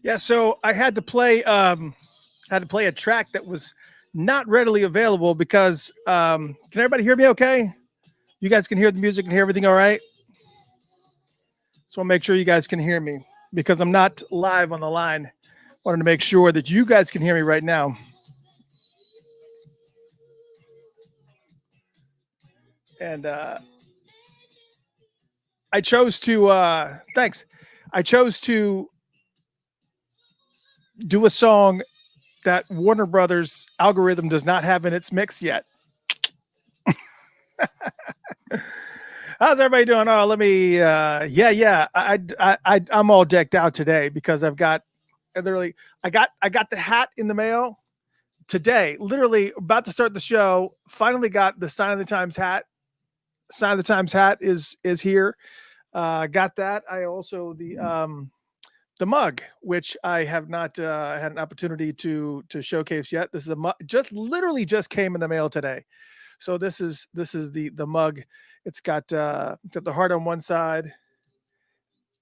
Yeah, so I had to play a track that was not readily available because can everybody hear me okay? You guys can hear the music and hear everything all right? So I'll make sure you guys can hear me because I'm not live on the line. Wanted to make sure that you guys can hear me right now. And I chose to thanks. I chose to do a song that Warner Brothers algorithm does not have in its mix yet. How's everybody doing? Oh, let me. Yeah. I'm all decked out today because I've got literally. I got the hat in the mail today. Literally about to start the show. Finally got the Sign of the Times hat. Sign of the Times hat is here. Got that. I also the mug, which I have not had an opportunity to showcase yet. This is a mug, just literally just came in the mail today. So this is the mug. It's got the heart on one side,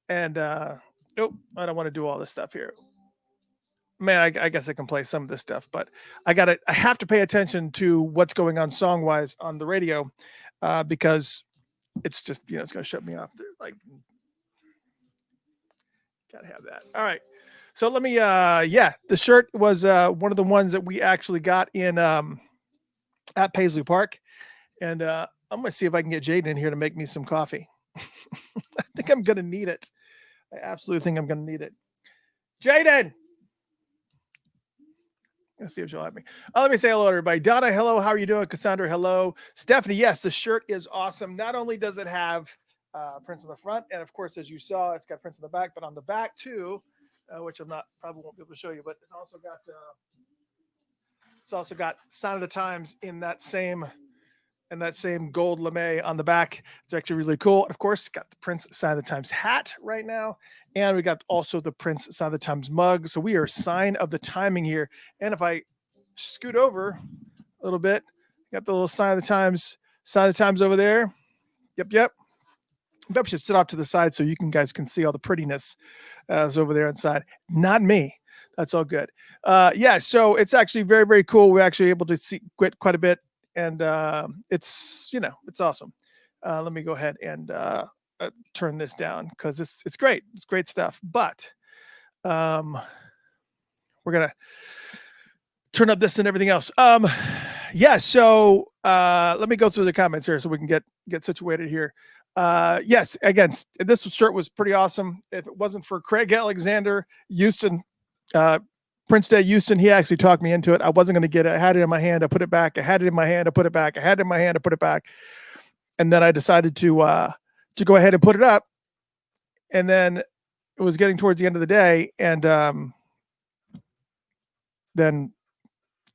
and oh, I don't want to do all this stuff here. Man, I guess I can play some of this stuff, but I have to pay attention to what's going on song wise on the radio, because it's just it's gonna shut me off. Like, gotta have that. All right. So let me yeah, the shirt was one of the ones that we actually got in at Paisley Park. And I'm gonna see if I can get Jaden in here to make me some coffee. I think I'm gonna need it. I absolutely think I'm gonna need it. Jaden! Let's see if she'll have me. Let me say hello to everybody. Donna, hello. How are you doing? Cassandra, hello. Stephanie, yes, the shirt is awesome. Not only does it have prints on the front, and of course, as you saw, it's got prints on the back, but on the back too, which I'm not probably won't be able to show you, but it's also got Sign of the Times in that same gold lame on the back. It's actually really cool. And of course, got the Prince Sign of the Times hat right now. And we got also the Prince Sign of the Times mug. So we are Sign of the Timing here. And if I scoot over a little bit, got the little Sign of the Times over there. Yep. Maybe I should sit off to the side so you guys can see all the prettiness is over there inside. Not me. That's all good. Yeah, so it's actually very, very cool. We're actually able to see quite a bit. And it's it's awesome. Let me go ahead and turn this down because it's great. It's great stuff. But we're gonna turn up this and everything else. Yeah. So let me go through the comments here so we can get situated here. Yes. Again, this shirt was pretty awesome. If it wasn't for Craig Alexander, Houston. Prince Day Houston, he actually talked me into it. I wasn't going to get it. I had it in my hand. I put it back. I had it in my hand. I put it back. I had it in my hand. I put it back. And then I decided to go ahead and put it up. And then it was getting towards the end of the day. And then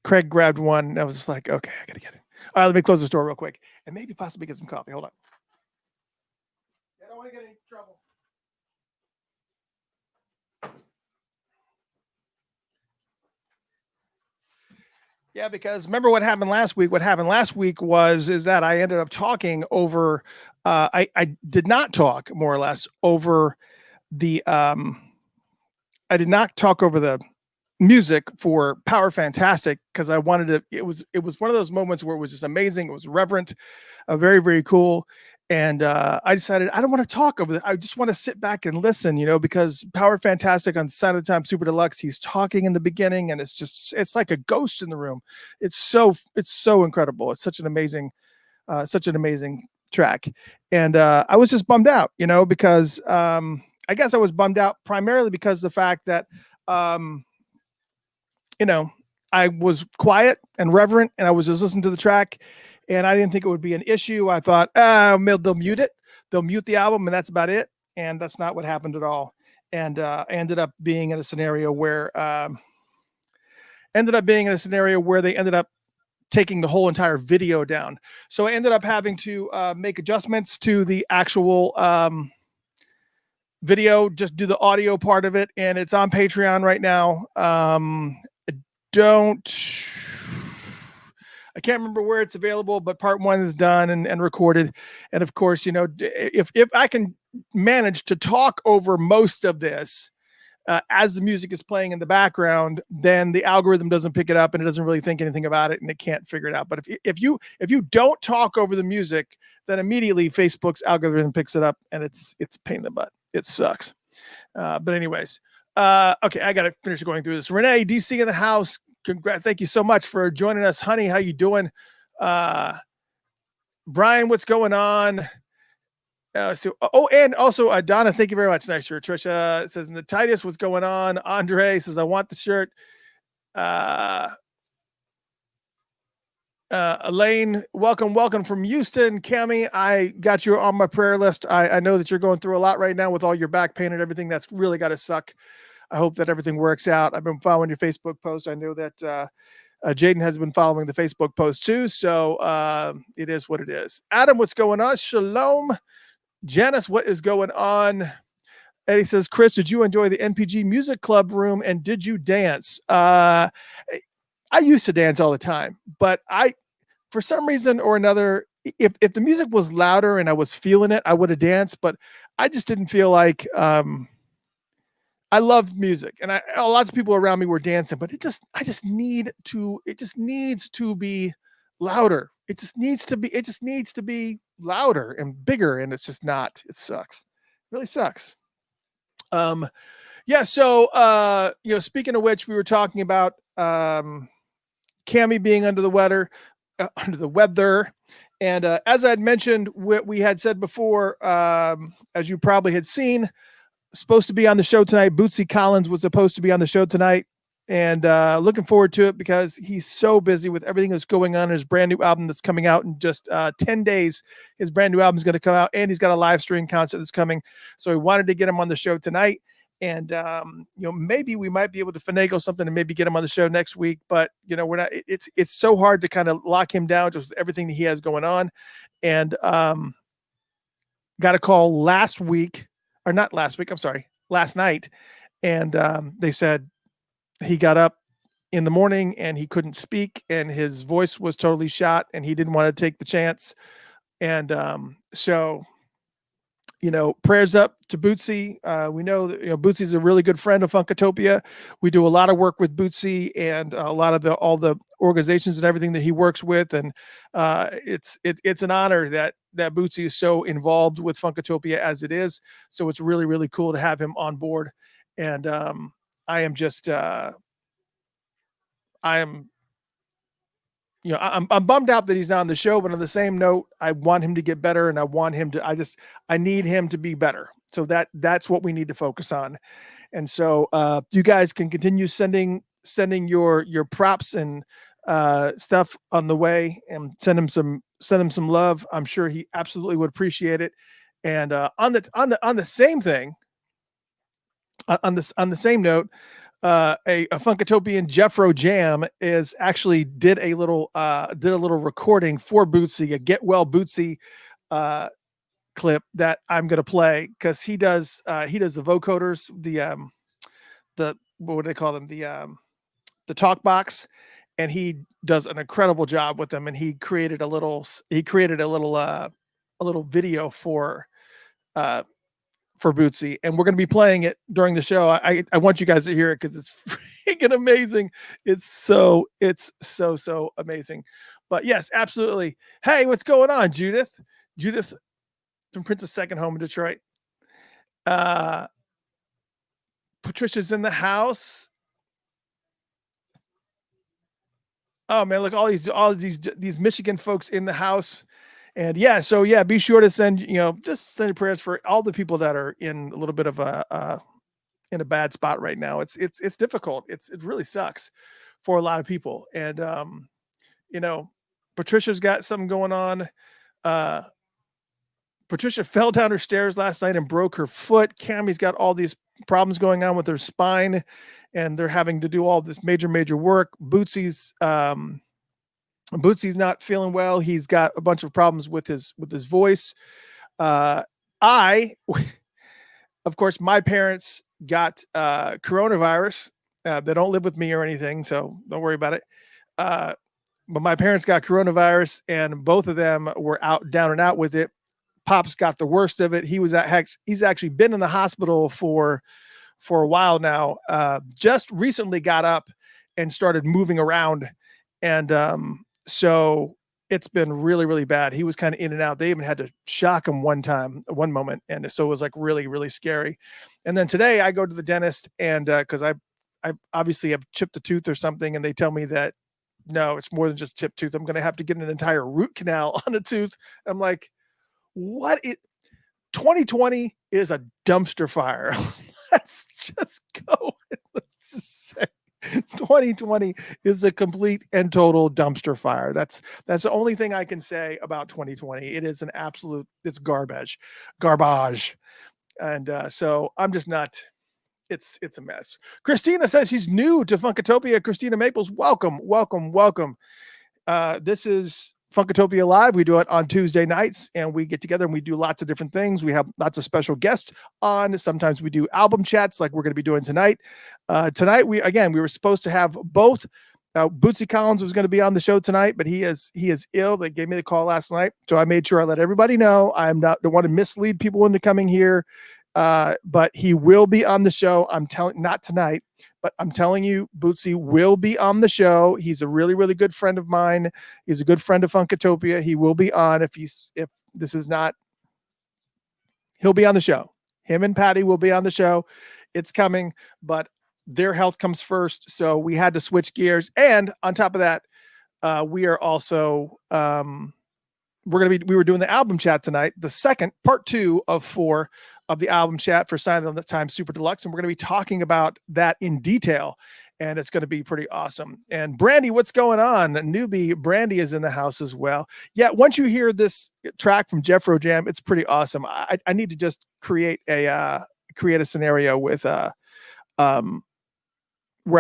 Craig grabbed one. And I was just like, okay, I got to get it. All right, let me close the door real quick and maybe possibly get some coffee. Hold on. I don't want to get any trouble. Yeah, because remember what happened last week? What happened last week is that I ended up talking over. I did not talk more or less over the. I did not talk over the music for Power Fantastic because I wanted to. It was one of those moments where it was just amazing. It was reverent, very very cool. And I decided I don't want to talk over that. I just want to sit back and listen, because Power Fantastic on Sign of the Time Super Deluxe, he's talking in the beginning and it's like a ghost in the room. It's so incredible. It's such an amazing track. And I was just bummed out, because I guess I was bummed out primarily because of the fact that, I was quiet and reverent and I was just listening to the track. And I didn't think it would be an issue. I thought, they'll mute it. They'll mute the album, and that's about it. And that's not what happened at all. And I ended up being in a scenario where they ended up taking the whole entire video down. So I ended up having to make adjustments to the actual video, just do the audio part of it. And it's on Patreon right now. I can't remember where it's available, but part one is done and recorded. And of course, if I can manage to talk over most of this, as the music is playing in the background, then the algorithm doesn't pick it up and it doesn't really think anything about it and it can't figure it out. But if you don't talk over the music, then immediately Facebook's algorithm picks it up and it's a pain in the butt. It sucks. But anyways, okay, I gotta finish going through this. Renee, DC in the house. Congrats! Thank you so much for joining us, honey. How you doing? Brian, what's going on? And also Donna, thank you very much. Nice shirt. Trisha says, "The Titus, what's going on?" Andre says, "I want the shirt." Elaine, welcome from Houston. Cami, I got you on my prayer list. I know that you're going through a lot right now with all your back pain and everything. That's really got to suck. I hope that everything works out. I've been following your Facebook post. I know that Jaden has been following the Facebook post too. So it is what it is. Adam, what's going on? Shalom. Janice, what is going on? Eddie says, Chris, did you enjoy the NPG Music Club room and did you dance? I used to dance all the time, but for some reason or another, if the music was louder and I was feeling it, I would have danced, but I just didn't feel like I loved music and lots of people around me were dancing, but it just needs to be louder. It just needs to be louder and bigger, and it's just not. It sucks. It really sucks. Yeah, so speaking of which, we were talking about Cammy being under the weather. And as I had mentioned, what we had said before, as you probably had seen, supposed to be on the show tonight. Bootsy Collins was supposed to be on the show tonight. And looking forward to it because he's so busy with everything that's going on in his brand new album that's coming out in just 10 days. His brand new album is going to come out and he's got a live stream concert that's coming. So we wanted to get him on the show tonight. And, maybe we might be able to finagle something and maybe get him on the show next week. But, we're not, it's so hard to kind of lock him down just with everything that he has going on. And got a call last night. And they said, he got up in the morning and he couldn't speak and his voice was totally shot and he didn't want to take the chance. And so, prayers up to Bootsy. We know that, Bootsy's a really good friend of Funkatopia. We do a lot of work with Bootsy and a lot of all the organizations and everything that he works with. And it's an honor that Bootsy is so involved with Funkatopia as it is. So it's really, really cool to have him on board. And I am just, I'm bummed out that he's on the show, but on the same note, I want him to get better and I need him to be better. So that's what we need to focus on. And so, you guys can continue sending your props and stuff on the way and send him some love. I'm sure he absolutely would appreciate it. And on the same thing, on the same note, a Funkatopian Jeffro Jam did a little recording for Bootsy, a Get Well Bootsy clip that I'm gonna play because he does the vocoders, the what do they call them, the talk box, and he does an incredible job with them. And he created a little video for Bootsy, and we're going to be playing it during the show. I want you guys to hear it because it's freaking amazing. It's so amazing. But yes, absolutely. Hey, what's going on, Judith? Judith from Prince's second home in Detroit. Patricia's in the house. Oh man, look, all these Michigan folks in the house. And so be sure to send your prayers for all the people that are in a little bit of in a bad spot right now. It's difficult. It really sucks for a lot of people. And Patricia's got something going on. Patricia fell down her stairs last night and broke her foot. Cammy's got all these problems going on with her spine, and they're having to do all this major work. Bootsy's not feeling well. He's got a bunch of problems with his voice. Of course, my parents got coronavirus. They don't live with me or anything, so don't worry about it. But my parents got coronavirus, and both of them were down and out with it. Pops got the worst of it. He's actually been in the hospital for for a while now, just recently got up and started moving around. And so it's been really, really bad. He was kind of in and out. They even had to shock him one moment. And so it was like really, really scary. And then today I go to the dentist, and because I obviously have chipped a tooth or something, and they tell me that no, it's more than just chipped tooth. I'm going to have to get an entire root canal on a tooth. I'm like, what? 2020 is a dumpster fire. Let's just go. Let's just say 2020 is a complete and total dumpster fire. That's the only thing I can say about 2020. It is an absolute, it's garbage. And so I'm just not, it's a mess. Christina says she's new to Funkatopia. Christina Maples, welcome. This is Funkatopia Live. We do it on Tuesday nights, and we get together and we do lots of different things. We have lots of special guests on. Sometimes we do album chats like we're going to be doing tonight. Tonight, we were supposed to have both. Bootsy Collins was going to be on the show tonight, but he is ill. They gave me the call last night, so I made sure I let everybody know. Don't want to mislead people into coming here. But he will be on the show. Not tonight, but I'm telling you, Bootsy will be on the show. He's a really, really good friend of mine. He's a good friend of Funkatopia. He will be on if this is not, he'll be on the show. Him and Patty will be on the show. It's coming, but their health comes first. So we had to switch gears. And on top of that, we are also, we were doing the album chat tonight, the second part 2 of 4 of the album chat for Sign of the Times Super Deluxe. And we're going to be talking about that in detail, and it's going to be pretty awesome. And Brandy, what's going on? Newbie Brandy is in the house as well. Yeah. Once you hear this track from Jeffro Jam, it's pretty awesome. I need to just create a scenario with, where I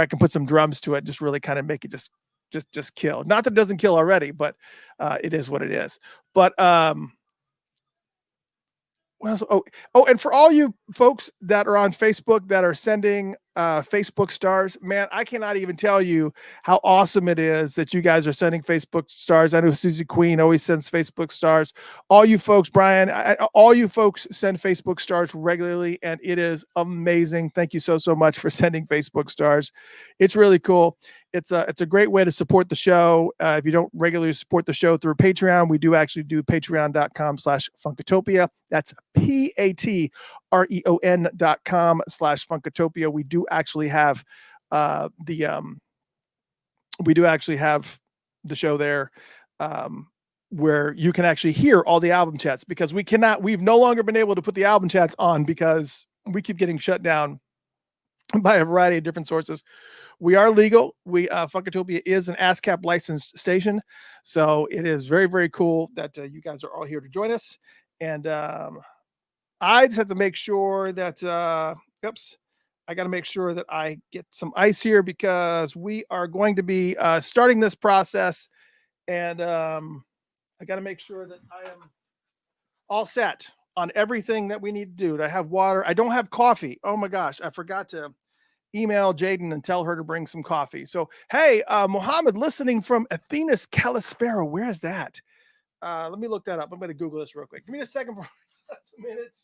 can put some drums to it, just really kind of make it just kill. Not that it doesn't kill already, but it is what it is. But and for all you folks that are on Facebook that are sending Facebook stars, man, I cannot even tell you how awesome it is that you guys are sending Facebook stars. I know Susie Queen always sends Facebook stars. All you folks, Brian, all you folks send Facebook stars regularly, and it is amazing. Thank you so much for sending Facebook stars. It's really cool. It's a great way to support the show. If you don't regularly support the show through Patreon, we do actually do patreon.com/Funkatopia. That's patreon.com/Funkatopia. We do actually have the show there where you can actually hear all the album chats, because we've no longer been able to put the album chats on because we keep getting shut down by a variety of different sources. We are legal. Funkatopia is an ASCAP licensed station. So it is very, very cool that you guys are all here to join us. And I just have to make sure that, I got to make sure that I get some ice here, because we are going to be starting this process. And I got to make sure that I am all set on everything that we need to do. I have water. I don't have coffee. Oh my gosh. I forgot to email Jaden and tell her to bring some coffee. So, hey, Mohammed listening from Athenas, Kalispera. Where is that? Let me look that up. I'm going to Google this real quick. Give me a second for just a minute.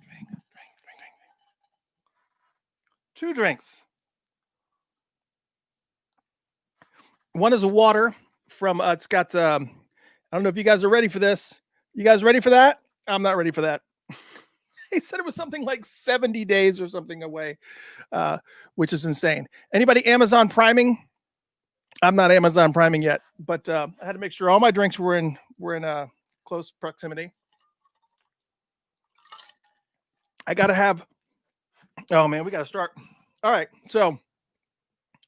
Drink. 2 drinks. One is a water from, it's got, I don't know if you guys are ready for this. You guys ready for that? I'm not ready for that. He said it was something like 70 days or something away, which is insane. Anybody Amazon priming? I'm not Amazon priming yet, but I had to make sure all my drinks were in close proximity. I got to have, oh man, we got to start. All right. So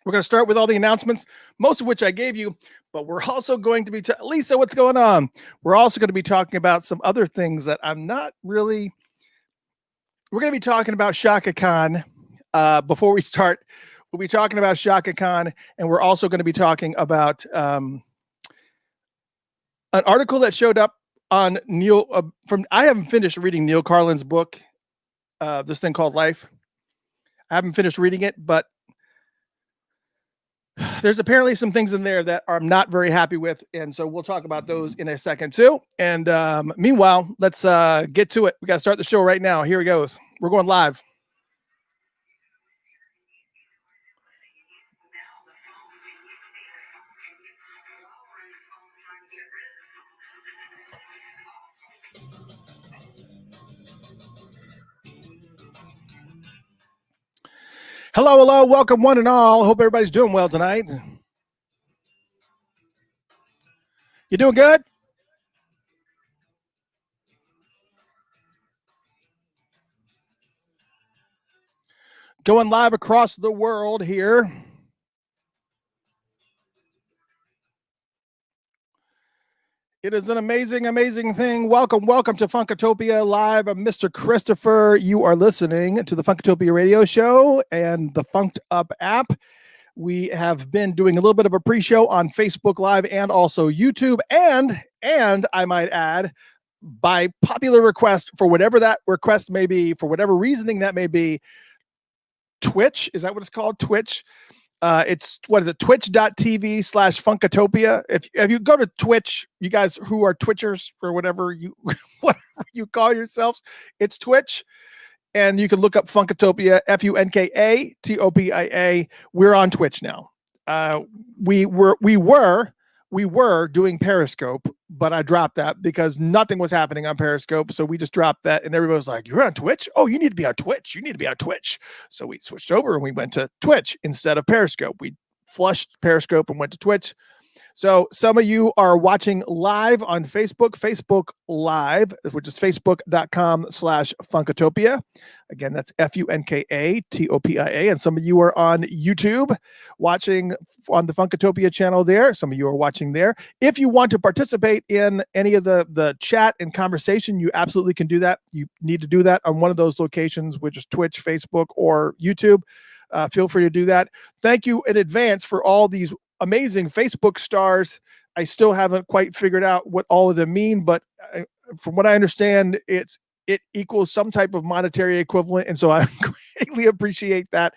we're going to start with all the announcements, most of which I gave you, but we're also going to be, Lisa, what's going on? We're also going to be talking about some other things that I'm not really, we're going to be talking about Shaka Khan. Before we start, we'll be talking about Shaka Khan, and we're also going to be talking about an article that showed up on Neil I haven't finished reading Neil Carlin's book, this thing called Life. I haven't finished reading it, but there's apparently some things in there that I'm not very happy with, and so we'll talk about those in a second too. And meanwhile, let's get to it. We got to start the show right now. Here it goes. We're going live. Hello, hello, welcome one and all. Hope everybody's doing well tonight. You doing good? Going live across the world here. It is an amazing, amazing thing. Welcome, welcome to Funkatopia Live. I'm Mr. Christopher. You are listening to the Funkatopia radio show and the Funked Up app. We have been doing a little bit of a pre-show on Facebook Live and also YouTube, and I might add, by popular request, for whatever that request may be, for whatever reasoning that may be, Twitch, is that what it's called? Twitch. It's, what is it? Twitch.tv/Funkatopia. If you go to Twitch, you guys who are Twitchers or whatever you whatever you call yourselves, it's Twitch. And you can look up Funkatopia, Funkatopia. We're on Twitch now. We were doing Periscope, but I dropped that because nothing was happening on Periscope. So we just dropped that, and everybody was like, "You're on Twitch? Oh, you need to be on Twitch. You need to be on Twitch." So we switched over and we went to Twitch instead of Periscope. We flushed Periscope and went to Twitch. So some of you are watching live on Facebook Live, which is facebook.com/Funkatopia. Again, that's Funkatopia. And some of you are on YouTube watching on the Funkatopia channel there. Some of you are watching there. If you want to participate in any of the chat and conversation, you absolutely can do that. You need to do that on one of those locations, which is Twitch, Facebook, or YouTube. Feel free to do that. Thank you in advance for all these amazing Facebook stars. I still haven't quite figured out what all of them mean, but from what I understand, it equals some type of monetary equivalent, and so I greatly appreciate that.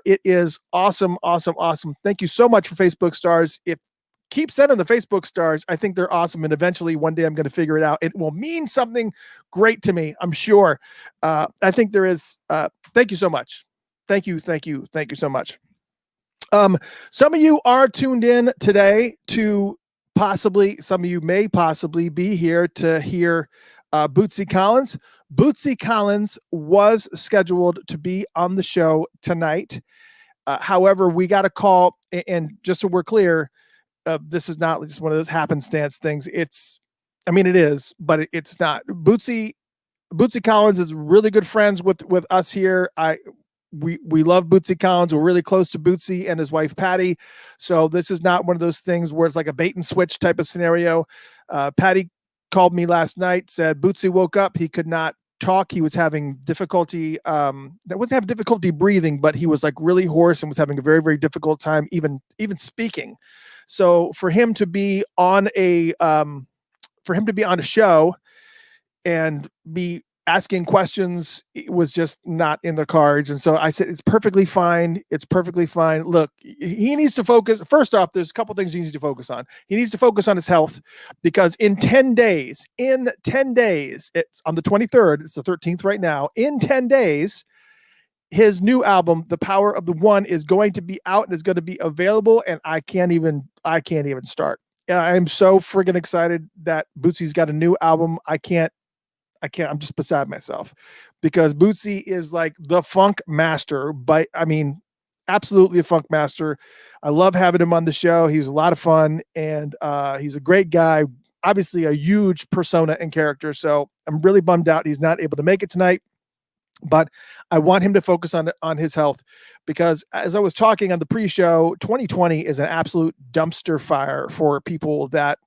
It is awesome, awesome, awesome. Thank you so much for Facebook stars. Keep sending the Facebook stars. I think they're awesome, and eventually one day I'm going to figure it out. It will mean something great to me, I'm sure. I think there is. Thank you so much. Thank you so much. Some of you are tuned in today to some of you may possibly be here to hear Bootsy Collins. Bootsy Collins was scheduled to be on the show tonight. However, we got a call, and just so we're clear, this is not just one of those happenstance things. It is, but it's not. Bootsy Collins is really good friends with us here. We love Bootsy Collins. We're really close to Bootsy and his wife, Patty. So this is not one of those things where it's like a bait and switch type of scenario. Patty called me last night, said Bootsy woke up. He could not talk. He was having difficulty. Wasn't having difficulty breathing, but he was like really hoarse and was having a very, very difficult time even speaking. So for him to be on a show and be asking questions, it was just not in the cards. And so I said, it's perfectly fine. Look, he needs to focus. First off, there's a couple things he needs to focus on. He needs to focus on his health, because in 10 days, it's on the 23rd, it's the 13th right now. In 10 days, his new album, The Power of the One, is going to be out and is going to be available. And I can't even start. I'm so friggin' excited that Bootsy's got a new album. I'm just beside myself, because Bootsy is like the funk master, absolutely a funk master. I love having him on the show. He's a lot of fun, and he's a great guy, obviously a huge persona and character. So I'm really bummed out he's not able to make it tonight, but I want him to focus on his health, because as I was talking on the pre-show, 2020 is an absolute dumpster fire for people to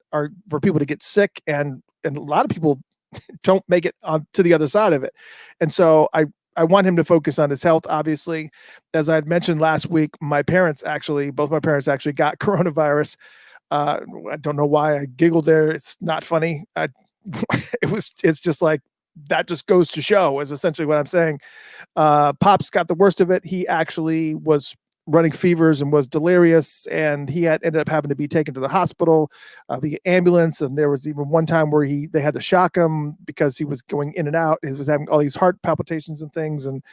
get sick, and a lot of people don't make it on to the other side of it. And so I want him to focus on his health. Obviously, as I had mentioned last week, both my parents actually got coronavirus. I don't know why I giggled there. It's not funny. It's just like, that just goes to show, is essentially what I'm saying. Pops got the worst of it. He actually was running fevers and was delirious, and he had ended up having to be taken to the hospital via ambulance. And there was even one time where they had to shock him because he was going in and out. He was having all these heart palpitations and things. And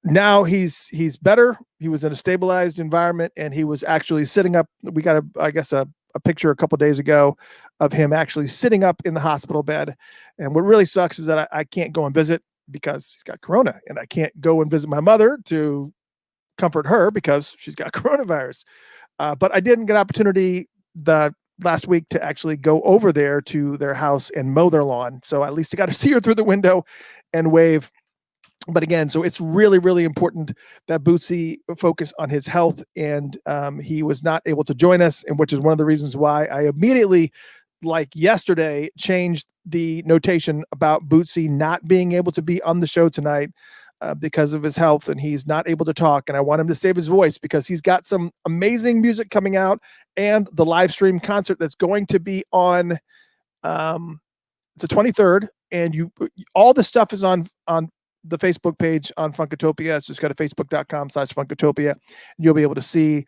now he's better. He was in a stabilized environment, and he was actually sitting up. We got a picture a couple of days ago of him actually sitting up in the hospital bed. And what really sucks is that I can't go and visit because he's got corona, and I can't go and visit my mother to comfort her because she's got coronavirus. But I didn't get an opportunity the last week to actually go over there to their house and mow their lawn. So at least I got to see her through the window and wave. But again, so it's really, really important that Bootsy focus on his health, and he was not able to join us, and which is one of the reasons why I immediately, like yesterday, changed the notation about Bootsy not being able to be on the show tonight because of his health, and he's not able to talk. And I want him to save his voice because he's got some amazing music coming out, and the live stream concert that's going to be on the 23rd. And all the stuff is on the Facebook page on Funkatopia. So just go to facebook.com/Funkatopia. You'll be able to see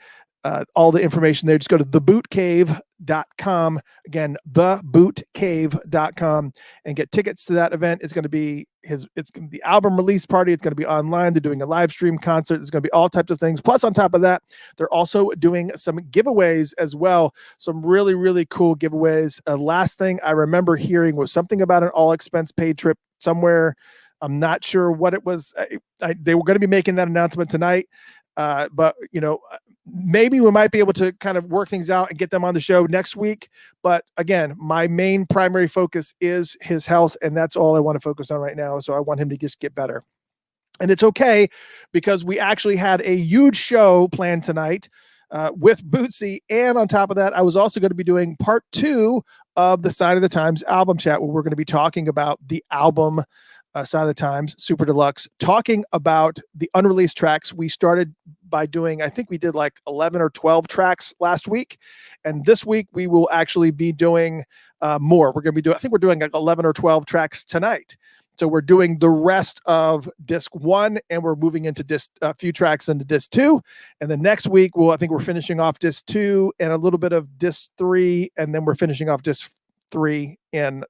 all the information there. Just go to thebootcave.com. Again, thebootcave.com, and get tickets to that event. It's going to be the album release party. It's going to be online. They're doing a live stream concert. There's going to be all types of things. Plus, on top of that, they're also doing some giveaways as well. Some really, really cool giveaways. Last thing I remember hearing was something about an all expense paid trip somewhere. I'm not sure what it was. They were going to be making that announcement tonight, but maybe we might be able to kind of work things out and get them on the show next week. But again, my main primary focus is his health, and that's all I want to focus on right now. So I want him to just get better. And it's okay because we actually had a huge show planned tonight with Bootsy. And on top of that, I was also going to be doing part 2 of the Sign of the Times album chat, where we're going to be talking about the album Sign of the Times, Super Deluxe, talking about the unreleased tracks. We started by doing, I think we did like 11 or 12 tracks last week. And this week we will actually be doing more. We're going to be I think we're doing like 11 or 12 tracks tonight. So we're doing the rest of disc 1, and we're moving into a few tracks into disc 2. And then next week, I think we're finishing off disc 2 and a little bit of disc 3. And then we're finishing off disc 3 in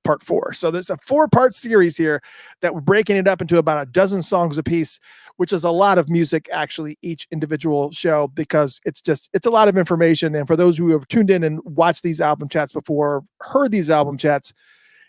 part 4. So there's a 4-part series here that we're breaking it up into about a dozen songs a piece, which is a lot of music, actually, each individual show, because it's a lot of information. And for those who have tuned in and watched these album chats before, heard these album chats,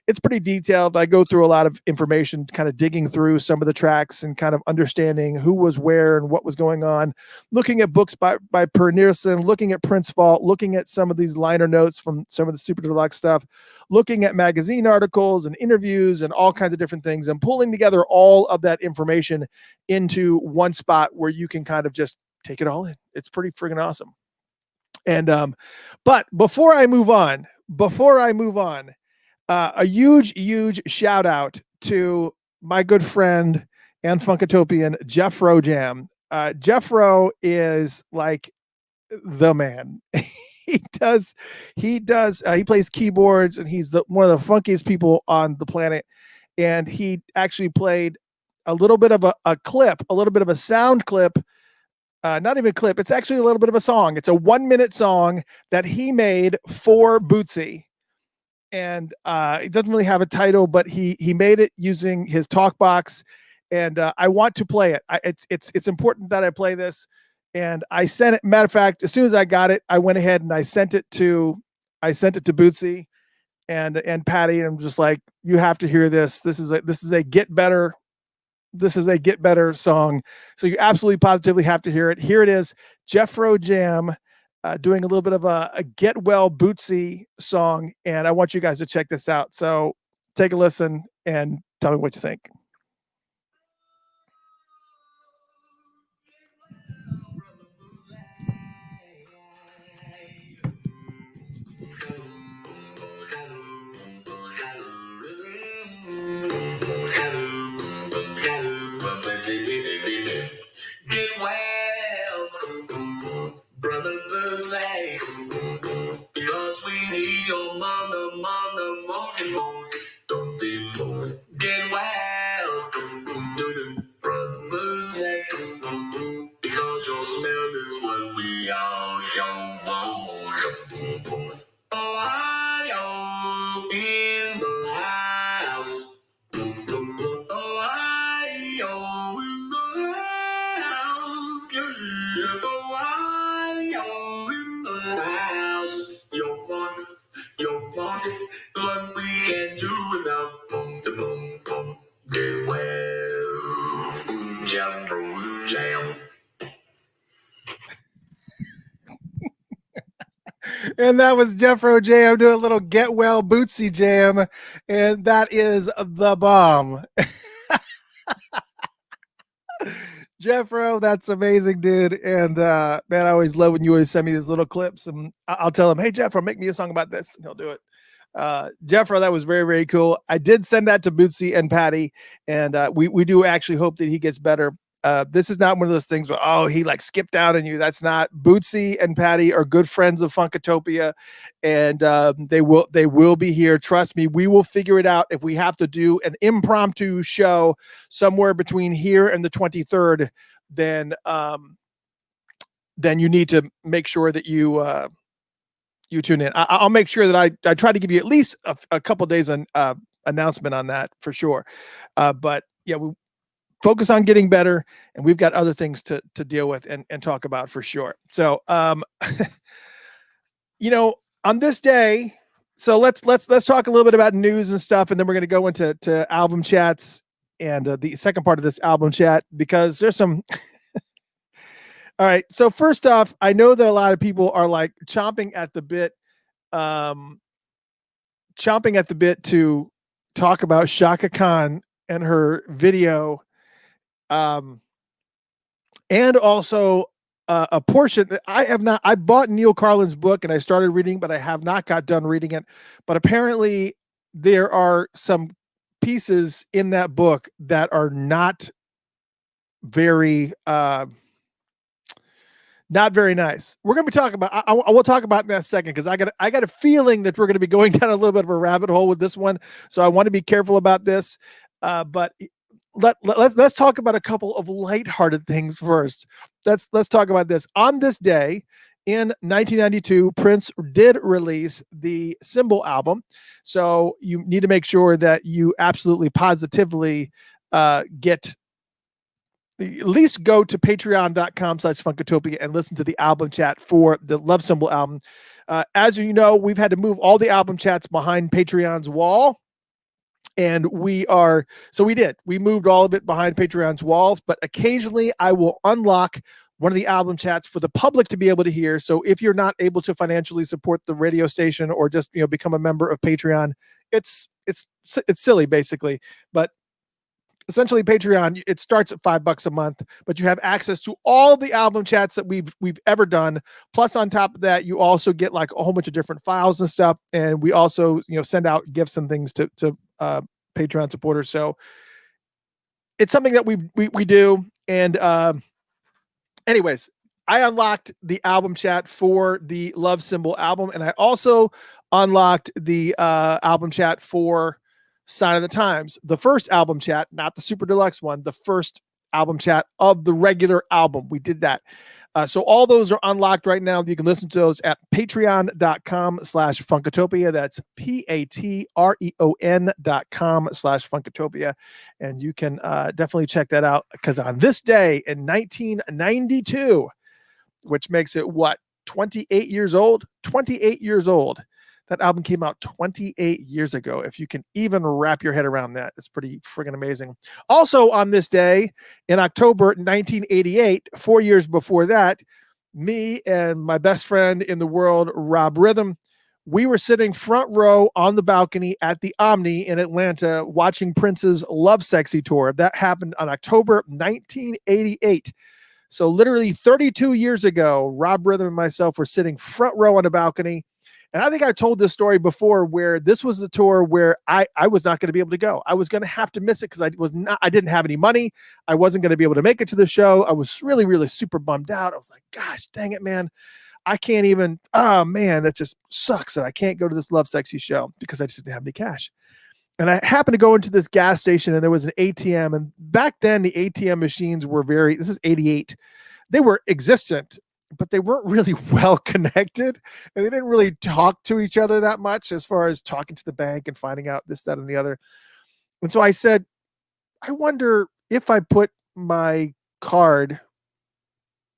it's pretty detailed. I go through a lot of information, kind of digging through some of the tracks and kind of understanding who was where and what was going on, looking at books by Per Nilsson, looking at Prince Vault, looking at some of these liner notes from some of the Super Deluxe stuff, looking at magazine articles and interviews and all kinds of different things, and pulling together all of that information into one spot where you can kind of just take it all in. It's pretty friggin' awesome. And but before I move on, a huge shout out to my good friend and Funkatopian Jeff Rojam. Jeff Ro is like the man. He plays keyboards, and he's one of the funkiest people on the planet. And he actually played a little bit of a clip, a little bit of a sound clip. Not even a clip. It's actually a little bit of a song. It's a 1-minute song that he made for Bootsy. And it doesn't really have a title, but he made it using his talk box, and I want to play it. It's important that I play this, and I sent it. Matter of fact, as soon as I got it, I went ahead and I sent it to Bootsy and Patty, and I'm just like, you have to hear this. This is a get better. This is a get better song, so you absolutely positively have to hear it. Here it is, Jeff Ro Jam. Doing a little bit of a Get Well Bootsy song, and I want you guys to check this out. So take a listen and tell me what you think. Get well, brother Bootsy, because we need your mother, get well. Ohio in the house. Ohio in the house. Yeah. Ohio in the house. You're fun, but we can't do without boom, to boom, boom. Get well, jam, jam. And that was Jeffro Jam doing a little Get Well Bootsy Jam. And that is the bomb. Jeffro, that's amazing, dude. And man, I always love when you always send me these little clips, and I'll tell him, hey, Jeffro, make me a song about this, and he'll do it. Jeffro, that was very, very cool. I did send that to Bootsy and Patty, and we do actually hope that he gets better. This is not one of those things where, oh, he like skipped out on you. That's not. Bootsy and Patty are good friends of Funkatopia, and they will be here. Trust me, we will figure it out. If we have to do an impromptu show somewhere between here and the 23rd, then you need to make sure that you tune in. I'll make sure that I try to give you at least a couple days on announcement on that for sure. But yeah, we focus on getting better, and we've got other things to deal with and talk about for sure. So, on this day, so let's talk a little bit about news and stuff, and then we're going to go into album chats and the second part of this album chat, because there's some. All right. So first off, I know that a lot of people are like chomping at the bit to talk about Shaka Khan and her video. And also a portion that I bought Neil Carlin's book and I started reading, but I have not got done reading it. But apparently there are some pieces in that book that are not very nice. We're going to be talking about, I will talk about in that second, because I got a feeling that we're going to be going down a little bit of a rabbit hole with this one. So I want to be careful about this. But let's talk about a couple of lighthearted things first. Let's talk about this. On this day in 1992, Prince did release the Symbol album. So you need to make sure that you absolutely positively get, at least go to patreon.com/Funkatopia and listen to the album chat for the Love Symbol album. As you know, we've had to move all the album chats behind Patreon's wall. And we moved all of it behind Patreon's walls, but occasionally I will unlock one of the album chats for the public to be able to hear. So if you're not able to financially support the radio station or just, become a member of Patreon, it's silly basically. But essentially Patreon, it starts at $5 a month, but you have access to all the album chats that we've ever done. Plus on top of that, you also get like a whole bunch of different files and stuff. And we also, send out gifts and things to Patreon supporters. So it's something that we do. And anyways, I unlocked the album chat for the Love Symbol album. And I also unlocked the album chat for Sign of the Times, the first album chat, not the super deluxe one, the first album chat of the regular album. We did that. So all those are unlocked right now. You can listen to those at patreon.com/Funkatopia. That's patreon.com/Funkatopia. And you can definitely check that out, because on this day in 1992, which makes it 28 years old, 28 years old. That album came out 28 years ago. If you can even wrap your head around that, it's pretty friggin' amazing. Also on this day in October 1988, 4 years before that, me and my best friend in the world, Rob Rhythm, we were sitting front row on the balcony at the Omni in Atlanta watching Prince's Love Sexy tour. That happened on October 1988. So literally 32 years ago, Rob Rhythm and myself were sitting front row on a balcony. And I think I told this story before, where this was the tour where I was not going to be able to go. I was going to have to miss it because I didn't have any money. I wasn't going to be able to make it to the show. I was really, really super bummed out. I was like, gosh, dang it, man. I can't even, oh man, that just sucks that I can't go to this Love Sexy show because I just didn't have any cash. And I happened to go into this gas station and there was an ATM. And back then the ATM machines were this is 88. They were existent. but they weren't really well connected, and they didn't really talk to each other that much as far as talking to the bank and finding out this, that, and the other. And so I said, I wonder if I put my card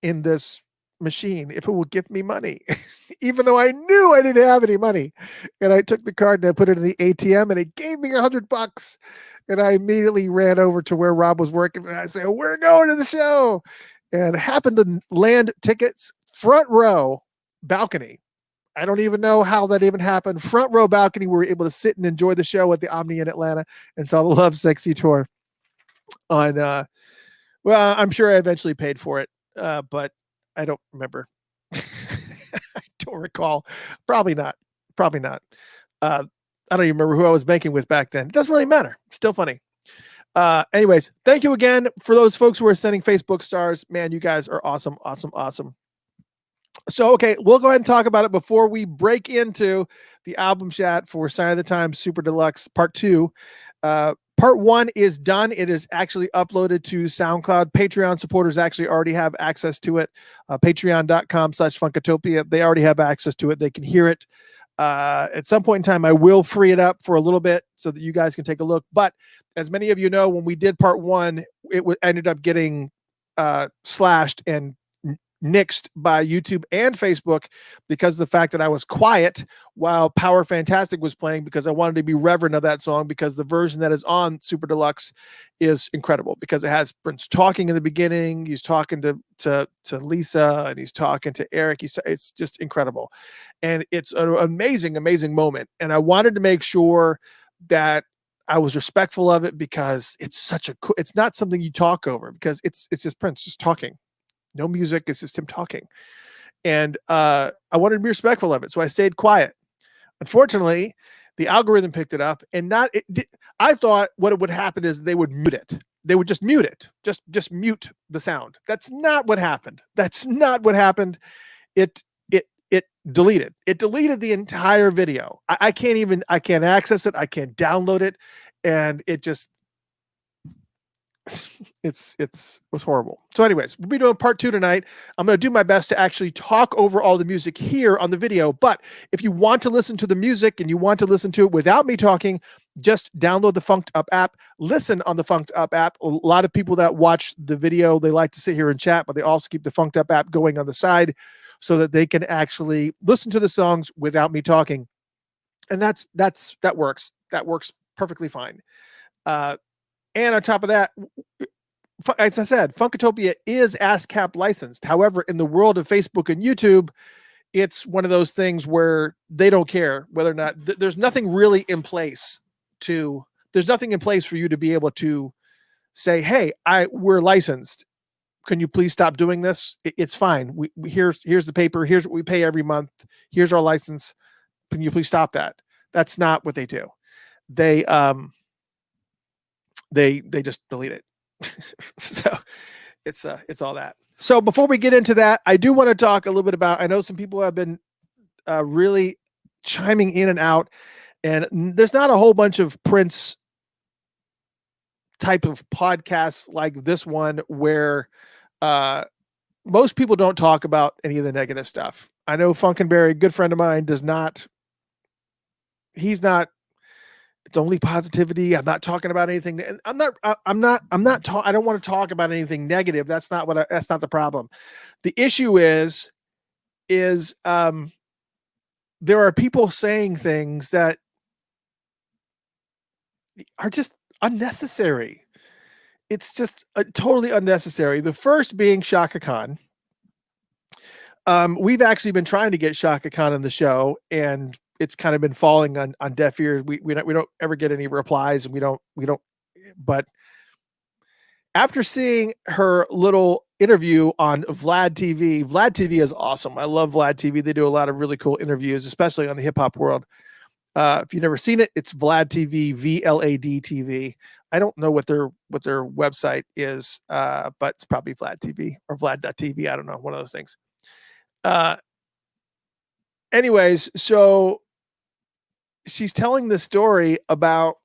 in this machine, if it will give me money, even though I knew I didn't have any money. And I took the card and I put it in the ATM and it gave me $100. And I immediately ran over to where Rob was working and I said, we're going to the show. And happened to land tickets front row balcony. I don't even know how that even happened. Front row balcony. We were able to sit and enjoy the show at the Omni in Atlanta and saw the Love Sexy tour on, well, I'm sure I eventually paid for it, but I don't remember. I don't recall. Probably not. Probably not. I don't even remember who I was banking with back then. It doesn't really matter. Still funny. Anyways, thank you again for those folks who are sending Facebook stars. Man, you guys are awesome, awesome, awesome. So, okay, we'll go ahead and talk about it before we break into the album chat for Sign of the Times Super Deluxe Part 2. Part 1 is done. It is actually uploaded to SoundCloud. Patreon supporters actually already have access to it. Patreon.com/Funkatopia. They already have access to it. They can hear it. At some point in time, I will free it up for a little bit so that you guys can take a look. But as many of you know, when we did Part 1, it ended up getting slashed and nixed by YouTube and Facebook because of the fact that I was quiet while Power Fantastic was playing, because I wanted to be reverent of that song, because the version that is on Super Deluxe is incredible, because it has Prince talking in the beginning. He's talking to Lisa and he's talking to Eric. It's just incredible. And it's an amazing, amazing moment. And I wanted to make sure that I was respectful of it, because it's such a cool, it's not something you talk over, because it's just Prince just talking. No music, it's just him talking. And I wanted to be respectful of it, so I stayed quiet. Unfortunately, the algorithm picked it up, and I thought what would happen is they would mute it. They would just mute it, just mute the sound. That's not what happened. That's not what happened. It deleted. It deleted the entire video. I can't access it. I can't download it, and it just it was horrible. So anyways, we'll be doing Part 2 tonight. I'm going to do my best to actually talk over all the music here on the video, but if you want to listen to the music and you want to listen to it without me talking, just download the Funked Up app, listen on the Funked Up app. A lot of people that watch the video, they like to sit here and chat, but they also keep the Funked Up app going on the side so that they can actually listen to the songs without me talking. And that works. That works perfectly fine. And on top of that, as I said, Funkatopia is ASCAP licensed. However, in the world of Facebook and YouTube, it's one of those things where they don't care whether or not there's nothing really in place there's nothing in place for you to be able to say, hey, we're licensed. Can you please stop doing this? It's fine. Here's the paper. Here's what we pay every month. Here's our license. Can you please stop that? That's not what they do. They just delete it. So it's all that. So before we get into that, I do want to talk a little bit about, I know some people have been really chiming in and out, and there's not a whole bunch of Prince type of podcasts like this one where most people don't talk about any of the negative stuff. I know Funkenberry, a good friend of mine, it's only positivity. I'm not talking about anything. I don't want to talk about anything negative. That's not the problem. The issue is there are people saying things that are just unnecessary. It's just totally unnecessary. The first being Shaka Khan. We've actually been trying to get Shaka Khan on the show, and it's kind of been falling on deaf ears. We don't ever get any replies, and we don't. But after seeing her little interview on Vlad TV is awesome. I love Vlad TV. They do a lot of really cool interviews, especially on the hip hop world. If you've never seen it, it's Vlad TV, VLAD TV. I don't know what their website is, but it's probably Vlad TV or Vlad.tv. I don't know, one of those things. Anyways, so she's telling the story about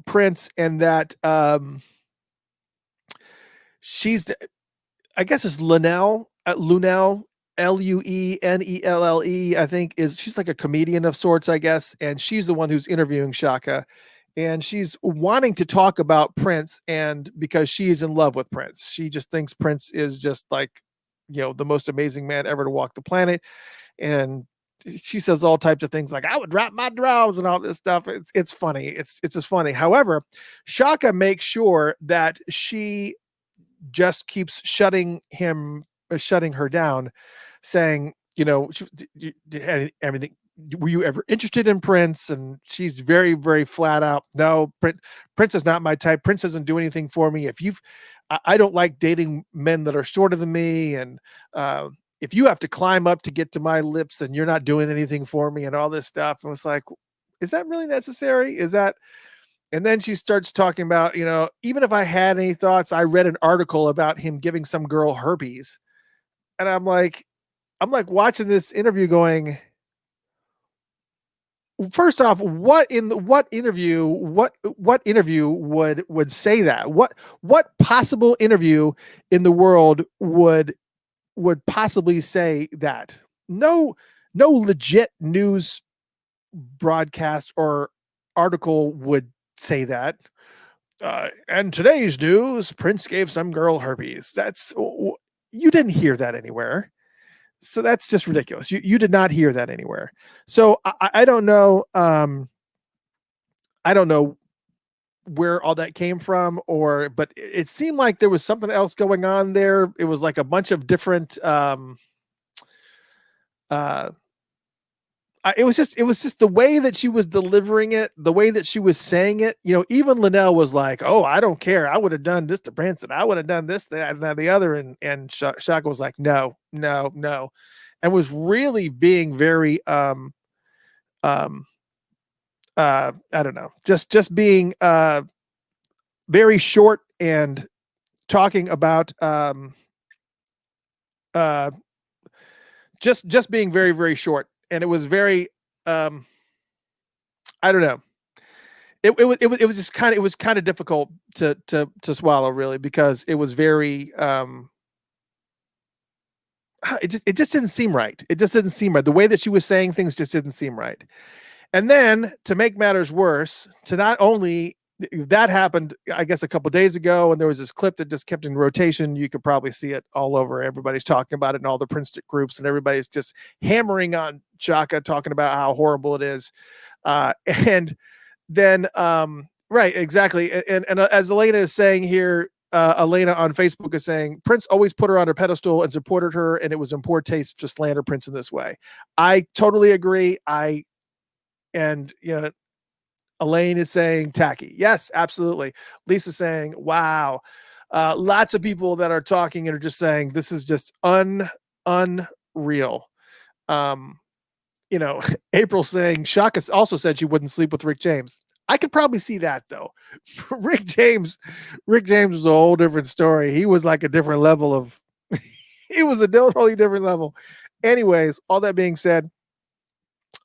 Prince, and that I guess it's Lunel Luenelle, I think she's like a comedian of sorts, I guess, and she's the one who's interviewing Shaka, and she's wanting to talk about Prince, and because she is in love with Prince, she just thinks Prince is just like, the most amazing man ever to walk the planet, and she says all types of things like I would wrap my drawers and all this stuff. It's funny. It's just funny. However, Shaka makes sure that she just keeps shutting her down, saying, everything. Were you ever interested in Prince? And she's very, very flat out. No, Prince is not my type. Prince doesn't do anything for me. I don't like dating men that are shorter than me. And if you have to climb up to get to my lips, then you're not doing anything for me and all this stuff. And it's like, is that really necessary? And then she starts talking about, even if I had any thoughts, I read an article about him giving some girl herpes. And I'm like watching this interview going, first off, what interview would say that? What possible interview in the world would possibly say that? No legit news broadcast or article would say that. And today's news, Prince gave some girl herpes. You didn't hear that anywhere. So that's just ridiculous. You did not hear that anywhere. So I don't know. I don't know where all that came from, but it seemed like there was something else going on there. It was like a bunch of different. It was just the way that she was delivering it, the way that she was saying it. Even Linnell was like, "Oh, I don't care. I would have done this to Prince, and I would have done this, that, and the other." And Shaka was like, "No, no, no," and was really being very I don't know, just being very short and talking about just being very, very short. And it was very I don't know. It was just kind of difficult to swallow, really, because it was very it just didn't seem right. It just didn't seem right. The way that she was saying things just didn't seem right. And then, to make matters worse, to not only that happened, I guess, a couple days ago, and there was this clip that just kept in rotation. You could probably see it all over. Everybody's talking about it in all the Prince groups, and everybody's just hammering on Shaka, talking about how horrible it is. And then, right, exactly. And as Elena is saying here, Elena on Facebook is saying Prince always put her on her pedestal and supported her, and it was in poor taste to slander Prince in this way. I totally agree. And Elaine is saying tacky. Yes, absolutely. Lisa's saying, wow. Lots of people that are talking and are just saying this is just unreal. April saying Shaka also said she wouldn't sleep with Rick James. I could probably see that, though. Rick James was a whole different story. He was like a different level of he was a totally different level. Anyways, all that being said,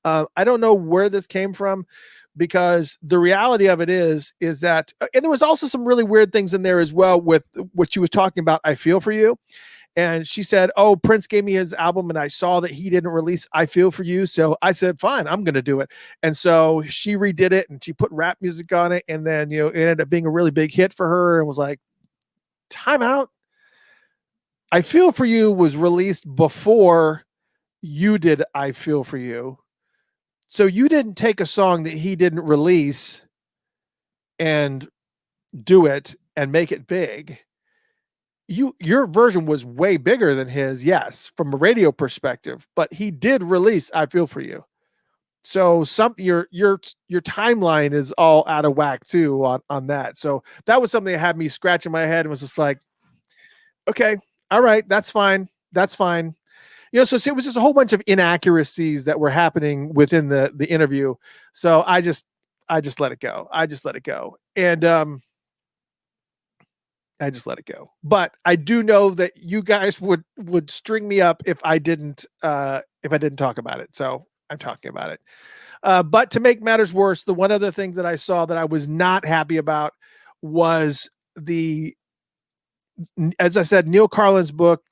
I don't know where this came from, because the reality of it is that, and there was also some really weird things in there as well with what she was talking about. I Feel For You. And she said, oh, Prince gave me his album and I saw that he didn't release I Feel For You. So I said, fine, I'm going to do it. And so she redid it and she put rap music on it. And then, it ended up being a really big hit for her, and was like, time out. I Feel For You was released before you did I Feel For You. So you didn't take a song that he didn't release and do it and make it big. Your version was way bigger than his, yes, from a radio perspective, but he did release I Feel For You. So your timeline is all out of whack too on that. So that was something that had me scratching my head and was just like, okay, all right, that's fine. That's fine. So it was just a whole bunch of inaccuracies that were happening within the interview. So I just let it go. And I just let it go. But I do know that you guys would string me up if I didn't talk about it. So I'm talking about it. But to make matters worse, the one other thing that I saw that I was not happy about was as I said, Neil Carlin's book,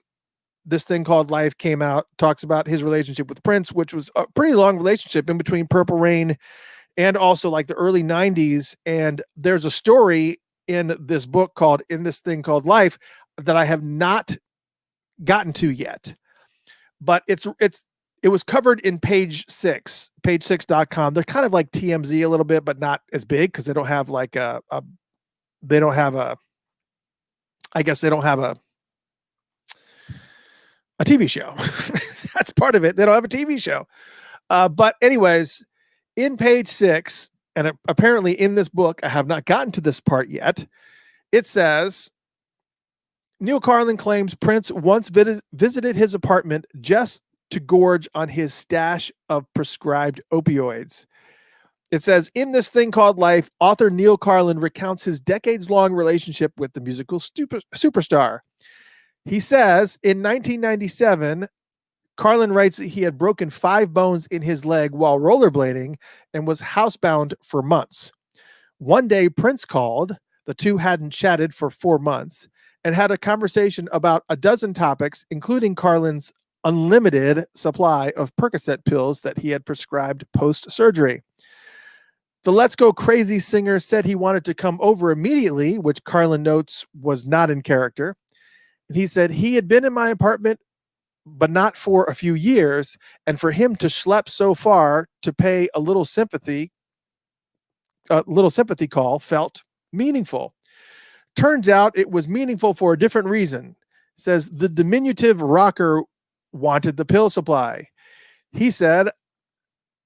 This Thing Called Life came out, talks about his relationship with Prince, which was a pretty long relationship in between Purple Rain and also like the early 90s. And there's a story in this book called In This Thing Called Life that I have not gotten to yet, but it was covered in page6.com. They're kind of like TMZ a little bit, but not as big because they don't have like they don't have a, I guess they don't have a TV show. That's part of it. They don't have a TV show. But anyways, in page 6, and apparently in this book, I have not gotten to this part yet. It says, Neil Carlin claims Prince once visited his apartment just to gorge on his stash of prescribed opioids. It says, in This Thing Called Life, author Neil Carlin recounts his decades-long relationship with the musical superstar. He says, in 1997, Carlin writes that he had broken 5 bones in his leg while rollerblading and was housebound for months. One day, Prince called. The two hadn't chatted for 4 months and had a conversation about a dozen topics, including Carlin's unlimited supply of Percocet pills that he had prescribed post-surgery. The Let's Go Crazy singer said he wanted to come over immediately, which Carlin notes was not in character. And he said he had been in my apartment, but not for a few years, and for him to schlep so far to pay a little sympathy call felt meaningful. Turns out it was meaningful for a different reason. Says the diminutive rocker wanted the pill supply. He said,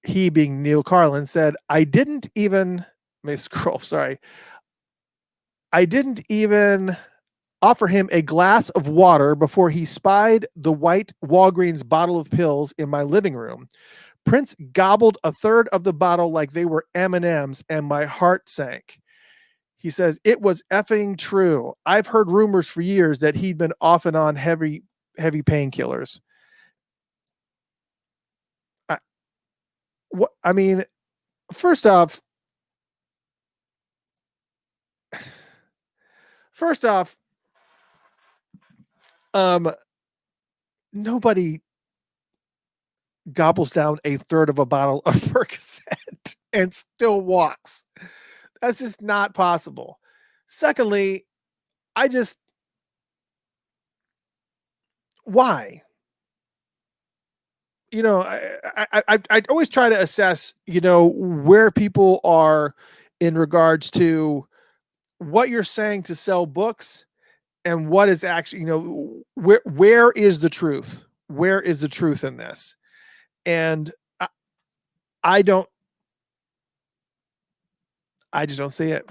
he being Neil Carlin, said, I didn't even offer him a glass of water before he spied the white Walgreens bottle of pills in my living room. Prince gobbled a third of the bottle like they were M&Ms, and my heart sank. He says, it was effing true. I've heard rumors for years that he'd been off and on heavy painkillers. I mean, first off, nobody gobbles down a third of a bottle of Percocet and still walks. That's just not possible. Secondly, why? You know, I always try to assess, you know, where people are in regards to what you're saying to sell books and what is actually, you know, where is the truth? Where is the truth in this? And I just don't see it.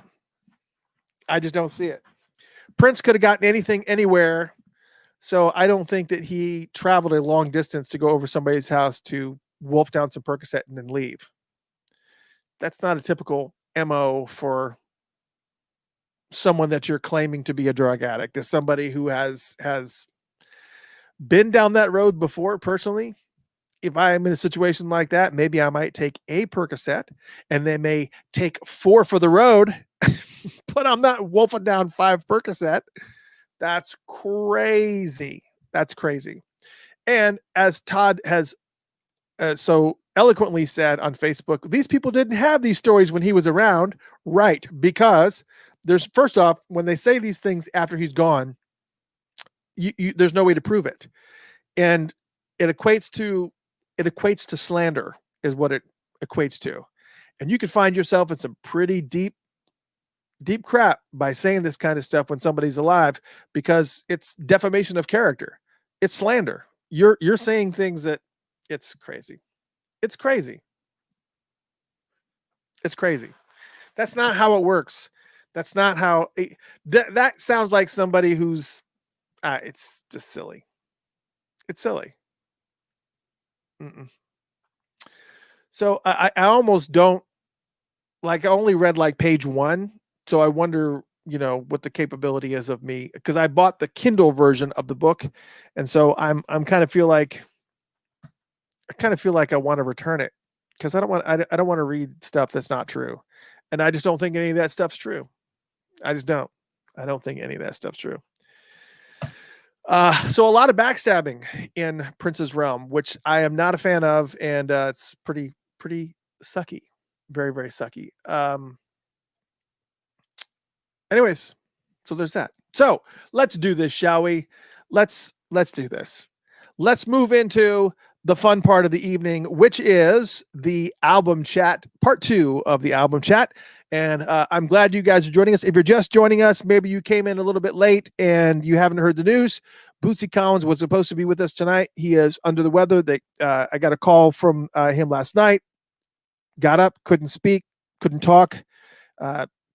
I just don't see it. Prince could have gotten anything anywhere. So I don't think that he traveled a long distance to go over somebody's house to wolf down some Percocet and then leave. That's not a typical MO for someone that you're claiming to be a drug addict. As somebody who has been down that road before personally, if I am in a situation like that, maybe I might take a Percocet and they may take 4 for the road, but I'm not wolfing down 5 Percocet. That's crazy. That's crazy. And as Todd has so eloquently said on Facebook, these people didn't have these stories when he was around, right? Because there's, first off, when they say these things after he's gone, there's no way to prove it, and it equates to slander, is what it equates to, and you can find yourself in some pretty deep crap by saying this kind of stuff when somebody's alive, because it's defamation of character. It's slander. You're saying things that it's crazy. It's crazy. It's crazy. That's not how it works. That's not how that sounds like somebody who's it's just silly. It's silly. Mm-mm. So I almost don't like, I only read like page 1. So I wonder, you know, what the capability is of me, because I bought the Kindle version of the book. And so I kind of feel like I want to return it, because I don't want to read stuff that's not true. And I just don't think any of that stuff's true. I don't think any of that stuff's true. So a lot of backstabbing in Prince's realm, which I am not a fan of, and it's pretty sucky, very very sucky. Anyways, so there's that. So let's do this, shall we? Let's do this. Let's move into the fun part of the evening, which is the album chat, part 2 of the album chat. And I'm glad you guys are joining us. If you're just joining us, maybe you came in a little bit late and you haven't heard the news. Bootsy Collins was supposed to be with us tonight. He is under the weather. I got a call from him last night. Got up, couldn't speak, couldn't talk.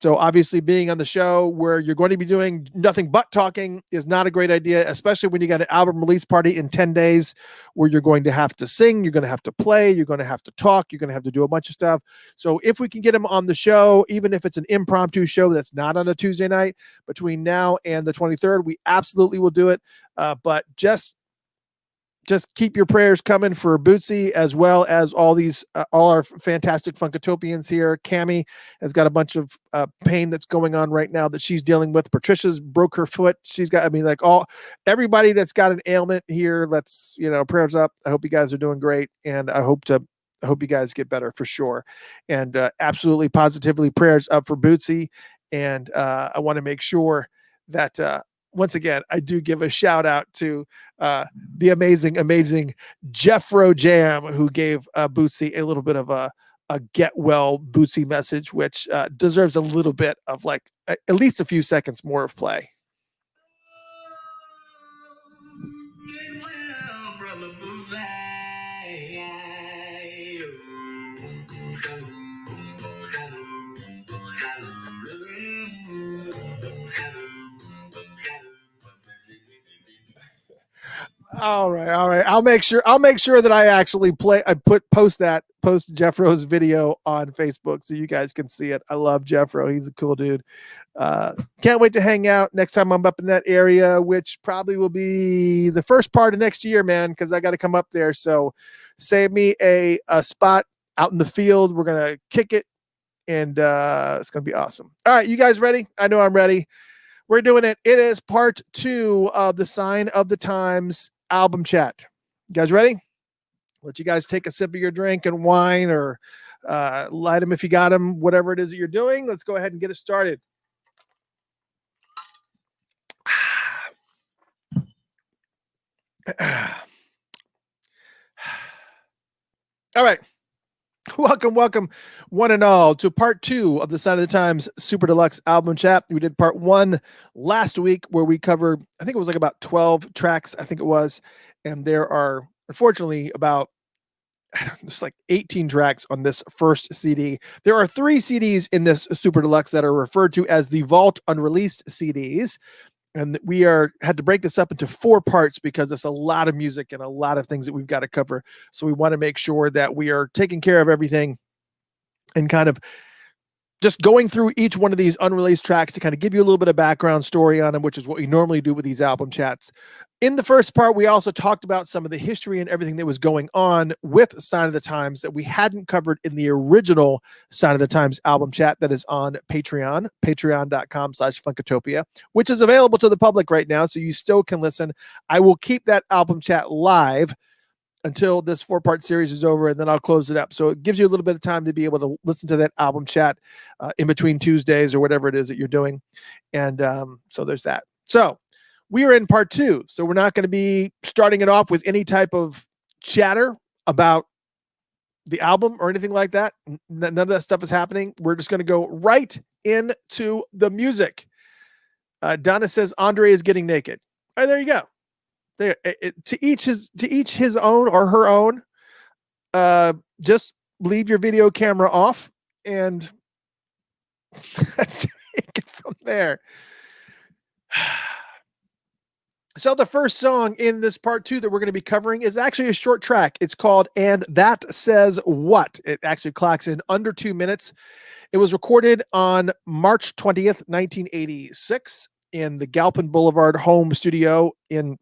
So obviously being on the show where you're going to be doing nothing but talking is not a great idea, especially when you got an album release party in 10 days where you're going to have to sing, you're going to have to play, you're going to have to talk, you're going to have to do a bunch of stuff. So if we can get him on the show, even if it's an impromptu show that's not on a Tuesday night between now and the 23rd, we absolutely will do it. But just keep your prayers coming for Bootsy, as well as all our fantastic Funkatopians here. Cammie has got a bunch of pain that's going on right now that she's dealing with. Patricia's broke her foot. She's got, everybody that's got an ailment here. Let's, prayers up. I hope you guys are doing great. And I hope you guys get better for sure. And absolutely positively prayers up for Bootsy. And I want to make sure that, once again, I do give a shout out to the amazing Jeffro Jam, who gave Bootsy a little bit of a get well Bootsy message, which deserves a little bit of at least a few seconds more of play. Get well, brother Bootsy. All right. I'll make sure that I actually post Jeffro's video on Facebook so you guys can see it. I love Jeffro. He's a cool dude. Can't wait to hang out next time I'm up in that area, which probably will be the first part of next year, man, because I got to come up there. So save me a spot out in the field. We're going to kick it, and it's going to be awesome. All right, you guys ready? I know I'm ready. We're doing it. It is part 2 of the Sign of the Times album chat. You guys ready? Let you guys take a sip of your drink and wine, or light them if you got them, whatever it is that you're doing. Let's go ahead and get it started. All right. Welcome, one and all, to part 2 of the Sign of the Times Super Deluxe album chat. We did part 1 last week, where we covered, I think it was about 12 tracks, I think it was. And there are, unfortunately, about 18 tracks on this first CD. There are 3 CDs in this Super Deluxe that are referred to as the Vault Unreleased CDs. And we had to break this up into 4 parts because it's a lot of music and a lot of things that we've got to cover. So we want to make sure that we are taking care of everything and kind of just going through each one of these unreleased tracks to kind of give you a little bit of background story on them, which is what we normally do with these album chats. In the first part, we also talked about some of the history and everything that was going on with Sign of the Times that we hadn't covered in the original Sign of the Times album chat that is on Patreon, patreon.com/Funkatopia, which is available to the public right now, so you still can listen. I will keep that album chat live until this 4-part series is over, and then I'll close it up. So it gives you a little bit of time to be able to listen to that album chat in between Tuesdays or whatever it is that you're doing. And so there's that. So we are in part 2. So we're not going to be starting it off with any type of chatter about the album or anything like that. None of that stuff is happening. We're just going to go right into the music. Donna says Andre is getting naked. All right, there you go. There, to each his own or her own. Just leave your video camera off, and let's take it from there. So the first song in this part 2 that we're going to be covering is actually a short track. It's called "And That Says What." It actually clocks in under 2 minutes. It was recorded on March 20th, 1986. In the Galpin Boulevard home studio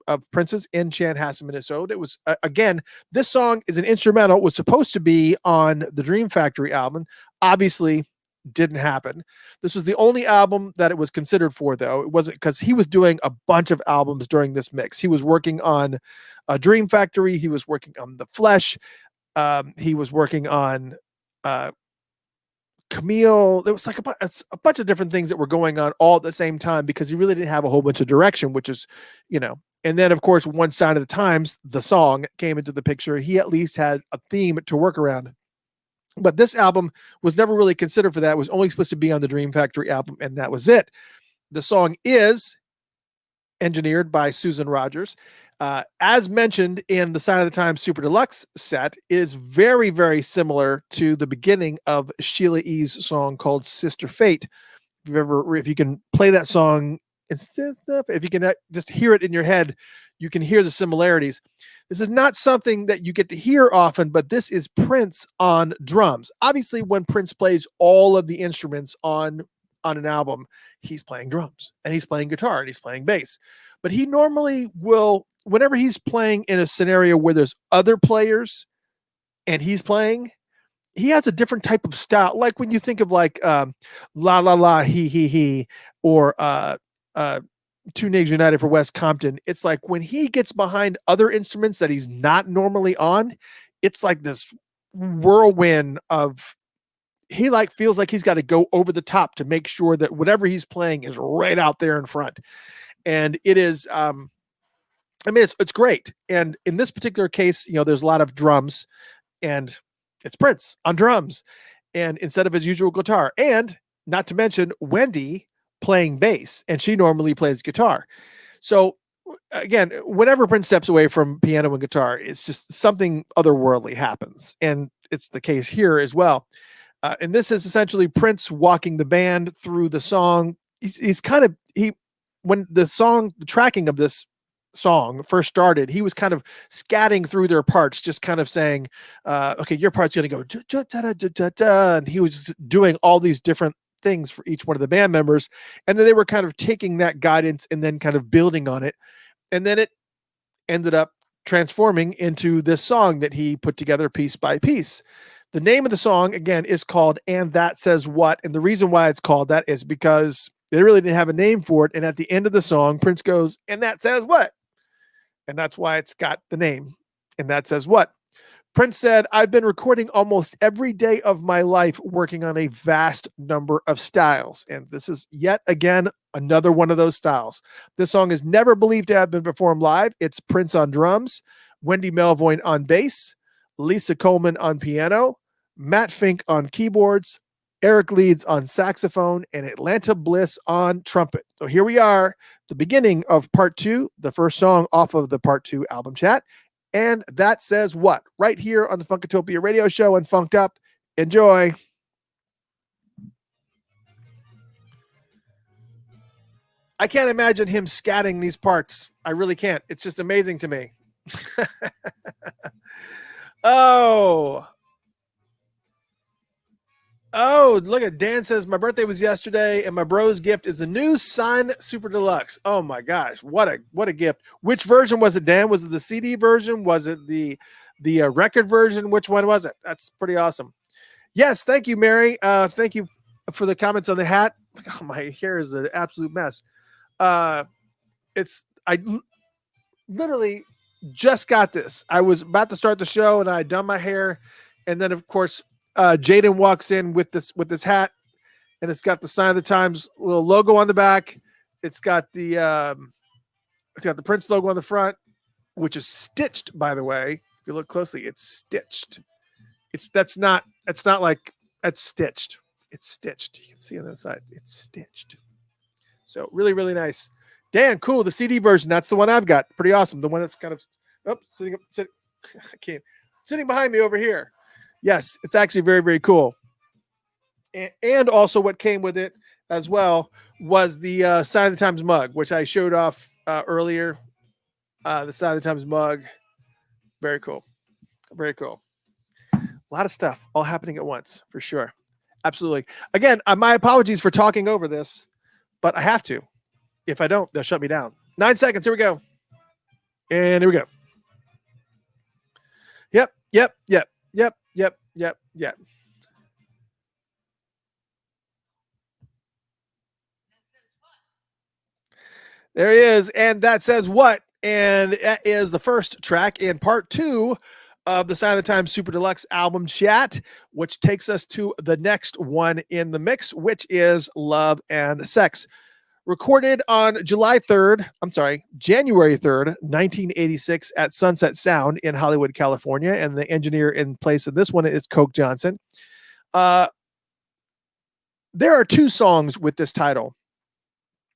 of Prince's in Chanhassen, Minnesota. It was, again, this song is an instrumental. It was supposed to be on the Dream Factory album. Obviously, didn't happen. This was the only album that it was considered for, though. It wasn't because he was doing a bunch of albums during this mix. He was working on Dream Factory. He was working on The Flesh. He was working on Camille. There was like a bunch of different things that were going on all at the same time because he really didn't have a whole bunch of direction, which is, and then of course, one Sign of the Times, the song came into the picture. He at least had a theme to work around. But this album was never really considered for that. It was only supposed to be on the Dream Factory album, and that was it. The song is engineered by Susan Rogers. As mentioned in the Sign of the Times Super Deluxe set, is very, very similar to the beginning of Sheila E.'s song called Sister Fate. If you can play that song, if you can just hear it in your head, you can hear the similarities. This is not something that you get to hear often, but this is Prince on drums. Obviously, when Prince plays all of the instruments on an album, he's playing drums and he's playing guitar and he's playing bass. But he normally will, whenever he's playing in a scenario where there's other players and he's playing, he has a different type of style. Like when you think of like La La La He, or Two Nags United for West Compton. It's like when he gets behind other instruments that he's not normally on, it's like this whirlwind of, he like feels like he's got to go over the top to make sure that whatever he's playing is right out there in front. And it is, it's great. And in this particular case, there's a lot of drums, and it's Prince on drums, and instead of his usual guitar, and not to mention Wendy playing bass, and she normally plays guitar. So again, whenever Prince steps away from piano and guitar, it's just something otherworldly happens, and it's the case here as well. And this is essentially Prince walking the band through the song. When the tracking of this song first started, he was kind of scatting through their parts, just kind of saying, okay, your part's going to go, and he was doing all these different things for each one of the band members. And then they were kind of taking that guidance and then kind of building on it. And then it ended up transforming into this song that he put together piece by piece. The name of the song, again, is called And That Says What. And the reason why it's called that is because they really didn't have a name for it. And at the end of the song, Prince goes, and that says what? And that's why it's got the name. And that says what? Prince said, I've been recording almost every day of my life working on a vast number of styles. And this is yet again another one of those styles. This song is never believed to have been performed live. It's Prince on drums, Wendy Melvoin on bass, Lisa Coleman on piano, Matt Fink on keyboards, Eric Leeds on saxophone, and Atlanta Bliss on trumpet. So here we are, the beginning of part 2, the first song off of the part 2 album chat. And that says what? Right here on the Funkatopia radio show and Funked Up. Enjoy. I can't imagine him scatting these parts. I really can't. It's just amazing to me. Oh, look at Dan says, my birthday was yesterday and my bro's gift is the new Sign Super Deluxe. Oh my gosh, what a gift. Which version was it, Dan? Was it the CD version? Was it the record version? Which one was it? That's pretty awesome. Yes, thank you, Mary. Thank you for the comments on the hat. Oh, my hair is an absolute mess. I literally just got this. I was about to start the show and I had done my hair, and then of course Jaden walks in with this hat, and it's got the Sign of the Times little logo on the back. It's got the Prince logo on the front, which is stitched, by the way. If you look closely, it's stitched. It's stitched. It's stitched. You can see on the side, it's stitched. So really, really nice. Dan, cool. The CD version, that's the one I've got. Pretty awesome. The one that's kind of sitting behind me over here. Yes, it's actually very, very cool. And also what came with it as well was the Sign of the Times mug, which I showed off earlier. The Sign of the Times mug. Very cool. Very cool. A lot of stuff all happening at once, for sure. Absolutely. Again, my apologies for talking over this, but I have to. If I don't, they'll shut me down. 9 seconds. Here we go. And here we go. Yep. There he is. And that says what? And that is the first track in part 2 of the Sign of the Times Super Deluxe album chat, which takes us to the next one in the mix, which is Love and Sex. Recorded on January 3rd, 1986 at Sunset Sound in Hollywood, California. And the engineer in place of this one is Coke Johnson. There are 2 songs with this title.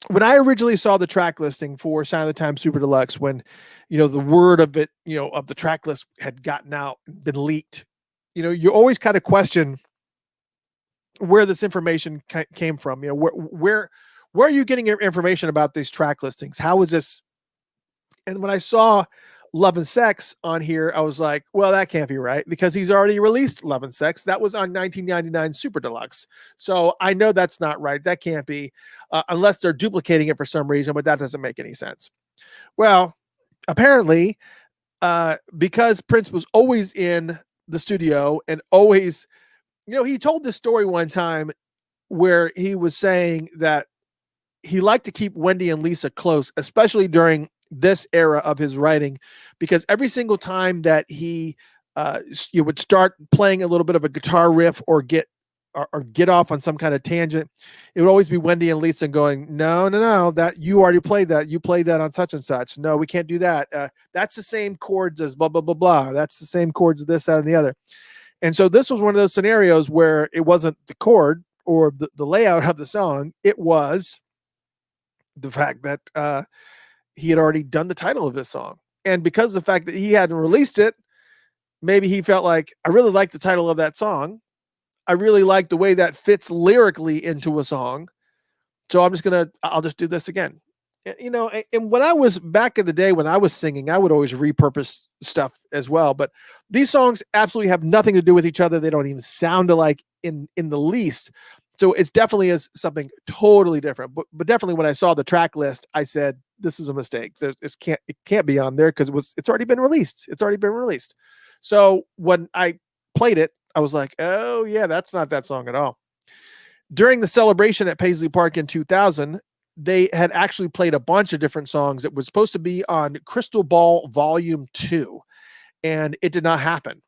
When I originally saw the track listing for Sign of the Times Super Deluxe, when, the word of it, of the track list had gotten out, been leaked, you always kind of question where this information came from. Where are you getting your information about these track listings? How is this? And when I saw Love and Sex on here, I was like, well, that can't be right, because he's already released Love and Sex. That was on 1999 Super Deluxe. So I know that's not right. That can't be, unless they're duplicating it for some reason, but that doesn't make any sense. Well, apparently, because Prince was always in the studio and always, he told this story one time where he was saying that he liked to keep Wendy and Lisa close, especially during this era of his writing, because every single time that he would start playing a little bit of a guitar riff or get off on some kind of tangent, it would always be Wendy and Lisa going, no, that you already played that. You played that on such and such. No, we can't do that. That's the same chords as blah, blah, blah, blah. That's the same chords as this, that, and the other. And so this was one of those scenarios where it wasn't the chord or the layout of the song. It was the fact that he had already done the title of this song. And because of the fact that he hadn't released it, maybe he felt like, I really like the title of that song. I really like the way that fits lyrically into a song. So I'll just do this again. And when I was back in the day, when I was singing, I would always repurpose stuff as well. But these songs absolutely have nothing to do with each other. They don't even sound alike in the least. So it's definitely is something totally different. But definitely when I saw the track list, I said, this is a mistake. It can't be on there because it's already been released. It's already been released. So when I played it, I was like, oh yeah, that's not that song at all. During the celebration at Paisley Park in 2000, they had actually played a bunch of different songs. It was supposed to be on Crystal Ball Volume 2, and it did not happen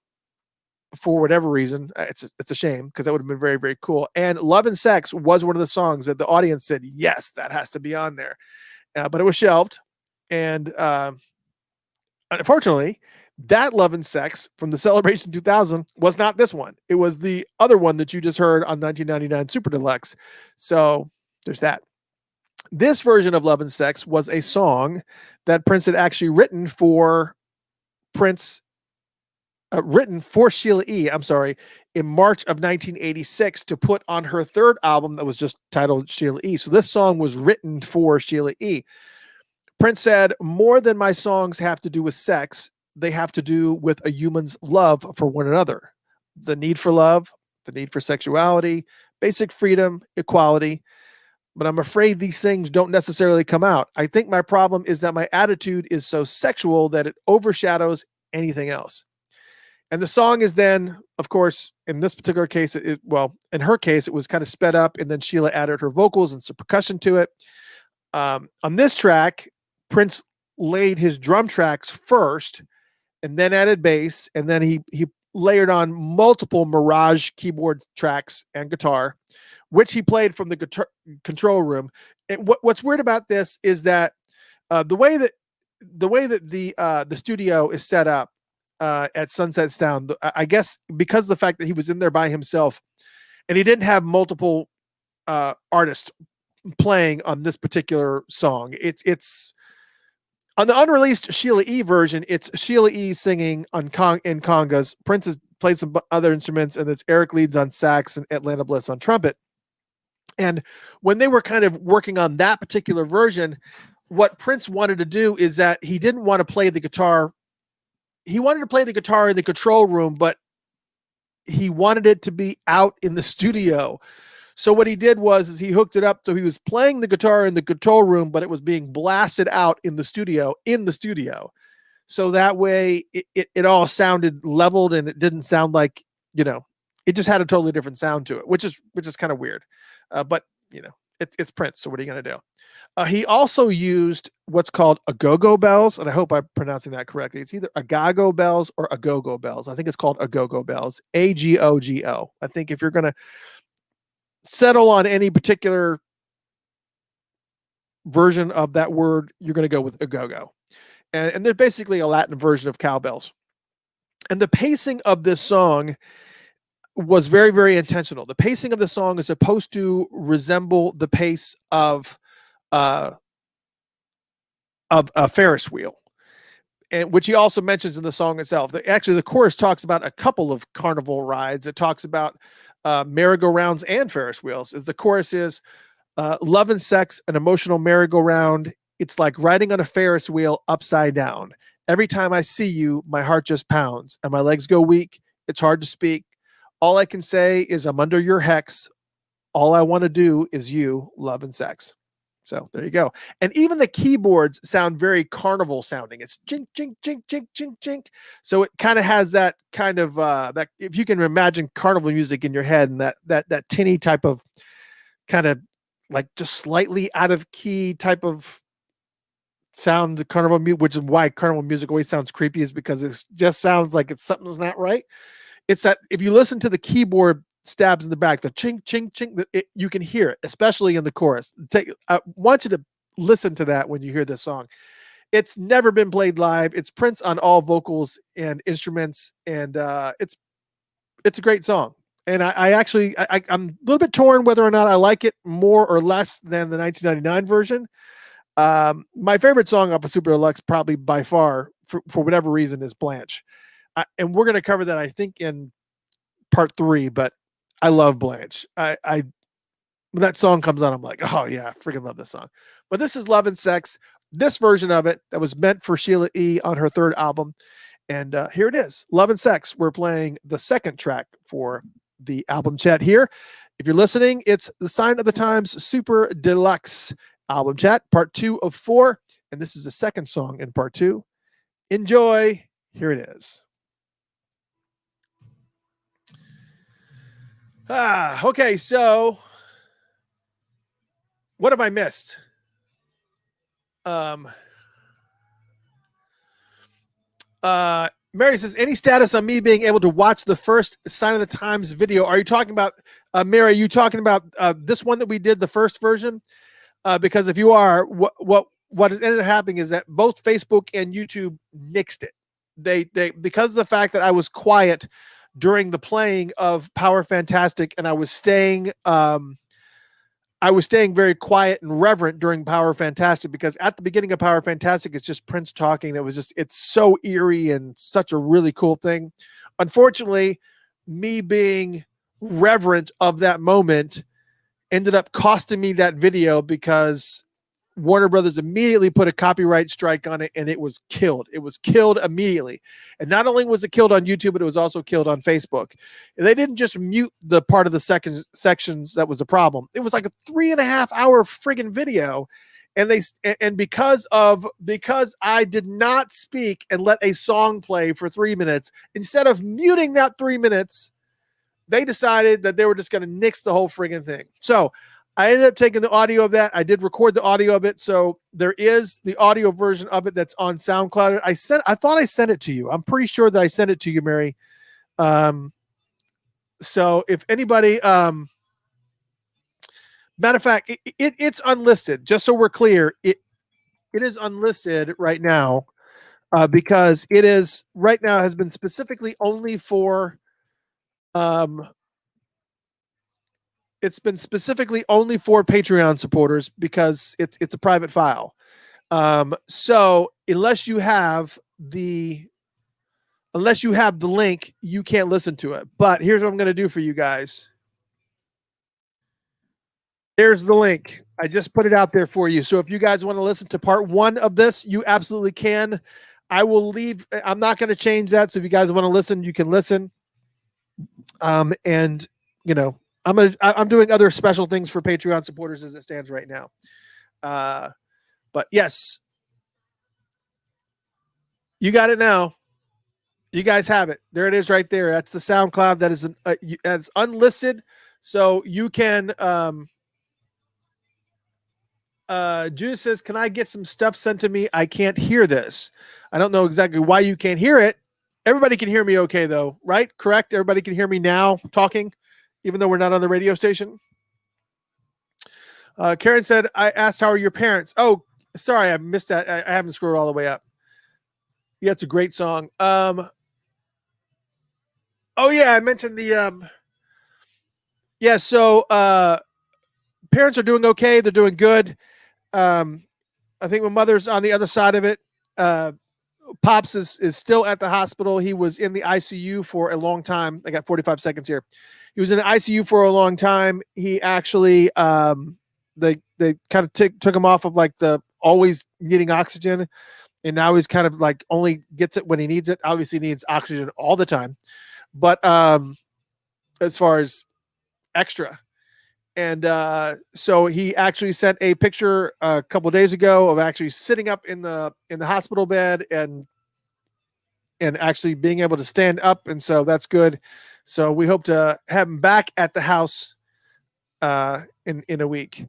for whatever reason. It's a shame, because that would have been very, very cool. And Love and Sex was one of the songs that the audience said, yes, that has to be on there. But it was shelved. And unfortunately, that Love and Sex from the Celebration 2000 was not this one. It was the other one that you just heard on 1999 Super Deluxe. So there's that. This version of Love and Sex was a song that Prince had actually written for Sheila E., in March of 1986 to put on her third album that was just titled Sheila E. So this song was written for Sheila E. Prince said, more than my songs have to do with sex, they have to do with a human's love for one another. The need for love, the need for sexuality, basic freedom, equality. But I'm afraid these things don't necessarily come out. I think my problem is that my attitude is so sexual that it overshadows anything else. And the song is then, of course, in this particular case, in her case, it was kind of sped up, and then Sheila added her vocals and some percussion to it. On this track, Prince laid his drum tracks first, and then added bass, and then he layered on multiple Mirage keyboard tracks and guitar, which he played from the guitar control room. And what's weird about this is that the way that the studio is set up at Sunset Sound, I guess because of the fact that he was in there by himself, and he didn't have multiple artists playing on this particular song. It's on the unreleased Sheila E. version. It's Sheila E. singing in congas. Prince has played some other instruments, and it's Eric leads on sax and Atlanta Bliss on trumpet. And when they were kind of working on that particular version, what Prince wanted to do is that he didn't want to play the guitar. He wanted to play the guitar in the control room, but he wanted it to be out in the studio. So what he did was he hooked it up. So he was playing the guitar in the control room, but it was being blasted out in the studio. So that way it all sounded leveled, and it didn't sound like, it just had a totally different sound to it, which is kind of weird. But It's Prince. So what are you going to do? He also used what's called agogo bells, and I hope I'm pronouncing that correctly. It's either agago bells or agogo bells. I think it's called agogo bells. Agogo. I think if you're going to settle on any particular version of that word, you're going to go with agogo. And they're basically a Latin version of cowbells. And the pacing of this song was very, very intentional. The pacing of the song is supposed to resemble the pace of a Ferris wheel, and which he also mentions in the song itself. Actually, the chorus talks about a couple of carnival rides. It talks about merry-go-rounds and Ferris wheels. As the chorus is, love and sex, an emotional merry-go-round. It's like riding on a Ferris wheel upside down. Every time I see you, my heart just pounds and my legs go weak. It's hard to speak. All I can say is I'm under your hex. All I want to do is you, love and sex. So there you go. And even the keyboards sound very carnival sounding. It's jink, jink, jink, jink, jink, jink. So it kind of has that kind of that, if you can imagine carnival music in your head, and that tinny type of kind of like just slightly out of key type of sound, carnival music, which is why carnival music always sounds creepy, is because it just sounds like something's not right. It's that if you listen to the keyboard stabs in the back, the chink, chink, chink, you can hear it, especially in the chorus. I want you to listen to that when you hear this song. It's never been played live. It's Prince on all vocals and instruments, and it's a great song. And I'm a little bit torn whether or not I like it more or less than the 1999 version. My favorite song off of Super Deluxe, probably by far, for whatever reason, is Blanche. And we're going to cover that, I think, in part 3, but I love Blanche. When that song comes on, I'm like, oh yeah, I freaking love this song. But this is Love and Sex, this version of it that was meant for Sheila E. on her 3rd album. And here it is, Love and Sex. We're playing the 2nd track for the album chat here. If you're listening, it's the Sign of the Times Super Deluxe album chat, part 2 of 4. And this is the 2nd song in part 2. Enjoy. Here it is. Okay, so what have I missed? Mary says, any status on me being able to watch the first Sign of the Times video? Are you talking about, Mary, are you talking about this one that we did, the first version? Because if you are, what ended up happening is that both Facebook and YouTube nixed it. They because of the fact that I was quiet during the playing of Power Fantastic, and I was staying very quiet and reverent during Power Fantastic, because at the beginning of Power Fantastic, it's just Prince talking. It's so eerie and such a really cool thing. Unfortunately, me being reverent of that moment ended up costing me that video, because Warner Brothers immediately put a copyright strike on it, and it was killed. It was killed immediately. And not only was it killed on YouTube, but it was also killed on Facebook. And they didn't just mute the part of the second sections that was a problem. It was like a 3.5-hour friggin' video. And because I did not speak and let a song play for 3 minutes, instead of muting that 3 minutes, they decided that they were just going to nix the whole friggin' thing. So I ended up taking the audio of that. I did record the audio of it. So there is the audio version of it that's on SoundCloud. I thought I sent it to you. I'm pretty sure that I sent it to you, Mary. So if anybody, matter of fact, it's unlisted, just so we're clear. It is unlisted right now, because it is right now has been specifically only for, it's been specifically only for Patreon supporters, because it's a private file. So unless you have the link, you can't listen to it. But here's what I'm going to do for you guys. There's the link. I just put it out there for you. So if you guys want to listen to part 1 of this, you absolutely can. I will leave. I'm not going to change that. So if you guys want to listen, you can listen. And you know, I'm doing other special things for Patreon supporters as it stands right now. But yes, you got it now. You guys have it. There it is right there. That's the SoundCloud. That is that's unlisted. So you can Judith says, can I get some stuff sent to me? I can't hear this. I don't know exactly why you can't hear it. Everybody can hear me okay, though, right? Correct? Everybody can hear me now talking, even though we're not on the radio station. Karen said, I asked, how are your parents? Oh, sorry, I missed that. I haven't scrolled all the way up. Yeah, it's a great song. Oh, yeah, I mentioned the... yeah, so parents are doing okay. They're doing good. I think my mother's on the other side of it. Pops is still at the hospital. He was in the ICU for a long time. I got 45 seconds here. He was in the ICU for a long time. He actually, they kind of took him off of like the always needing oxygen. And now he's kind of like only gets it when he needs it. Obviously needs oxygen all the time. But as far as extra. And so he actually sent a picture a couple of days ago of actually sitting up in the hospital bed and actually being able to stand up. And so that's good. So we hope to have him back at the house in a week.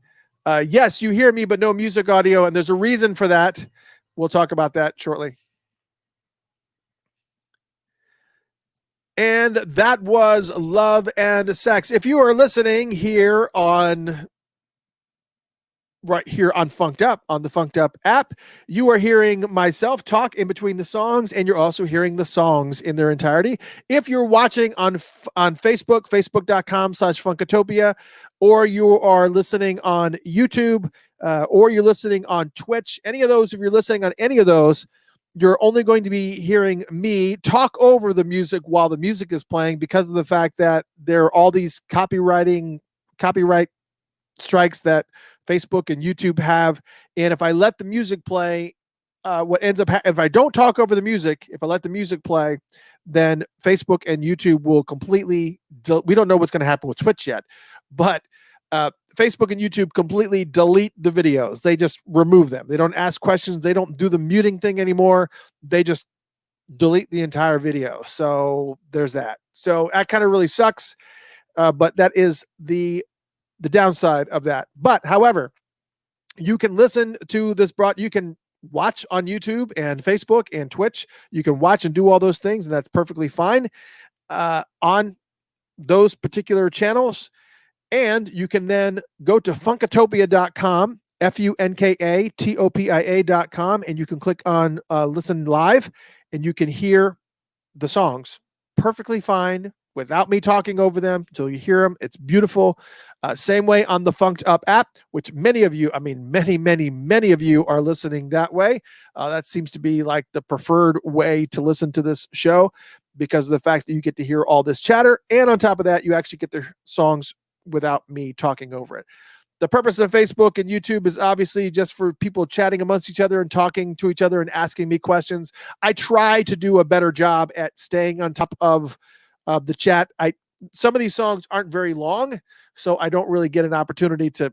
Yes, you hear me, but no music audio. And there's a reason for that. We'll talk about that shortly. And that was Love and Sex. If you are listening here on right here on Funked Up, on the Funked Up app, you are hearing myself talk in between the songs, and you're also hearing the songs in their entirety. If you're watching on Facebook, facebook.com/Funkatopia, or you are listening on YouTube, or you're listening on Twitch, any of those, if you're listening on any of those, you're only going to be hearing me talk over the music while the music is playing because of the fact that there are all these copyright strikes that Facebook and YouTube have. And if I let the music play, what ends up, if I don't talk over the music, if I let the music play, then Facebook and YouTube will completely, we don't know what's going to happen with Twitch yet, but Facebook and YouTube completely delete the videos. They just remove them. They don't ask questions. They don't do the muting thing anymore. They just delete the entire video. So there's that. So that kind of really sucks. But that is the downside of that. But however, you can listen to this you can watch on YouTube and Facebook and Twitch. You can watch and do all those things, and that's perfectly fine on those particular channels. And you can then go to funkatopia.com, Funkatopia.com, and you can click on listen live, and you can hear the songs perfectly fine without me talking over them until you hear them. It's beautiful. Same way on the Funked Up app, which many of you are listening that way. That seems to be like the preferred way to listen to this show because of the fact that you get to hear all this chatter. And on top of that, you actually get the songs without me talking over it. The purpose of Facebook and YouTube is obviously just for people chatting amongst each other and talking to each other and asking me questions. I try to do a better job at staying on top of the chat. Some of these songs aren't very long, so I don't really get an opportunity to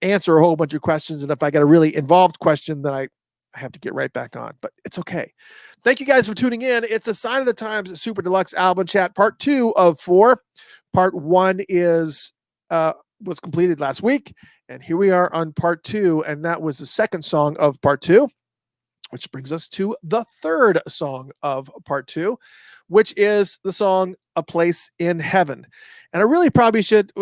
answer a whole bunch of questions. And if I get a really involved question, then I have to get right back on, but it's okay. Thank you guys for tuning in. It's a Sign of the Times Super Deluxe Album Chat, part 2 of 4. Part 1 was completed last week, and here we are on part 2, and that was the second song of part 2, which brings us to the third song of part 2, which is the song A Place in Heaven. And I really probably should,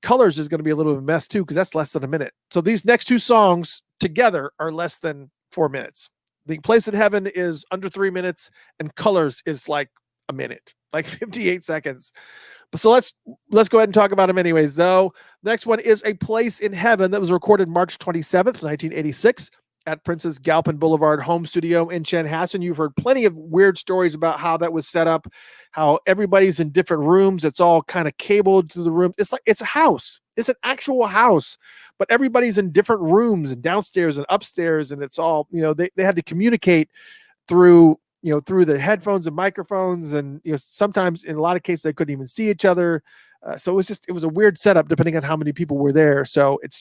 Colors is going to be a little bit of a mess too, because that's less than a minute. So these next two songs together are less than 4 minutes. The Place in Heaven is under 3 minutes, and Colors is like a minute, like 58 seconds. But so let's go ahead and talk about them anyways, though. The next one is A Place in Heaven that was recorded March 27th, 1986 at Prince's Galpin Boulevard home studio in Chanhassen. You've heard plenty of weird stories about how that was set up, how everybody's in different rooms. It's all kind of cabled to the room. It's like, it's a house. It's an actual house, but everybody's in different rooms and downstairs and upstairs. And it's all, they had to communicate through the headphones and microphones. And, sometimes in a lot of cases, they couldn't even see each other. So it was a weird setup depending on how many people were there. So it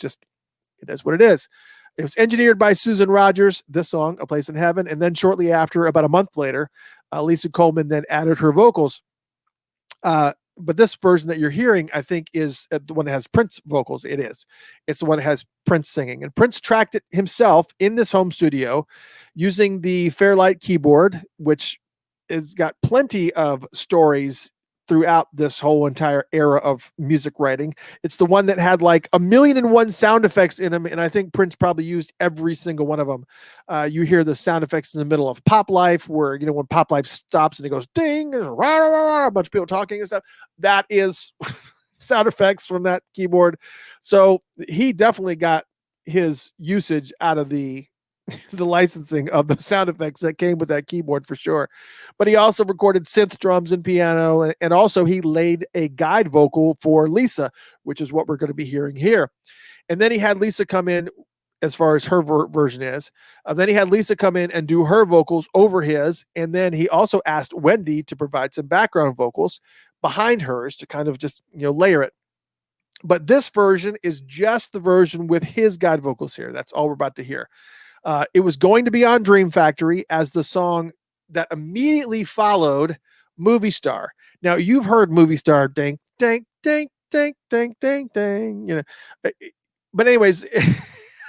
is what it is. It was engineered by Susan Rogers, this song, A Place in Heaven. And then shortly after, about a month later, Lisa Coleman then added her vocals. But this version that you're hearing, I think, is the one that has Prince vocals. It is. It's the one that has Prince singing. And Prince tracked it himself in this home studio using the Fairlight keyboard, which has got plenty of stories throughout this whole entire era of music writing. It's the one that had like 1,000,001 sound effects in them, and I think Prince probably used every single one of them. You hear the sound effects in the middle of Pop Life, where when Pop Life stops and it goes ding, and rah, rah, rah, a bunch of people talking and stuff. That is sound effects from that keyboard. So he definitely got his usage out of the licensing of the sound effects that came with that keyboard for sure. But he also recorded synth drums and piano, and also he laid a guide vocal for Lisa, which is what we're going to be hearing here. And then he had Lisa come in as far as her version is. Then he had Lisa come in and do her vocals over his, and then he also asked Wendy to provide some background vocals behind hers to kind of just layer it. But this version is just the version with his guide vocals here. That's all we're about to hear. It was going to be on Dream Factory as the song that immediately followed Movie Star. Now, you've heard Movie Star, ding, ding, ding, ding, ding, ding, ding. But anyways, I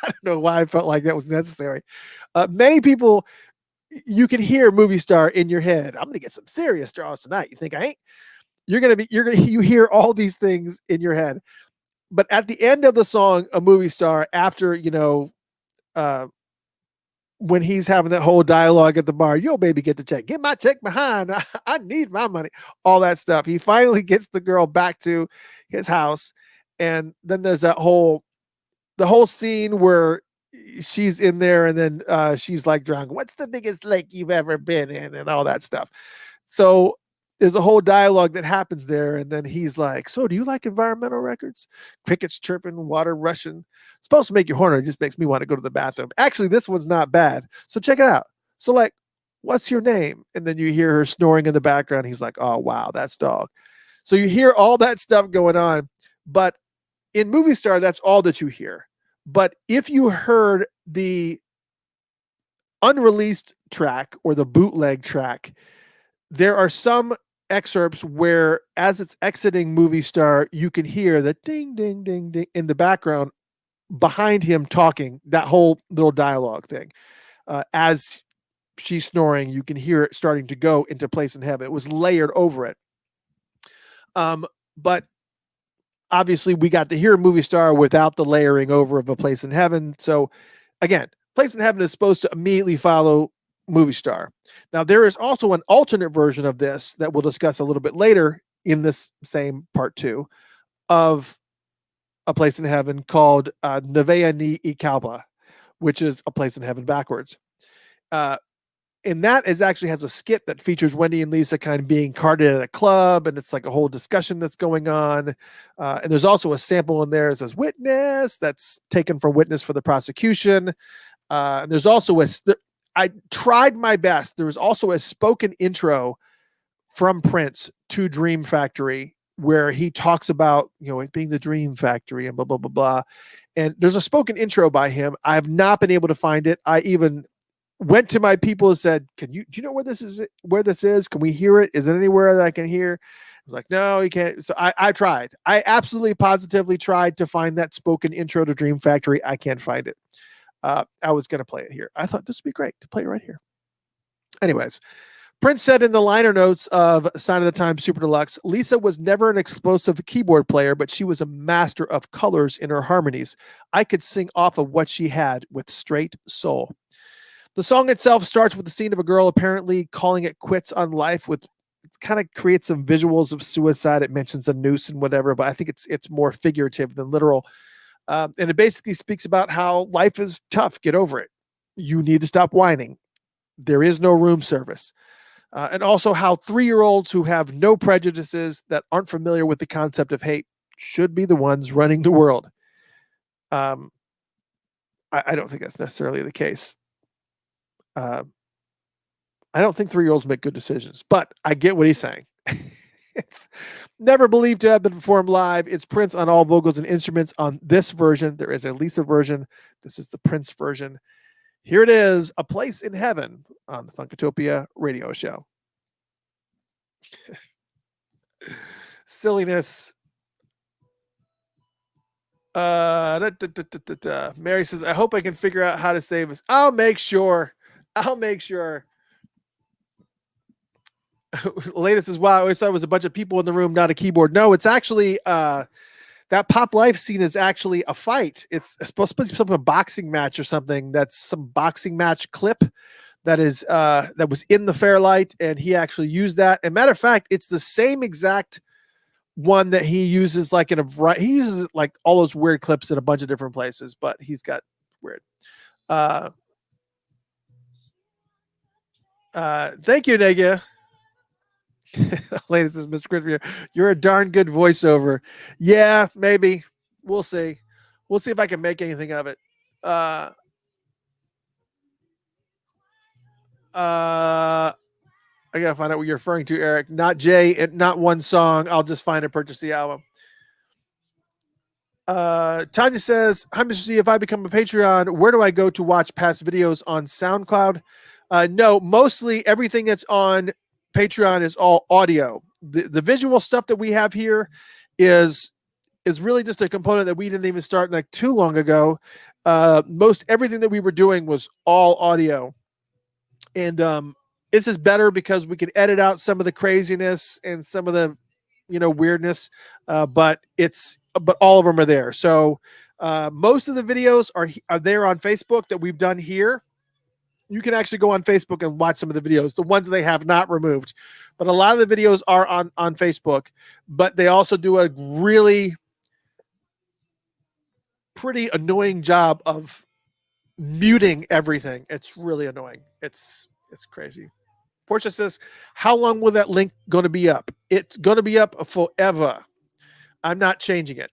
don't know why I felt like that was necessary. Many people, you can hear Movie Star in your head. I'm going to get some serious draws tonight. You think I ain't? You hear all these things in your head. But at the end of the song, A Movie Star, after, when he's having that whole dialogue at the bar, yo, baby, get the check. Get my check behind. I need my money. All that stuff. He finally gets the girl back to his house. And then there's the whole scene where she's in there and then she's like drunk. What's the biggest lake you've ever been in? And all that stuff. So there's a whole dialogue that happens there. And then he's like, so do you like environmental records? Crickets chirping, water rushing. It's supposed to make you horny. It just makes me want to go to the bathroom. Actually, this one's not bad. So check it out. So like, what's your name? And then you hear her snoring in the background. He's like, oh, wow, that's dog. So you hear all that stuff going on. But in Movie Star, that's all that you hear. But if you heard the unreleased track or the bootleg track, there are some excerpts where as it's exiting Movie Star, you can hear the ding, ding, ding, ding in the background behind him talking, that whole little dialogue thing. As she's snoring, you can hear it starting to go into Place in Heaven. It was layered over it. But obviously we got to hear Movie Star without the layering over of A Place in Heaven. So again, Place in Heaven is supposed to immediately follow Movie Star. Now, there is also an alternate version of this that we'll discuss a little bit later in this same part 2 of A Place in Heaven called Nevea ni Ikalba, which is A Place in Heaven backwards. And that actually has a skit that features Wendy and Lisa kind of being carded at a club, and it's like a whole discussion that's going on. And there's also a sample in there that says witness that's taken from witness for the prosecution. And there's also I tried my best. There was also a spoken intro from Prince to Dream Factory where he talks about, it being the Dream Factory and blah, blah, blah, blah. And there's a spoken intro by him. I have not been able to find it. I even went to my people and said, do you know where this is? Can we hear it? Is it anywhere that I can hear? I was like, no, you can't. So I tried. I absolutely positively tried to find that spoken intro to Dream Factory. I can't find it. I was going to play it here. I thought this would be great to play it right here. Anyways, Prince said in the liner notes of Sign of the Times Super Deluxe, Lisa was never an explosive keyboard player, but she was a master of colors in her harmonies. I could sing off of what she had with straight soul. The song itself starts with the scene of a girl apparently calling it quits on life. It kind of creates some visuals of suicide. It mentions a noose and whatever, but I think it's more figurative than literal. And it basically speaks about how life is tough. Get over it. You need to stop whining. There is no room service. And also how 3-year-olds who have no prejudices, that aren't familiar with the concept of hate, should be the ones running the world. I don't think that's necessarily the case. I don't think 3-year-olds make good decisions, but I get what he's saying. It's never believed to have been performed live. It's Prince on all vocals and instruments on this version. There is a Lisa version. This is the Prince version. Here it is, A Place in Heaven on the Funkatopia radio show. silliness. Mary says, I hope I can figure out how to save us. I'll make sure. Latest says, wow, I always thought it was a bunch of people in the room, not a keyboard. No, it's actually that Pop Life scene is actually a fight. It's supposed to be some a boxing match or something. That's some boxing match clip that is that was in the Fairlight, and he actually used that. And matter of fact, it's the same exact one that he uses like in a variety. He uses like all those weird clips in a bunch of different places, but he's got weird. Thank you, Negia. Ladies, Mr. Christopher, you're a darn good voiceover. Yeah, maybe. We'll see. We'll see if I can make anything of it. I gotta find out what you're referring to, Eric. Not Jay, and not one song. I'll just find and purchase the album. Tanya says, hi, Mr. C. If I become a Patreon, where do I go to watch past videos on SoundCloud? No, mostly everything that's on Patreon is all audio. The visual stuff that we have here is really just a component that we didn't even start like too long ago. Most everything that we were doing was all audio. And this is better because we can edit out some of the craziness and some of the weirdness, but all of them are there. So most of the videos are there on Facebook that we've done here. You can actually go on Facebook and watch some of the videos, the ones that they have not removed. But a lot of the videos are on Facebook, but they also do a really pretty annoying job of muting everything. It's really annoying. It's crazy. Portia says, how long will that link going to be up? It's going to be up forever. I'm not changing it.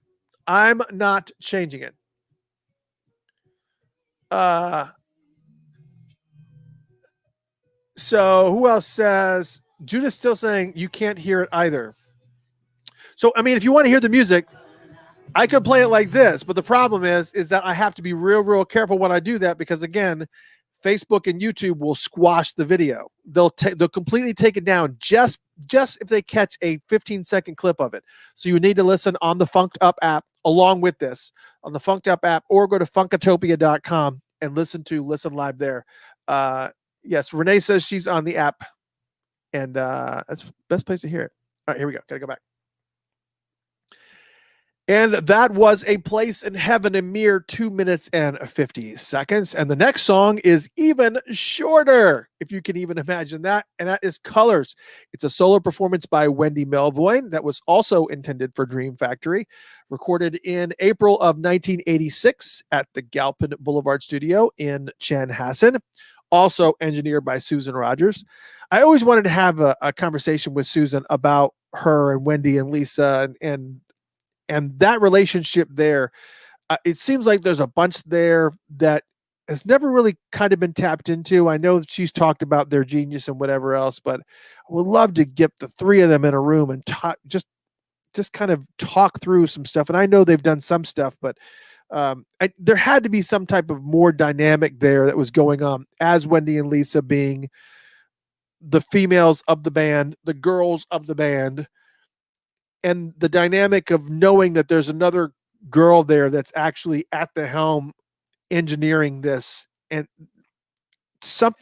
So who else says, Judah's still saying you can't hear it either. So, I mean, if you want to hear the music, I could play it like this, but the problem is that I have to be real careful when I do that, because again, Facebook and YouTube will squash the video. They'll completely take it down just if they catch a 15-second clip of it. So you need to listen on the Funked Up app along with this on the Funked Up app, or go to funkatopia.com and listen live there. Yes, Renee says she's on the app, and that's the best place to hear it. All right, here we go. Gotta go back. And that was A Place in Heaven, a mere 2 minutes and 50 seconds. And the next song is even shorter, if you can even imagine that. And that is Colors. It's a solo performance by Wendy Melvoin that was also intended for Dream Factory, recorded in April of 1986 at the Galpin Boulevard Studio in Chanhassen, also engineered by Susan Rogers. I always wanted to have a conversation with Susan about her and Wendy and Lisa and that relationship there. It seems like there's a bunch there that has never really kind of been tapped into. I know that she's talked about their genius and whatever else, but I would love to get the three of them in a room and talk, just kind of talk through some stuff. And I know they've done some stuff, but there had to be some type of more dynamic there that was going on, as Wendy and Lisa being the females of the band, the girls of the band, and the dynamic of knowing that there's another girl there that's actually at the helm engineering this, and some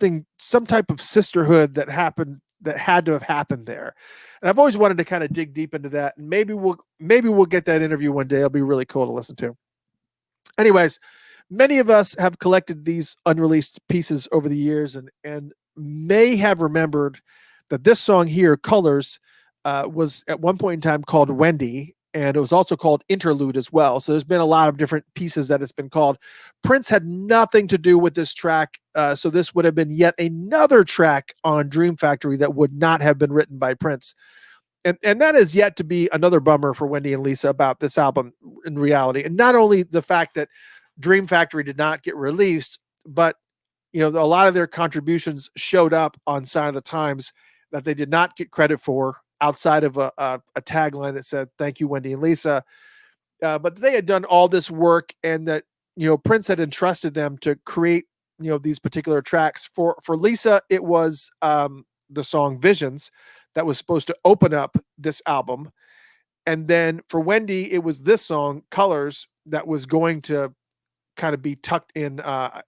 type of sisterhood that had to have happened there. And I've always wanted to kind of dig deep into that. And maybe we'll get that interview one day. It'll be really cool to listen to. Anyways, many of us have collected these unreleased pieces over the years and may have remembered that this song here, Colors, was at one point in time called Wendy, and it was also called Interlude as well. So there's been a lot of different pieces that it's been called. Prince had nothing to do with this track, so this would have been yet another track on Dream Factory that would not have been written by Prince. And that is yet to be another bummer for Wendy and Lisa about this album in reality. And not only the fact that Dream Factory did not get released, but a lot of their contributions showed up on Sign of the Times that they did not get credit for, outside of a tagline that said, thank you, Wendy and Lisa. But they had done all this work, and that, Prince had entrusted them to create, these particular tracks. For Lisa, it was the song Visions that was supposed to open up this album. And then for Wendy, it was this song, Colors, that was going to kind of be tucked in. I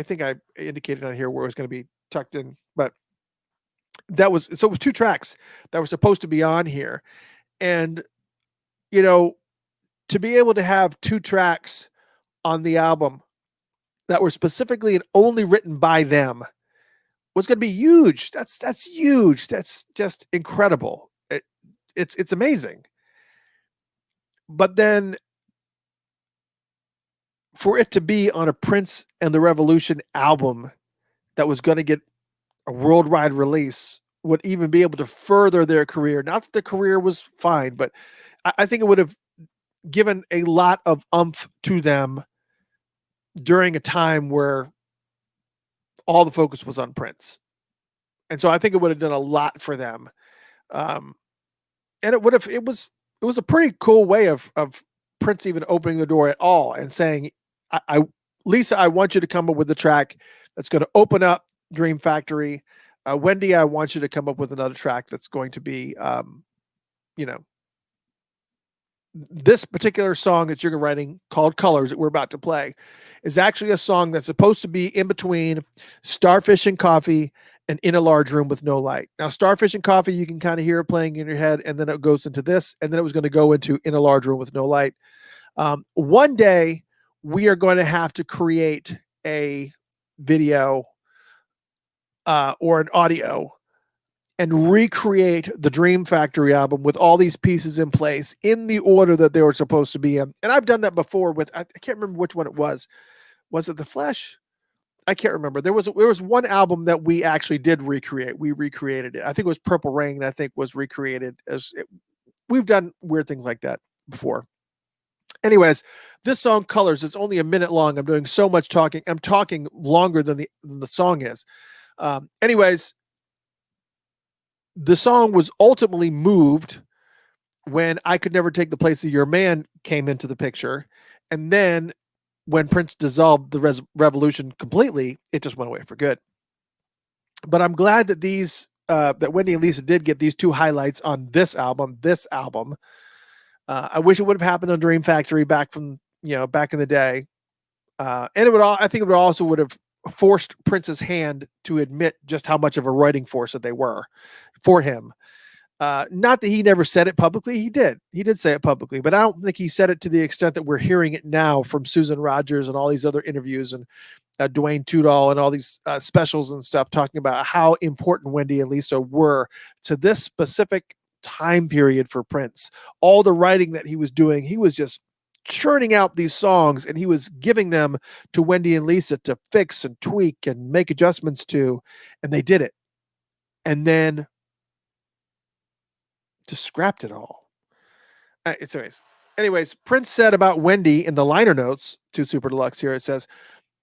think I indicated on here where it was going to be tucked in, but it was 2 tracks that were supposed to be on here. And, to be able to have 2 tracks on the album that were specifically and only written by them was going to be huge. That's huge. That's just incredible. It's amazing. But then for it to be on a Prince and the Revolution album that was going to get a worldwide release would even be able to further their career. Not that the career was fine, but I think it would have given a lot of oomph to them during a time where all the focus was on Prince. And so I think it would have done a lot for them. And it was a pretty cool way of Prince even opening the door at all and saying, Lisa, I want you to come up with a track that's going to open up Dream Factory. Wendy, I want you to come up with another track that's going to be, this particular song that you're writing called Colors that we're about to play is actually a song that's supposed to be in between Starfish and Coffee and In a Large Room with No Light. Now, Starfish and Coffee, you can kind of hear it playing in your head, and then it goes into this, and then it was going to go into In a Large Room with No Light. One day, we are going to have to create a video or an audio and recreate the Dream Factory album with all these pieces in place in the order that they were supposed to be in. And I've done that before with, I can't remember which one it was. Was it The Flesh? I can't remember. There was one album that we actually did recreate. We recreated it. I think it was Purple Rain, I think was recreated we've done weird things like that before. Anyways, this song Colors, it's only a minute long. I'm doing so much talking. I'm talking longer than the song is. Anyways, the song was ultimately moved when I Could Never Take the Place of Your Man came into the picture. And then when Prince dissolved the revolution completely, it just went away for good. But I'm glad that that Wendy and Lisa did get these 2 highlights on this album. I wish it would have happened on Dream Factory back in the day. And I think it would have forced Prince's hand to admit just how much of a writing force that they were for him. Not that he never said it publicly. He did say it publicly, but I don't think he said it to the extent that we're hearing it now from Susan Rogers and all these other interviews and Dwayne Tudall and all these specials and stuff talking about how important Wendy and Lisa were to this specific time period for Prince. All the writing that he was doing, he was just churning out these songs and he was giving them to Wendy and Lisa to fix and tweak and make adjustments to, and they did it. And then just scrapped it all. Anyways, Prince said about Wendy in the liner notes to Super Deluxe here, it says,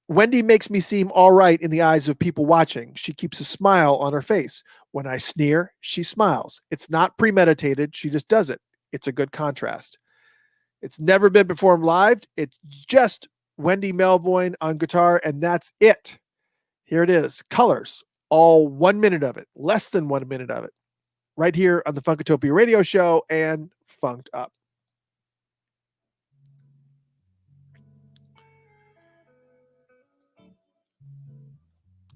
Wendy makes me seem all right in the eyes of people watching. She keeps a smile on her face. When I sneer, she smiles. It's not premeditated. She just does it. It's a good contrast. It's never been performed live. It's just Wendy Melvoin on guitar, and that's it. Here it is. Colors. All 1 minute of it. Less than 1 minute of it. Right here on the Funkatopia radio show and Funked Up.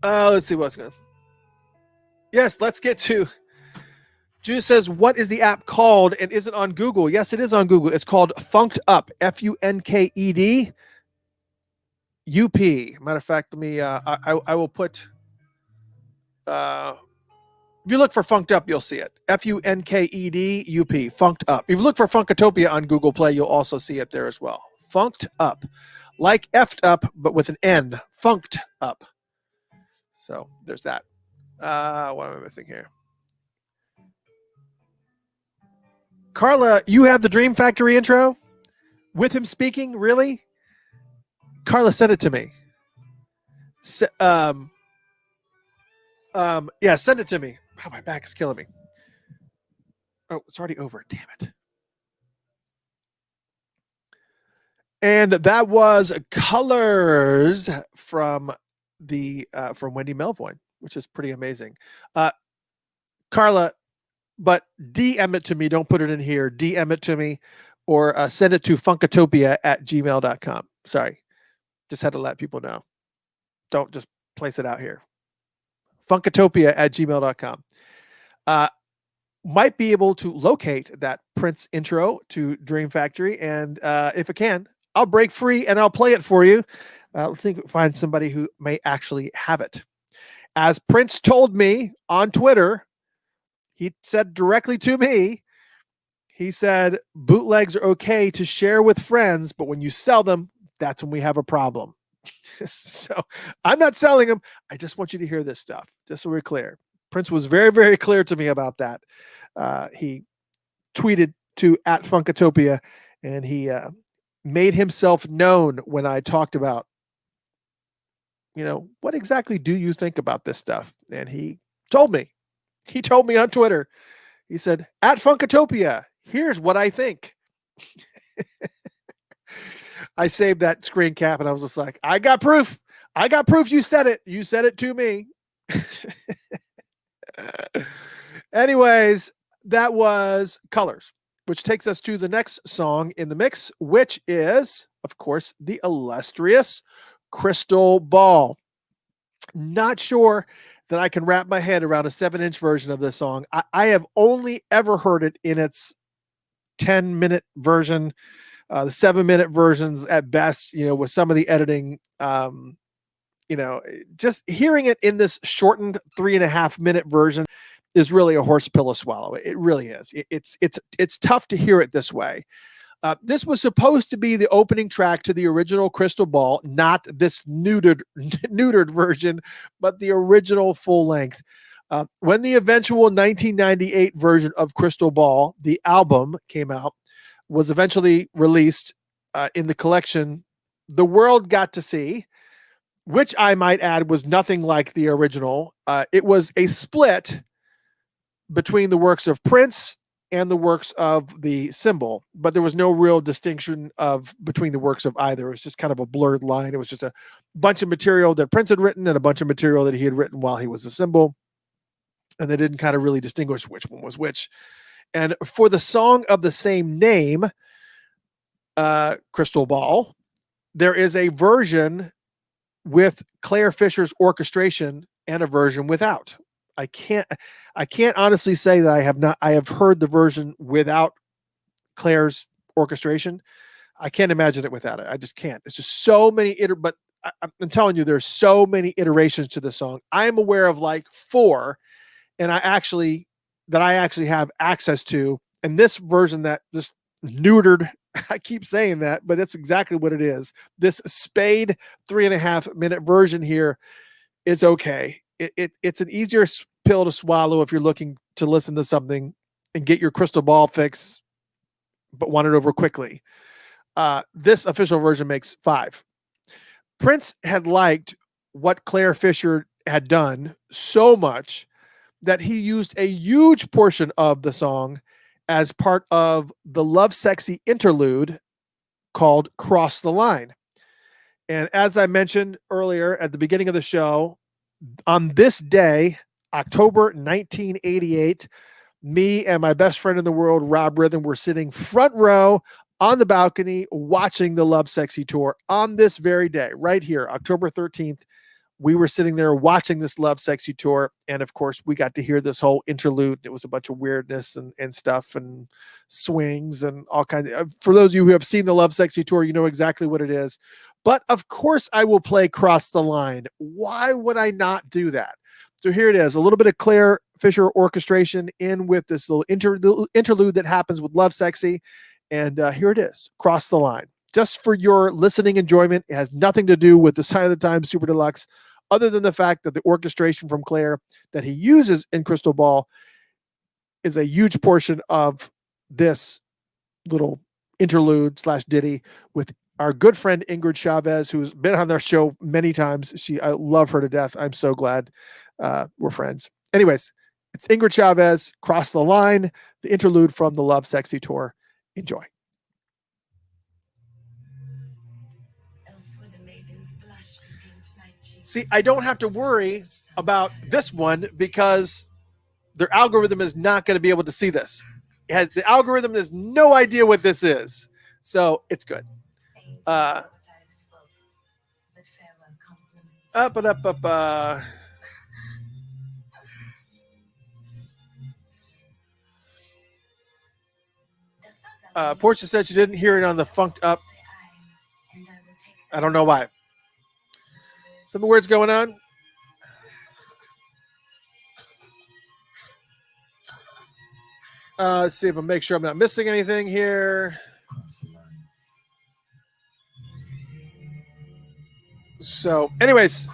Let's see what's going on. Yes, let's get to. Juice says, what is the app called and is it on Google? Yes, it is on Google. It's called Funked Up. Funked UP. Matter of fact, let me, I will put, if you look for Funked Up, you'll see it. Funked UP. Funked Up. If you look for Funkatopia on Google Play, you'll also see it there as well. Funked Up. Like effed up, but with an N. Funked Up. So there's that. What am I missing here? Carla, you have the Dream Factory intro with him speaking? Really? Carla sent it to me. Yeah, send it to me. Oh, my back is killing me. Oh, it's already over. Damn it. And that was Colors from Wendy Melvoin, which is pretty amazing. Carla, but DM it to me. Don't put it in here. DM it to me or send it to funkatopia@gmail.com. Sorry. Just had to let people know. Don't just place it out here. Funkatopia@gmail.com. Might be able to locate that Prince intro to Dream Factory. And if I can, I'll break free and I'll play it for you. I think find somebody who may actually have it. As Prince told me on Twitter, he said directly to me, he said, bootlegs are okay to share with friends, but when you sell them, that's when we have a problem. So I'm not selling them. I just want you to hear this stuff, just so we're clear. Prince was very, very clear to me about that. He tweeted to @Funkatopia, and he made himself known when I talked about, what exactly do you think about this stuff? And he told me. He told me on Twitter. He said, @Funkatopia, here's what I think. I saved that screen cap and I was just like, I got proof. I got proof you said it. You said it to me. Anyways, that was Colors, which takes us to the next song in the mix, which is, of course, the illustrious Crystal Ball. Not sure that I can wrap my head around a 7-inch version of this song. I have only ever heard it in its 10-minute version, the 7-minute versions at best, with some of the editing. Just hearing it in this shortened 3.5-minute version is really a horse pill to swallow. It really is. It's tough to hear it this way. This was supposed to be the opening track to the original Crystal Ball, not this neutered version, but the original full length. When the eventual 1998 version of Crystal Ball, the album, came out, was eventually released in the collection the world got to see, which I might add was nothing like the original. It was a split between the works of Prince and the works of the Symbol, but there was no real distinction between the works of either. It was just kind of a blurred line. It was just a bunch of material that Prince had written and a bunch of material that he had written while he was a Symbol, and they didn't kind of really distinguish which one was which. And for the song of the same name, Crystal Ball, there is a version with Claire Fisher's orchestration and a version without. I can't honestly say that I have heard the version without Claire's orchestration. I can't imagine it without it. I just can't. It's just so many but I'm telling you, there's so many iterations to the song. I am aware of like 4, and I actually have access to. And this version that just neutered, I keep saying that, but that's exactly what it is. This spade 3.5-minute version here is okay. It's an easier pill to swallow if you're looking to listen to something and get your Crystal Ball fix, but want it over quickly. This official version makes 5. Prince had liked what Claire Fisher had done so much that he used a huge portion of the song as part of the Love Sexy interlude called Cross the Line. And as I mentioned earlier at the beginning of the show, on this day, October 1988, me and my best friend in the world, Rob Rhythm, were sitting front row on the balcony watching the Love Sexy tour on this very day, right here, October 13th. We were sitting there watching this Love Sexy tour. And of course, we got to hear this whole interlude. It was a bunch of weirdness and stuff and swings and all kinds of. For those of you who have seen the Love Sexy tour, you know exactly what it is. But of course, I will play Cross the Line. Why would I not do that? So here it is, a little bit of Claire Fisher orchestration in with this little interlude that happens with Love Sexy. And here it is, Cross the Line. Just for your listening enjoyment, it has nothing to do with the Sign of the Times Super Deluxe, other than the fact that the orchestration from Claire that he uses in Crystal Ball is a huge portion of this little interlude / ditty with our good friend Ingrid Chavez, who's been on our show many times. I love her to death. I'm so glad we're friends. Anyways, it's Ingrid Chavez, Cross the Line, the interlude from the Love Sexy tour. Enjoy. See, I don't have to worry about this one because their algorithm is not going to be able to see this. The algorithm has no idea what this is, so it's good. Up. Portia said she didn't hear it on the Funked Up. I don't know why. Some words going on. Let's see if I make sure I'm not missing anything here. So, anyways,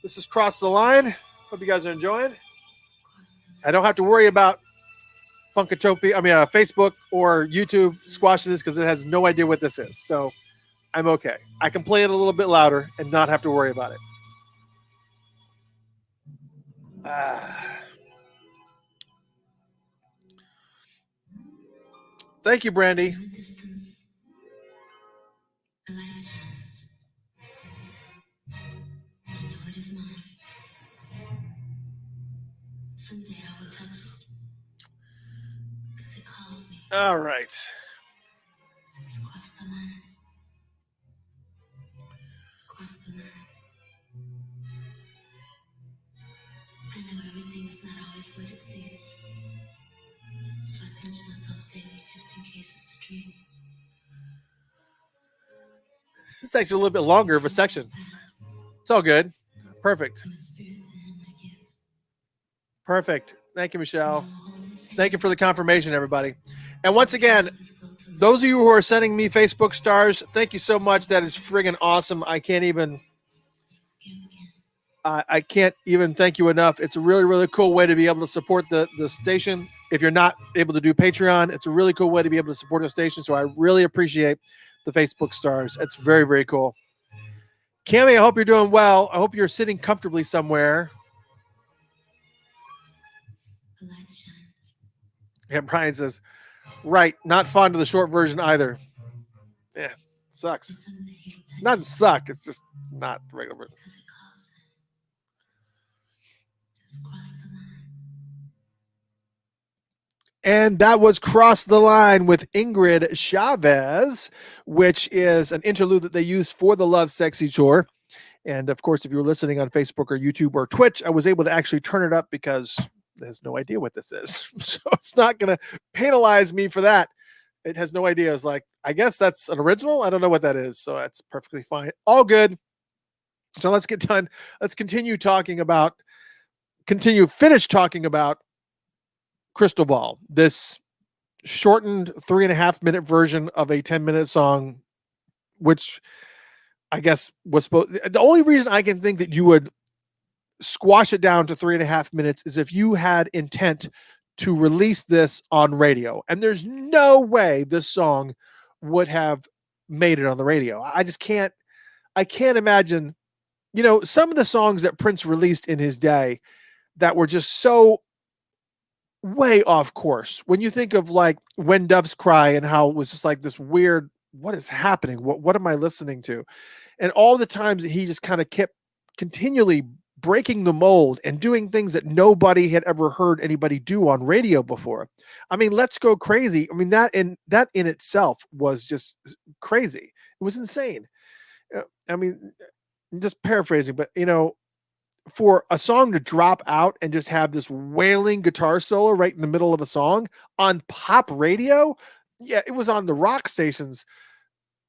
this is Cross the Line. Hope you guys are enjoying. I don't have to worry about Facebook or YouTube squashing this because it has no idea what this is. So I'm okay. I can play it a little bit louder and not have to worry about it. Thank you, Brandy. Someday I will touch it because it calls me. All right. Says cross the line. Cross the line. I know everything is not always what it seems. So I pinch myself daily just in case it's a dream. This is actually a little bit longer of a section. It's all good. Perfect. Perfect. Thank you, Michelle. Thank you for the confirmation, everybody. And once again, those of you who are sending me Facebook stars, thank you so much. That is friggin' awesome. I can't even thank you enough. It's a really, really cool way to be able to support the station. If you're not able to do Patreon, it's a really cool way to be able to support the station. So I really appreciate the Facebook stars. It's very, very cool. Cammy, I hope you're doing well. I hope you're sitting comfortably somewhere. Yeah, Brian says, right, not fond of the short version either. Yeah, sucks. Not suck, it's just not the regular version. And that was Cross the Line with Ingrid Chavez, which is an interlude that they use for the Love Sexy Tour. And of course, if you were listening on Facebook or YouTube or Twitch, I was able to actually turn it up because has no idea what this is. So it's not going to penalize me for that. It has no idea. It's like, I guess that's an original. I don't know what that is. So that's perfectly fine. All good. So let's get done. Let's finish talking about Crystal Ball, this shortened 3.5-minute version of a 10-minute song, which I guess was supposed. The only reason I can think that you would squash it down to 3.5 minutes is if you had intent to release this on radio. And there's no way this song would have made it on the radio. I can't imagine, some of the songs that Prince released in his day that were just so way off course. When you think of like When Doves Cry and how it was just like this weird, what is happening? What am I listening to? And all the times that he just kind of kept continually breaking the mold and doing things that nobody had ever heard anybody do on radio before. I mean, Let's Go Crazy. I mean, that in itself was just crazy. It was insane. I mean, just paraphrasing, but for a song to drop out and just have this wailing guitar solo right in the middle of a song on pop radio. Yeah, it was on the rock stations,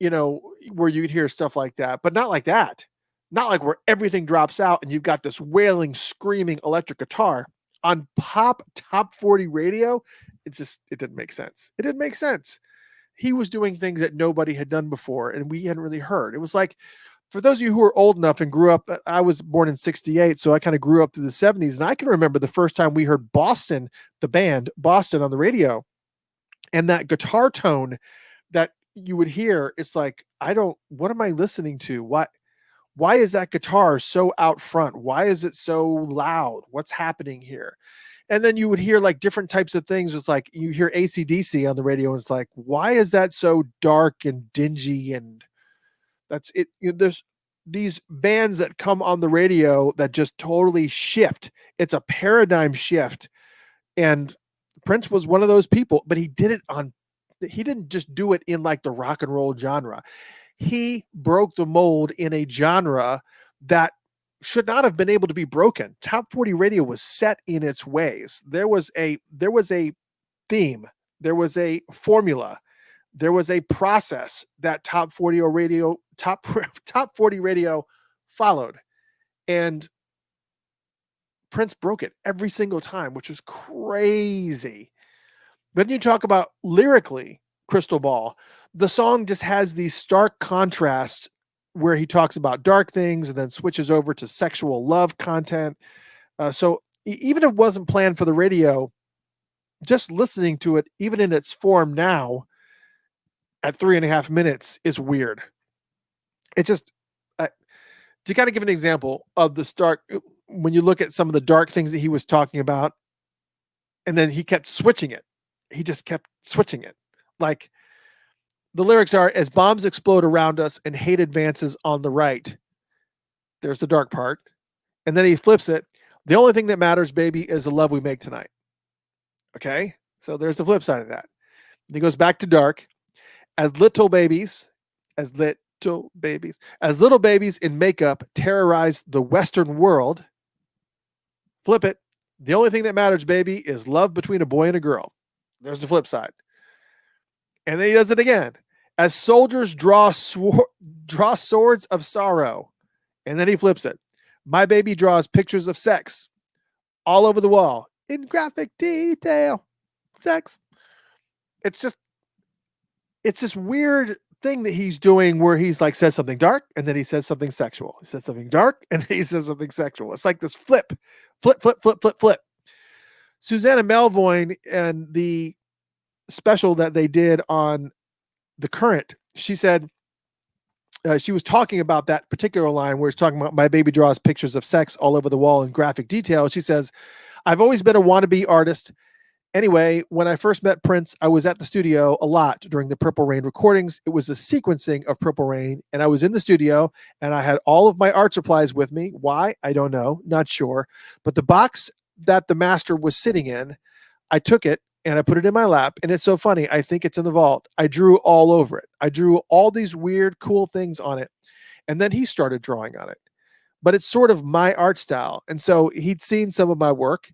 where you'd hear stuff like that, but not like that. Not like where everything drops out and you've got this wailing, screaming electric guitar on pop top 40 radio. It didn't make sense. It didn't make sense. He was doing things that nobody had done before and we hadn't really heard. It was like, for those of you who are old enough and grew up, I was born in 68, so I kind of grew up through the 70s. And I can remember the first time we heard Boston, the band Boston, on the radio. And that guitar tone that you would hear, it's like, what am I listening to? Why is that guitar so out front? Why is it so loud? What's happening here? And then you would hear like different types of things. It's like you hear AC/DC on the radio, and it's like, why is that so dark and dingy? And that's it. There's these bands that come on the radio that just totally shift. It's a paradigm shift. And Prince was one of those people, but he didn't just do it in like the rock and roll genre. He broke the mold in a genre that should not have been able to be broken. Top 40 radio was set in its ways. There was a theme, there was a formula, there was a process that top 40 radio followed. And Prince broke it every single time, which was crazy. But then you talk about lyrically, Crystal Ball, the song just has these stark contrasts where he talks about dark things and then switches over to sexual love content. So even if it wasn't planned for the radio, just listening to it, even in its form now at 3.5 minutes, is weird. It just, to kind of give an example of the stark, when you look at some of the dark things that he was talking about, and then he kept switching it. He just kept switching it. Like the lyrics are, as bombs explode around us and hate advances on the right. There's the dark part. And then he flips it. The only thing that matters, baby, is the love we make tonight. Okay. So there's the flip side of that. And he goes back to dark. As little babies in makeup terrorize the Western world. Flip it. The only thing that matters, baby, is love between a boy and a girl. There's the flip side. And then he does it again. As soldiers draw swords of sorrow. And then he flips it. My baby draws pictures of sex all over the wall in graphic detail. Sex. It's this weird thing that he's doing where he's like says something dark and then he says something sexual. He says something dark and then he says something sexual. It's like this flip. Susanna Melvoin and the special that they did on The Current, she said she was talking about that particular line where he's talking about my baby draws pictures of sex all over the wall in graphic detail. She says, I've always been a wannabe artist. Anyway, when I first met Prince, I was at the studio a lot during the Purple Rain recordings. It was a sequencing of Purple Rain, and I was in the studio, and I had all of my art supplies with me. Why? I don't know. Not sure. But the box that the master was sitting in, I took it, and I put it in my lap, and it's so funny. I think it's in the vault. I drew all over it. I drew all these weird, cool things on it, and then he started drawing on it. But it's sort of my art style, and so he'd seen some of my work.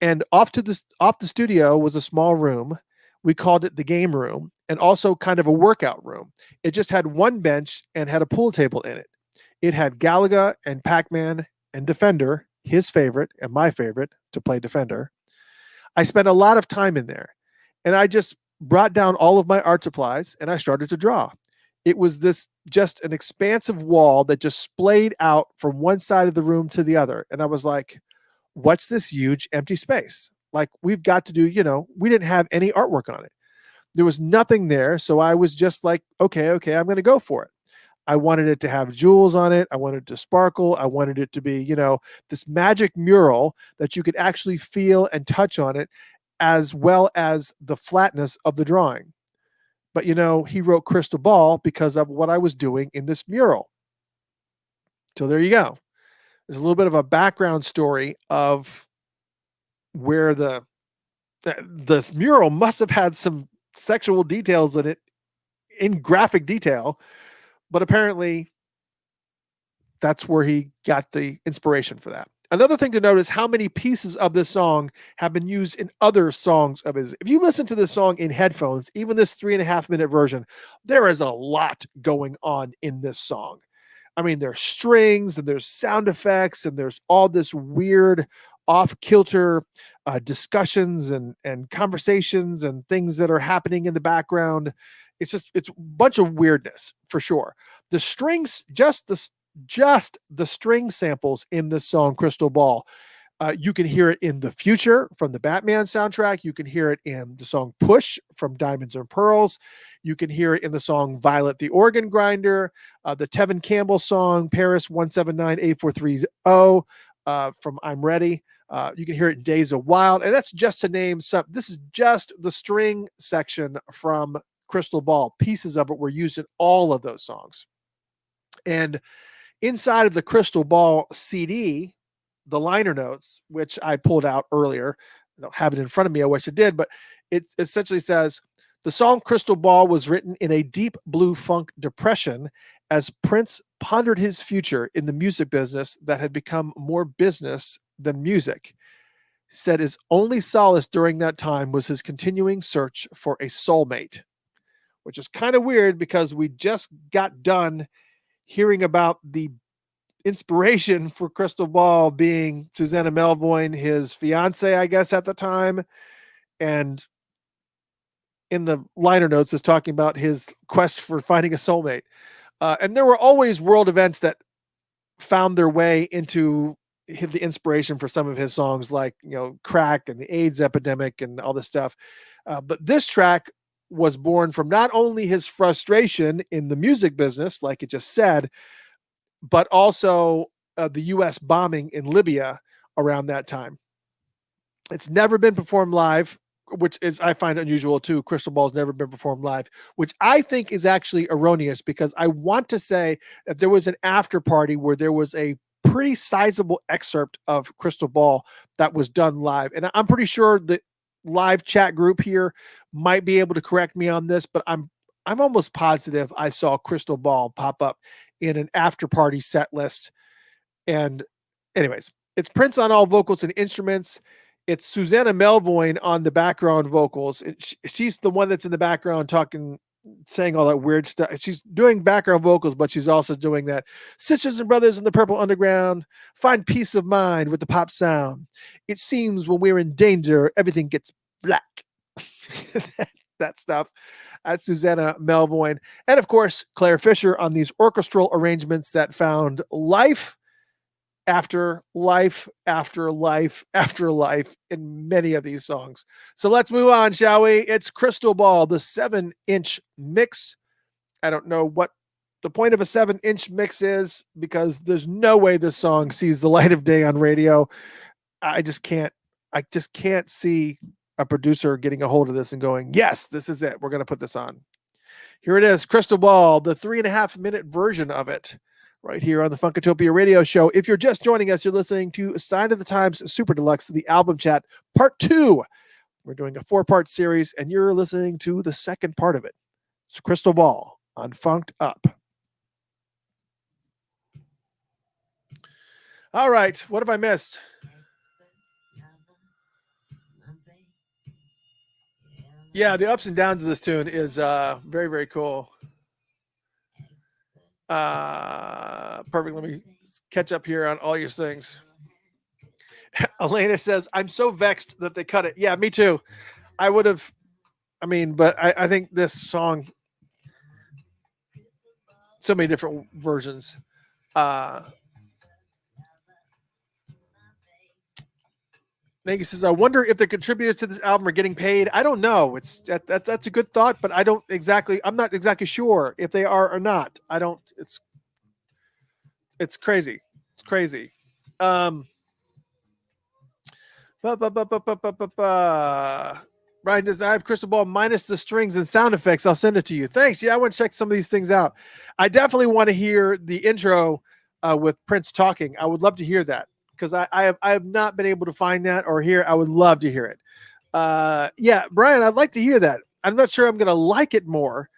And off the studio was a small room. We called it the game room, and also kind of a workout room. It just had one bench and had a pool table in it. It had Galaga and Pac-Man and Defender, his favorite and my favorite to play Defender. I spent a lot of time in there, and I just brought down all of my art supplies and I started to draw. It was just an expansive wall that just splayed out from one side of the room to the other. And I was like, what's this huge empty space? Like, we've got to do, we didn't have any artwork on it. There was nothing there. So I was just like, okay, I'm going to go for it. I wanted it to have jewels on it. I wanted it to sparkle. I wanted it to be, this magic mural that you could actually feel and touch on it, as well as the flatness of the drawing. But, he wrote Crystal Ball because of what I was doing in this mural. So there you go. There's a little bit of a background story of where this mural must have had some sexual details in it in graphic detail, but apparently that's where he got the inspiration for that. Another thing to note is how many pieces of this song have been used in other songs of his. If you listen to this song in headphones, even this 3.5 minute version, there is a lot going on in this song. I mean, there's strings and there's sound effects and there's all this weird off-kilter discussions and conversations and things that are happening in the background. It's a bunch of weirdness for sure. The strings, just the string samples in this song, Crystal Ball, you can hear it in The Future from the Batman soundtrack. You can hear it in the song Push from Diamonds and Pearls. You can hear it in the song Violet the Organ Grinder, the Tevin Campbell song Paris 1798430 from I'm Ready. You can hear it in Days of Wild. And that's just to name some. This is just the string section from Crystal Ball. Pieces of it were used in all of those songs. And inside of the Crystal Ball CD, the liner notes, which I pulled out earlier, I don't have it in front of me. I wish I did, but it essentially says the song Crystal Ball was written in a deep blue funk depression as Prince pondered his future in the music business that had become more business than music. He said his only solace during that time was his continuing search for a soulmate, which is kind of weird because we just got done hearing about the inspiration for Crystal Ball being Susanna Melvoin, his fiance, I guess, at the time. And in the liner notes is talking about his quest for finding a soulmate. And there were always world events that found their way into the inspiration for some of his songs, like, crack and the AIDS epidemic and all this stuff. But this track was born from not only his frustration in the music business, like it just said, but also the U.S. bombing in Libya around that time. It's never been performed live, which is, I find unusual too. Crystal Ball's never been performed live, which I think is actually erroneous, because I want to say that there was an after party where there was a pretty sizable excerpt of Crystal Ball that was done live. And I'm pretty sure the live chat group here might be able to correct me on this, but I'm almost positive I saw Crystal Ball pop up in an after party set list. And anyways, it's Prince on all vocals and instruments. It's Susanna Melvoin on the background vocals. She's the one that's in the background talking, saying all that weird stuff. She's doing background vocals, but she's also doing that sisters and brothers in the purple underground, find peace of mind with the pop sound. It seems when we're in danger, everything gets black. That stuff. That's Susanna Melvoin. And of course, Claire Fisher on these orchestral arrangements that found life after life after life after life in many of these songs. So let's move on, shall we? It's Crystal Ball, the 7-inch mix. I don't know what the point of a 7-inch mix is, because there's no way this song sees the light of day on radio. I just can't see a producer getting a hold of this and going, yes, this is it. We're going to put this on. Here it is, Crystal Ball, the 3.5-minute version of it, right here on the Funkatopia Radio Show. If you're just joining us, you're listening to Sign of the Times Super Deluxe, the album chat, part 2. We're doing a 4-part series, and you're listening to the second part of it. It's Crystal Ball on Funked Up. All right, what have I missed? Yeah, the ups and downs of this tune is very, very cool. Perfect. Let me catch up here on all your things. Elena says, I'm so vexed that they cut it. Yeah, me too. I would have, but I think this song, so many different versions. Nagy says, I wonder if the contributors to this album are getting paid. I don't know. That's a good thought, but I'm not exactly sure if they are or not. It's crazy. It's crazy. Ryan says, I have Crystal Ball minus the strings and sound effects. I'll send it to you. Thanks. Yeah, I want to check some of these things out. I definitely want to hear the intro with Prince talking. I would love to hear that, because I have not been able to find that or hear. I would love to hear it. Yeah, Brian, I'd like to hear that. I'm not sure I'm going to like it more,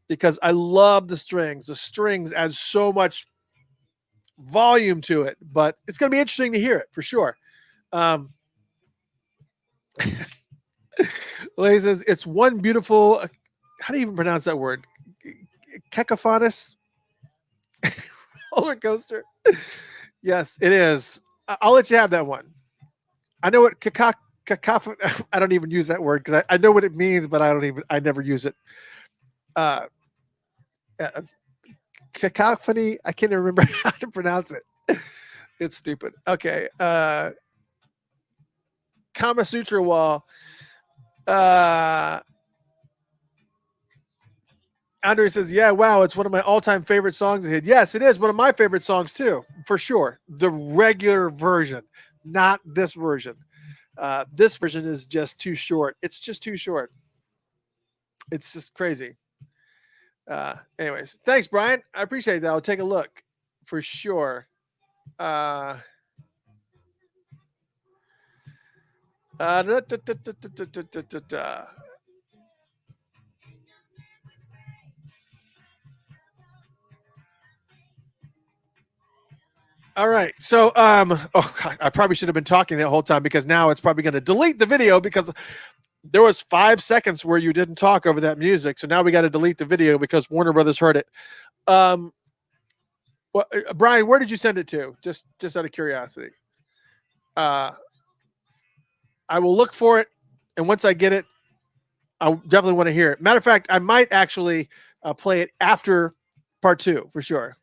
because I love the strings. The strings add so much volume to it, but it's going to be interesting to hear it for sure. Lady says, it's one beautiful, how do you even pronounce that word? Cacophonous roller coaster. Yes, it is. I'll let you have that one. I know what cacophony. I don't even use that word, because I know what it means, but I never use it. Cacophony. I can't even remember how to pronounce it. It's stupid. Okay. Kama Sutra Wall. Andre says, yeah, wow, it's one of my all-time favorite songs. Yes, it is one of my favorite songs too, for sure. The regular version, not this version. This version is just too short. It's just too short. It's just crazy. Anyways, thanks, Brian. I appreciate that. I'll take a look for sure. Da, da, da, da, da, da, da, da, da, da. All right. So, oh, God, I probably should have been talking that whole time because now it's probably going to delete the video because there was 5 seconds where you didn't talk over that music. So now we got to delete the video because Warner Brothers heard it. Well, Brian, where did you send it to? Just out of curiosity. I will look for it, and once I get it, I definitely want to hear it. Matter of fact, I might actually play it after part 2 for sure.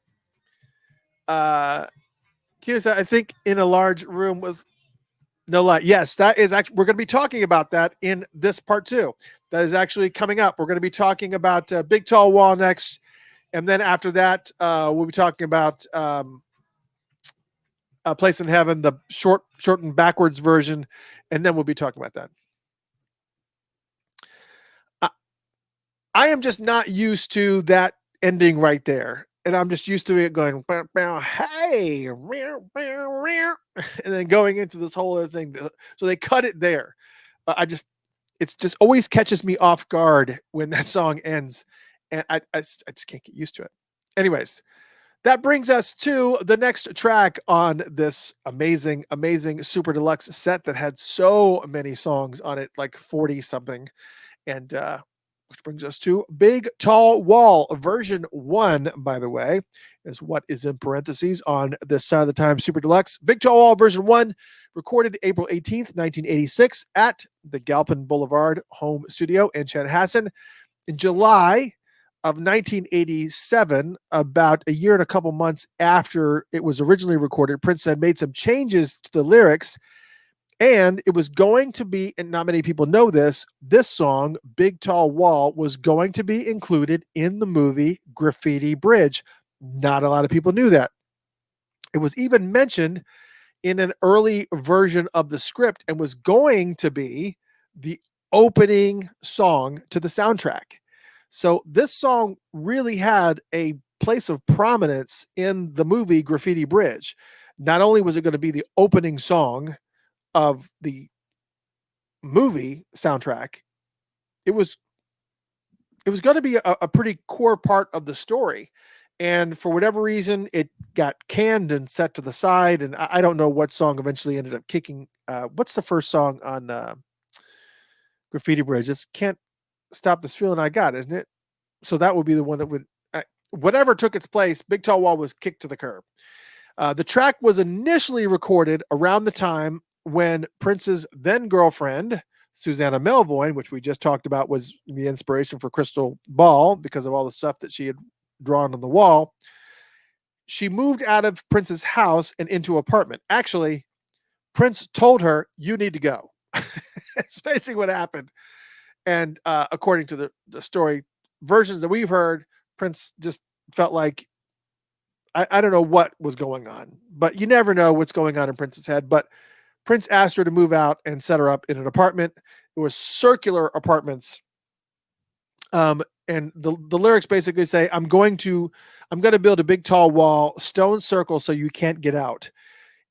Kina said, I think in a large room with no light. Yes, that is actually, we're going to be talking about that in this part 2. That is actually coming up. We're going to be talking about Big Tall Wall next. And then after that, we'll be talking about A Place in Heaven, the shortened backwards version. And then we'll be talking about that. I am just not used to that ending right there. And I'm just used to it going, bow, bow, hey, meow, meow, meow, and then going into this whole other thing. So they cut it there. It's just always catches me off guard when that song ends. And I just can't get used to it. Anyways, that brings us to the next track on this amazing, amazing Super Deluxe set that had so many songs on it, like 40 something. And, which brings us to Big Tall Wall version 1, by the way, is what is in parentheses on this Sign of the Times Super Deluxe. Big Tall Wall version 1, recorded April 18th, 1986 at the Galpin Boulevard home studio in Chanhassen. In July of 1987, about a year and a couple months after it was originally recorded, Prince had made some changes to the lyrics. And it was going to be, and not many people know this song, Big Tall Wall, was going to be included in the movie Graffiti Bridge. Not a lot of people knew that. It was even mentioned in an early version of the script and was going to be the opening song to the soundtrack. So this song really had a place of prominence in the movie Graffiti Bridge. Not only was it going to be the opening song of the movie soundtrack, it was going to be a pretty core part of the story. And for whatever reason, it got canned and set to the side. And I don't know what song eventually ended up kicking. What's the first song on Graffiti Bridge? Just Can't Stop This Feeling I Got, isn't it? So that would be the one that would, whatever took its place, Big Tall Wall was kicked to the curb. The track was initially recorded around the time when Prince's then girlfriend, Susanna Melvoin, which we just talked about, was the inspiration for Crystal Ball because of all the stuff that she had drawn on the wall. She moved out of Prince's house and into an apartment. Actually, Prince told her, you need to go. It's basically what happened. And according to the story versions that we've heard, Prince just felt like, I don't know what was going on, but you never know what's going on in Prince's head. But Prince asked her to move out and set her up in an apartment. It was circular apartments. And the lyrics basically say, I'm going to build a big tall wall, stone circle, so you can't get out.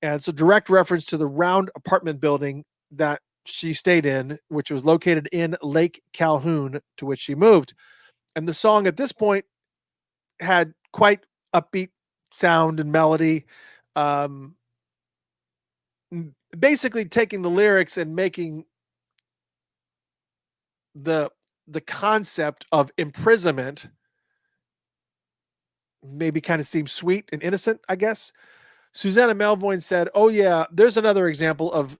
And it's a direct reference to the round apartment building that she stayed in, which was located in Lake Calhoun, to which she moved. And the song at this point had quite upbeat sound and melody. Basically taking the lyrics and making the concept of imprisonment maybe kind of seem sweet and innocent, I guess. Susanna Melvoin said, oh yeah, there's another example of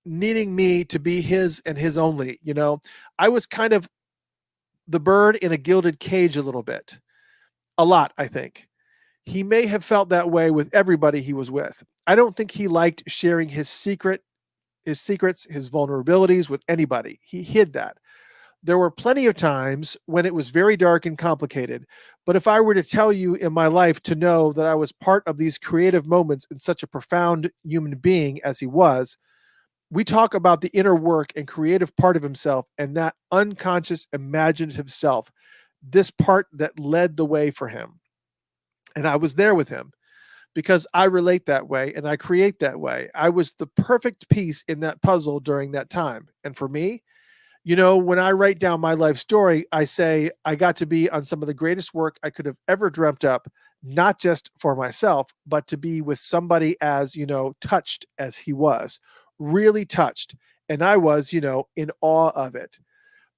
needing me to be his and his only. You know, I was kind of the bird in a gilded cage a little bit. A lot, I think. He may have felt that way with everybody he was with. I don't think he liked sharing his secrets, his vulnerabilities with anybody. He hid that. There were plenty of times when it was very dark and complicated. But if I were to tell you in my life to know that I was part of these creative moments in such a profound human being as he was, we talk about the inner work and creative part of himself and that unconscious imaginative self. this part that led the way for him. And I was there with him because I relate that way and I create that way. I was the perfect piece in that puzzle during that time. And for me, when I write down my life story, I say I got to be on some of the greatest work I could have ever dreamt up, not just for myself, but to be with somebody as, touched as he was, really touched. And I was, in awe of it.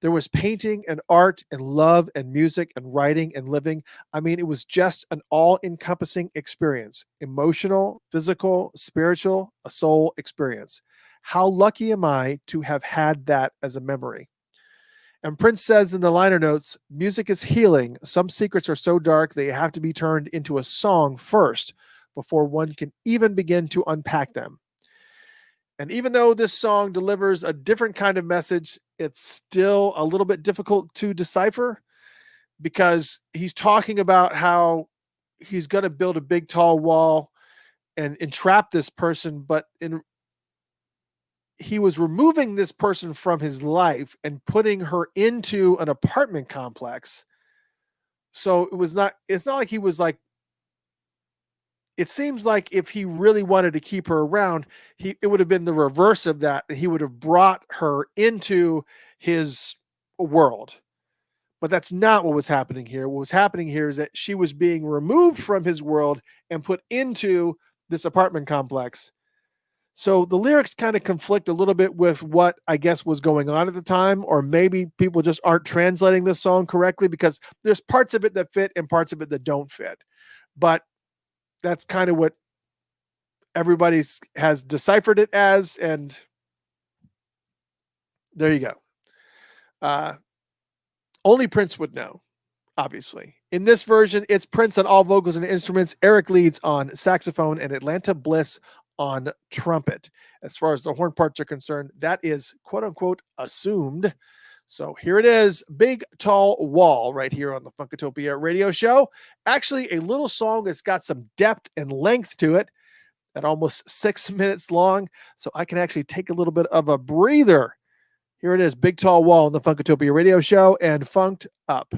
There was painting and art and love and music and writing and living. I mean, it was just an all-encompassing experience, emotional, physical, spiritual, a soul experience. How lucky am I to have had that as a memory? And Prince says in the liner notes, music is healing. Some secrets are so dark they have to be turned into a song first before one can even begin to unpack them. And even though this song delivers a different kind of message, it's still a little bit difficult to decipher because he's talking about how he's going to build a big, tall wall and entrap this person, but he was removing this person from his life and putting her into an apartment complex. So it's not like he was like, it seems like if he really wanted to keep her around, it would have been the reverse of that. He would have brought her into his world. But that's not what was happening here. What was happening here is that she was being removed from his world and put into this apartment complex. So the lyrics kind of conflict a little bit with what I guess was going on at the time, or maybe people just aren't translating this song correctly because there's parts of it that fit and parts of it that don't fit. But that's kind of what everybody has deciphered it as, and there you go. Only Prince would know, obviously. In this version, it's Prince on all vocals and instruments, Eric leads on saxophone, and Atlanta Bliss on trumpet. As far as the horn parts are concerned, that is quote-unquote assumed. So here it is, Big Tall Wall right here on the Funkatopia radio show. Actually, a little song that's got some depth and length to it at almost 6 minutes long. So I can actually take a little bit of a breather. Here it is, Big Tall Wall on the Funkatopia radio show and Funked Up.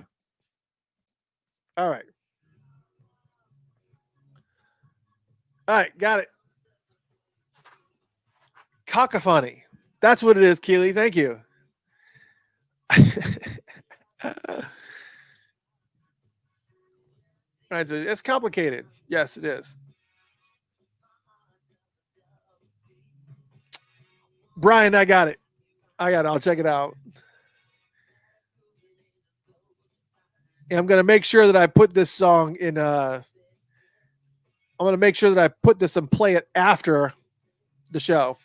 All right. All right, got it. Cacophony. That's what it is, Keely. Thank you. All right, so it's complicated. Yes, it is. Brian, I got it. I'll check it out. And I'm going to make sure that I put this song in I'm going to make sure that I put this and play it after the show.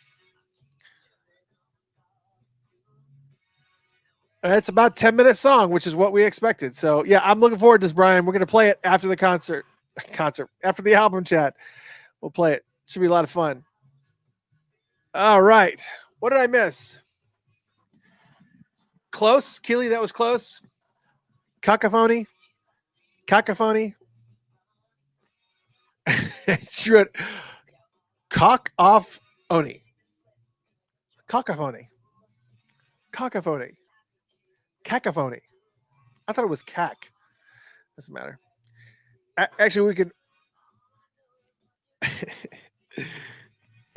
And it's about 10-minute song, which is what we expected. So yeah, I'm looking forward to this, Brian. We're going to play it after the concert, after the album chat. We'll play it. Should be a lot of fun. All right. What did I miss? Close, Keely, that was close. Cacophony. Sure. Cock off Oni. Cacophony. Cacophony. I thought it was cack. Doesn't matter. Actually, we could.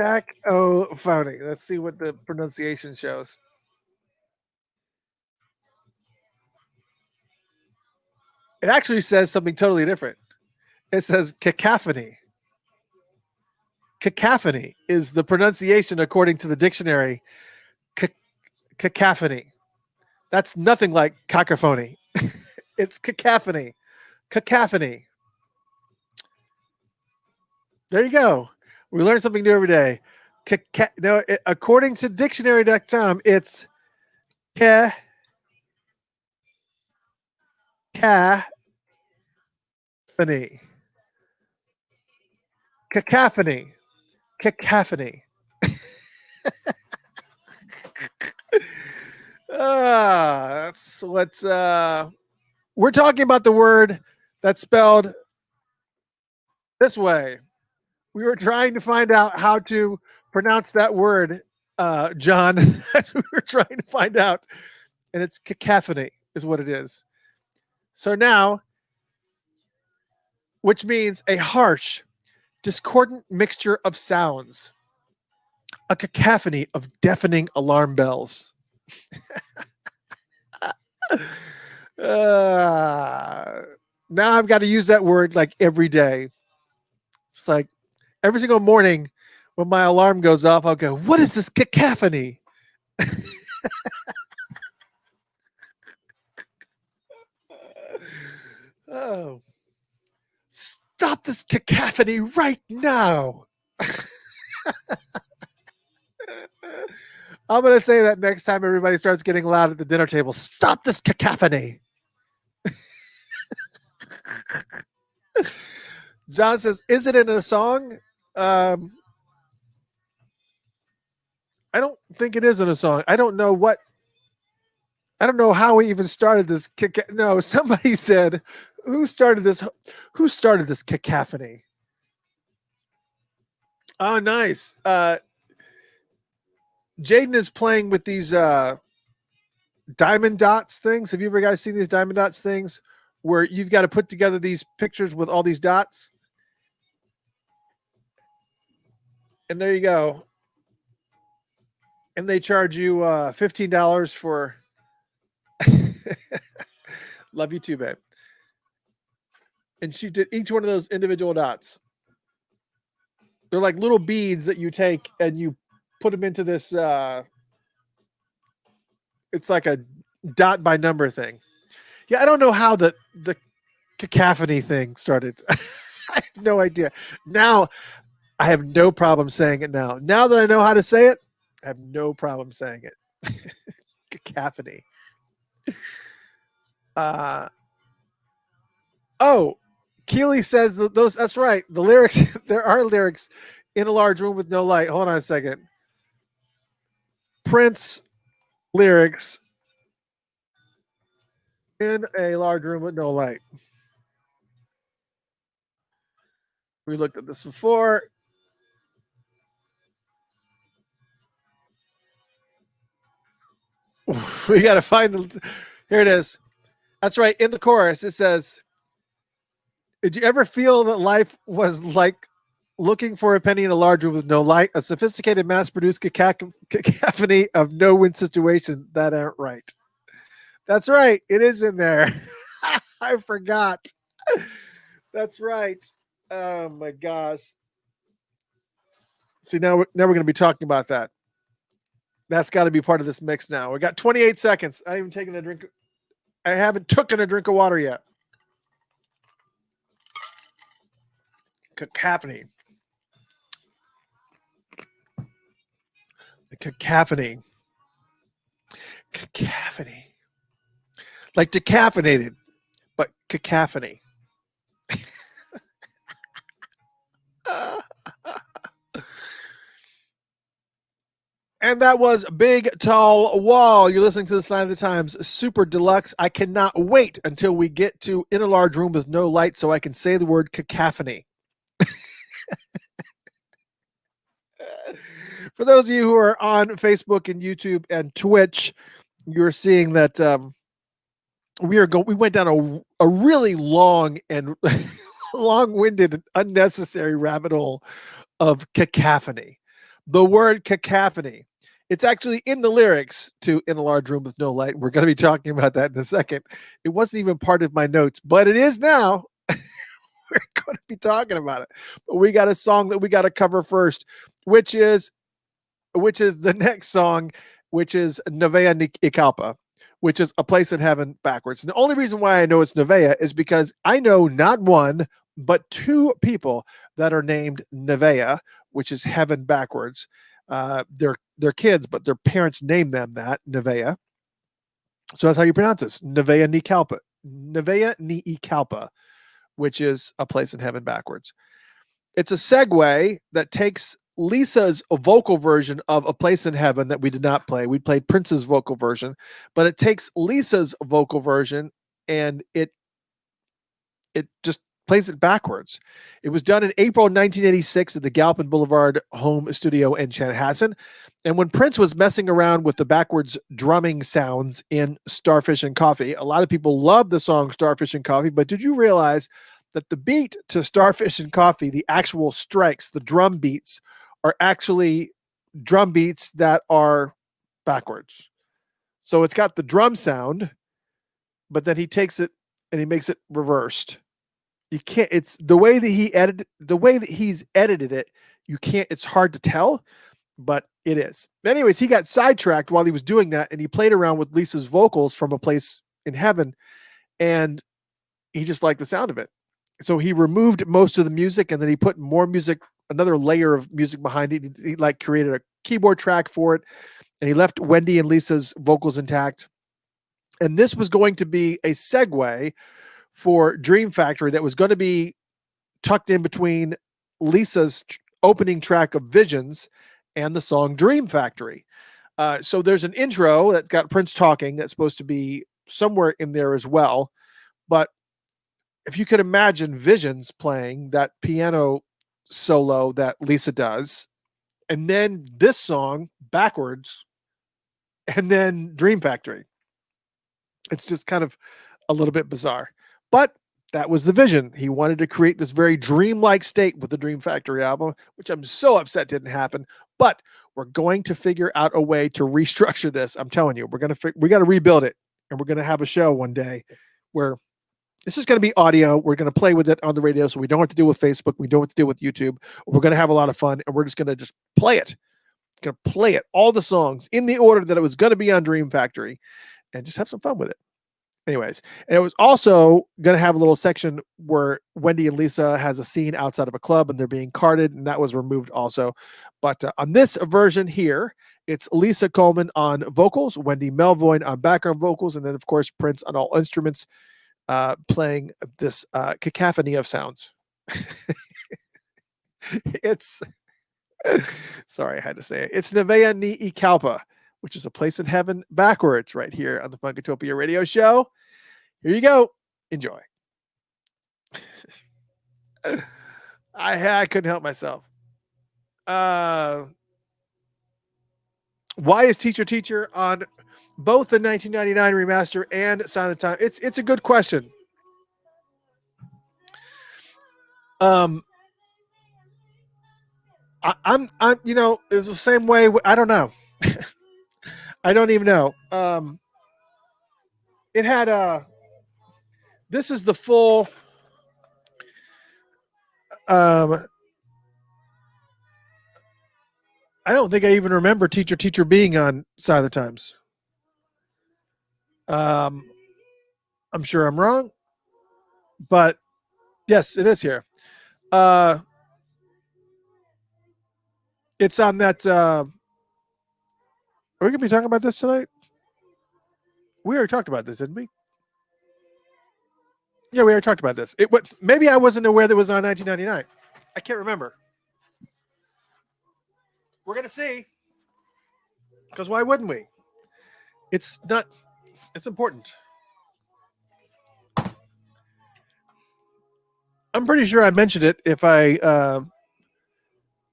Cacophony. Let's see what the pronunciation shows. It actually says something totally different. It says cacophony. Cacophony is the pronunciation according to the dictionary. Cacophony. That's nothing like cacophony. It's cacophony. Cacophony. There you go. We learn something new every day. According to dictionary.com, it's cacophony. Cacophony. Cacophony. That's what we're talking about, the word that's spelled this way. We were trying to find out how to pronounce that word, John. That's what we were trying to find out. And it's cacophony is what it is. So now, which means a harsh, discordant mixture of sounds, a cacophony of deafening alarm bells. Now I've got to use that word like every day. It's like every single morning when my alarm goes off, I'll go, "What is this cacophony?" Oh, stop this cacophony right now. I'm going to say that next time everybody starts getting loud at the dinner table. Stop this cacophony. John says, is it in a song? I don't think it is in a song. I don't know how we even started this. No, somebody said, who started this cacophony? Oh, nice. Jaden is playing with these diamond dots things. Have you ever guys seen these diamond dots things where you've got to put together these pictures with all these dots? And there you go. And they charge you $15 for love you too, babe. And she did each one of those individual dots. They're like little beads that you take and you put them into this it's like a dot by number thing. Yeah, I don't know how the cacophony thing started. I have no idea. Now I have no problem saying it now. Now that I know how to say it, I have no problem saying it. Cacophony. Oh, Keely says those. That's right. The lyrics. There are lyrics in a large room with no light. Hold on a second. Prince lyrics in a large room with no light. We looked at this before. We got to find the. Here it is. That's right. In the chorus, it says, "Did you ever feel that life was like looking for a penny in a large room with no light? A sophisticated, mass-produced cacophony of no-win situation that aren't right." That's right. It is in there. I forgot. That's right. Oh my gosh. See, now we're going to be talking about that. That's got to be part of this mix now. We got 28 seconds. I haven't taken a drink. I haven't taken a drink of water yet. Cacophony. The cacophony. Cacophony. Like decaffeinated, but cacophony. And that was Big Tall Wall. You're listening to the Sign of the Times Super Deluxe. I cannot wait until we get to In a Large Room with No Light so I can say the word cacophony. For those of you who are on Facebook and YouTube and Twitch, you're seeing that we went down a really long and long-winded and unnecessary rabbit hole of cacophony. The word cacophony. It's actually in the lyrics to In a Large Room with No Light. We're going to be talking about that in a second. It wasn't even part of my notes, but it is now. We're going to be talking about it. But we got a song that we got to cover first, which is the next song, which is Nevaeh Ni Icalpa, which is A Place in Heaven backwards. And the only reason why I know it's Nevaeh is because I know not one, but two people that are named Nevaeh, which is heaven backwards. They're kids, but their parents named them that, Nevaeh. So that's how you pronounce this, Nevaeh Ni Icalpa. Nevaeh Ni Icalpa, which is A Place in Heaven backwards. It's a segue that takes Lisa's vocal version of A Place in Heaven that we did not play. We played Prince's vocal version, but it takes Lisa's vocal version and it just plays it backwards. It was done in April 1986 at the Galpin Boulevard home studio in Chanhassen. And when Prince was messing around with the backwards drumming sounds in Starfish and Coffee, a lot of people love the song Starfish and Coffee, but did you realize that the beat to Starfish and Coffee, the actual strikes, the drum beats, are actually drum beats that are backwards? So it's got the drum sound, but then he takes it and he makes it reversed. You can't, it's the way that he's edited it, you can't, it's hard to tell, but it is. Anyways, he got sidetracked while he was doing that, and he played around with Lisa's vocals from A Place in Heaven, and he just liked the sound of it. So he removed most of the music, and then he put more music, another layer of music behind it. He like created a keyboard track for it, and he left Wendy and Lisa's vocals intact. And this was going to be a segue for Dream Factory that was going to be tucked in between Lisa's opening track of Visions and the song Dream Factory. So there's an intro that's got Prince talking that's supposed to be somewhere in there as well. But if you could imagine Visions playing that piano solo that Lisa does, and then this song backwards, and then Dream Factory, it's just kind of a little bit bizarre. But that was the vision. He wanted to create this very dreamlike state with the Dream Factory album, which I'm so upset didn't happen. But we're going to figure out a way to restructure this. I'm telling you, we got to rebuild it, and we're going to have a show one day where this is going to be audio. We're going to play with it on the radio, so we don't have to deal with Facebook. We don't have to deal with YouTube. We're going to have a lot of fun, and we're just going to just play it. Going to play it, all the songs in the order that it was going to be on Dream Factory, and just have some fun with it. Anyways, and it was also going to have a little section where Wendy and Lisa has a scene outside of a club, and they're being carted, and that was removed also. But on this version here, it's Lisa Coleman on vocals, Wendy Melvoin on background vocals, and then, of course, Prince on all instruments, playing this cacophony of sounds. It's, sorry, I had to say it. It's Nevea Ni Ikalpa, which is A Place in Heaven backwards right here on the Funkatopia radio show. Here you go. Enjoy. I couldn't help myself. Why is Teacher Teacher on both the 1999 remaster and Sign of the Time? It's a good question. I'm you know, it's the same way. I don't know. I don't even know. It had this is the full I don't think I even remember Teacher Teacher being on Side of the Times. I'm sure I'm wrong, but yes, it is here. It's on that are we gonna be talking about this tonight? We already talked about this, didn't we? Yeah, we already talked about this. Maybe I wasn't aware that it was on 1999. I can't remember. We're gonna see. Because why wouldn't we? It's not. It's important. I'm pretty sure I mentioned it. If I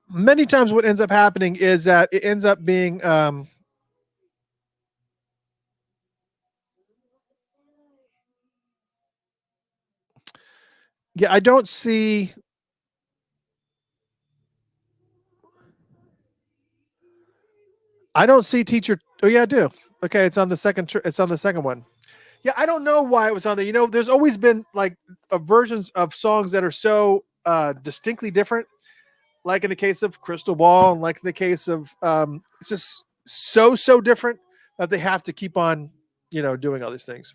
many times, what ends up happening is that it ends up being yeah, I don't see. I don't see Teacher. Oh yeah, I do. Okay, it's on the second. It's on the second one. Yeah, I don't know why it was on there. You know, there's always been like versions of songs that are so distinctly different. Like in the case of Crystal Ball, and like in the case of it's just so different that they have to keep on, you know, doing all these things.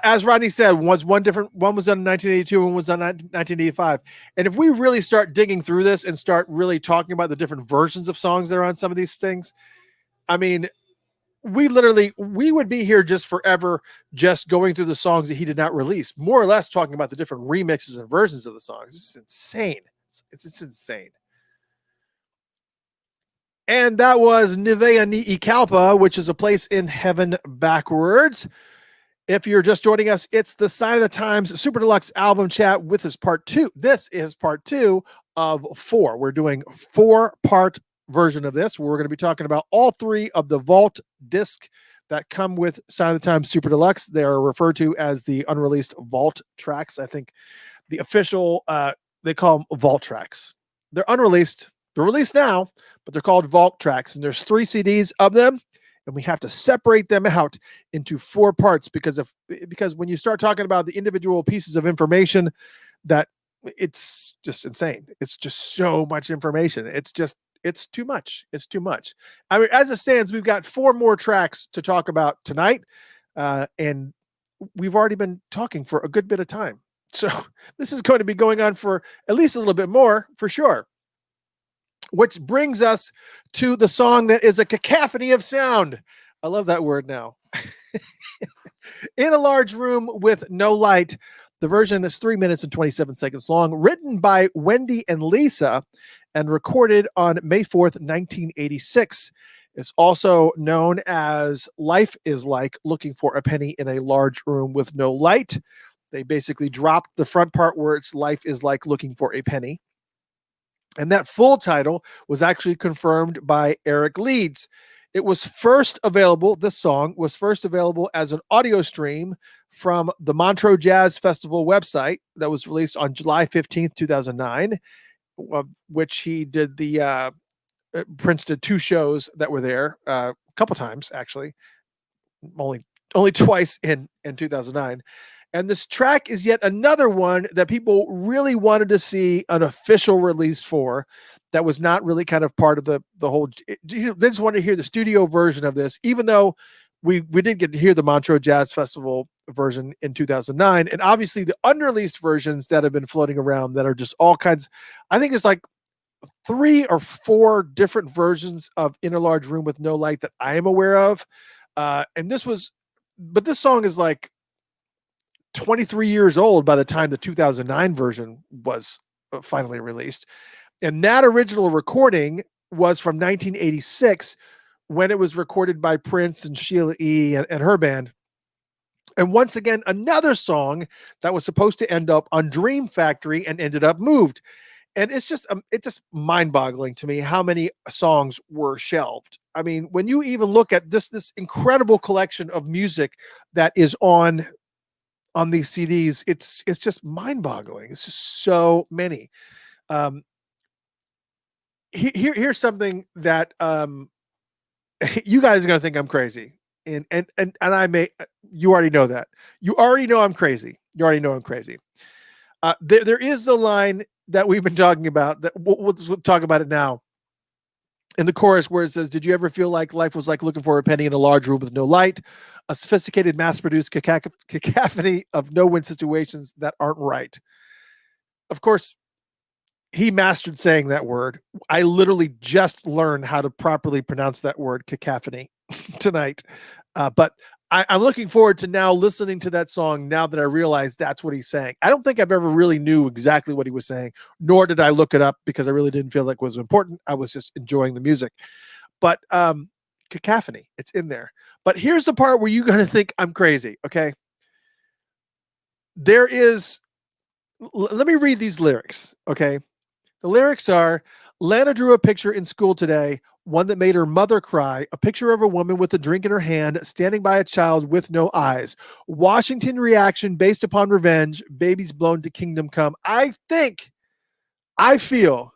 As Rodney said, one was done in 1982, one was done in 1985. And if we really start digging through this and start really talking about the different versions of songs that are on some of these things, I mean, we would be here just forever, just going through the songs that he did not release, more or less talking about the different remixes and versions of the songs. It's insane. It's insane. And that was Nevea Ni Ikalpa, which is A Place in Heaven backwards. If you're just joining us, it's the Sign of the Times Super Deluxe album chat. With this part 2. This is part 2 of 4. We're doing 4-part version of this. We're going to be talking about all 3 of the vault disc that come with Sign of the Times Super Deluxe. They are referred to as the unreleased vault tracks. I think the official, they call them vault tracks. They're unreleased. They're released now, but they're called vault tracks. And there's 3 CDs of them. And we have to separate them out into 4 parts because when you start talking about the individual pieces of information, that it's just insane. It's just so much information. It's too much. It's too much. I mean, as it stands, we've got 4 more tracks to talk about tonight, and we've already been talking for a good bit of time. So this is going to be going on for at least a little bit more, for sure. Which brings us to the song that is a cacophony of sound. I love that word now. In a Large Room with No Light. The version is 3 minutes and 27 seconds long, written by Wendy and Lisa, and recorded on May 4th, 1986. It's also known as Life is Like Looking for a Penny in a Large Room with No Light. They basically dropped the front part where it's Life is Like Looking for a Penny. And that full title was actually confirmed by Eric Leeds. It was first available, this song was first available as an audio stream from the Montreux Jazz Festival website that was released on July 15th, 2009, which he did Prince did 2 shows that were there, a couple times, actually, only twice in 2009. And this track is yet another one that people really wanted to see an official release for that was not really kind of part of the whole. They just wanted to hear the studio version of this, even though we did get to hear the Montreux Jazz Festival version in 2009. And obviously the unreleased versions that have been floating around that are just all kinds. I think it's like 3 or 4 different versions of In a Large Room with No Light that I am aware of. And this song is like 23 years old by the time the 2009 version was finally released. And that original recording was from 1986 when it was recorded by Prince and Sheila E. and her band. And once again, another song that was supposed to end up on Dream Factory and ended up moved. And it's just mind-boggling to me how many songs were shelved. I mean, when you even look at this incredible collection of music that is on these CDs, it's just mind-boggling. It's just so many. Here's something that you guys are gonna think I'm crazy, and I may. You already know that. You already know I'm crazy. You already know I'm crazy. There is the line that we've been talking about. That we'll talk about it now. In the chorus, where it says, "Did you ever feel like life was like looking for a penny in a large room with no light? A sophisticated, mass-produced cacophony of no-win situations that aren't right." Of course, he mastered saying that word. I literally just learned how to properly pronounce that word, cacophony, tonight. But I'm looking forward to now listening to that song now that I realize that's what he's saying. I don't think I've ever really knew exactly what he was saying, nor did I look it up because I really didn't feel like it was important. I was just enjoying the music. But cacophony, it's in there. But here's the part where you're going to think I'm crazy, okay? Let me read these lyrics, okay? The lyrics are, Lana drew a picture in school today, one that made her mother cry, a picture of a woman with a drink in her hand, standing by a child with no eyes. Washington reaction based upon revenge, babies blown to kingdom come. I feel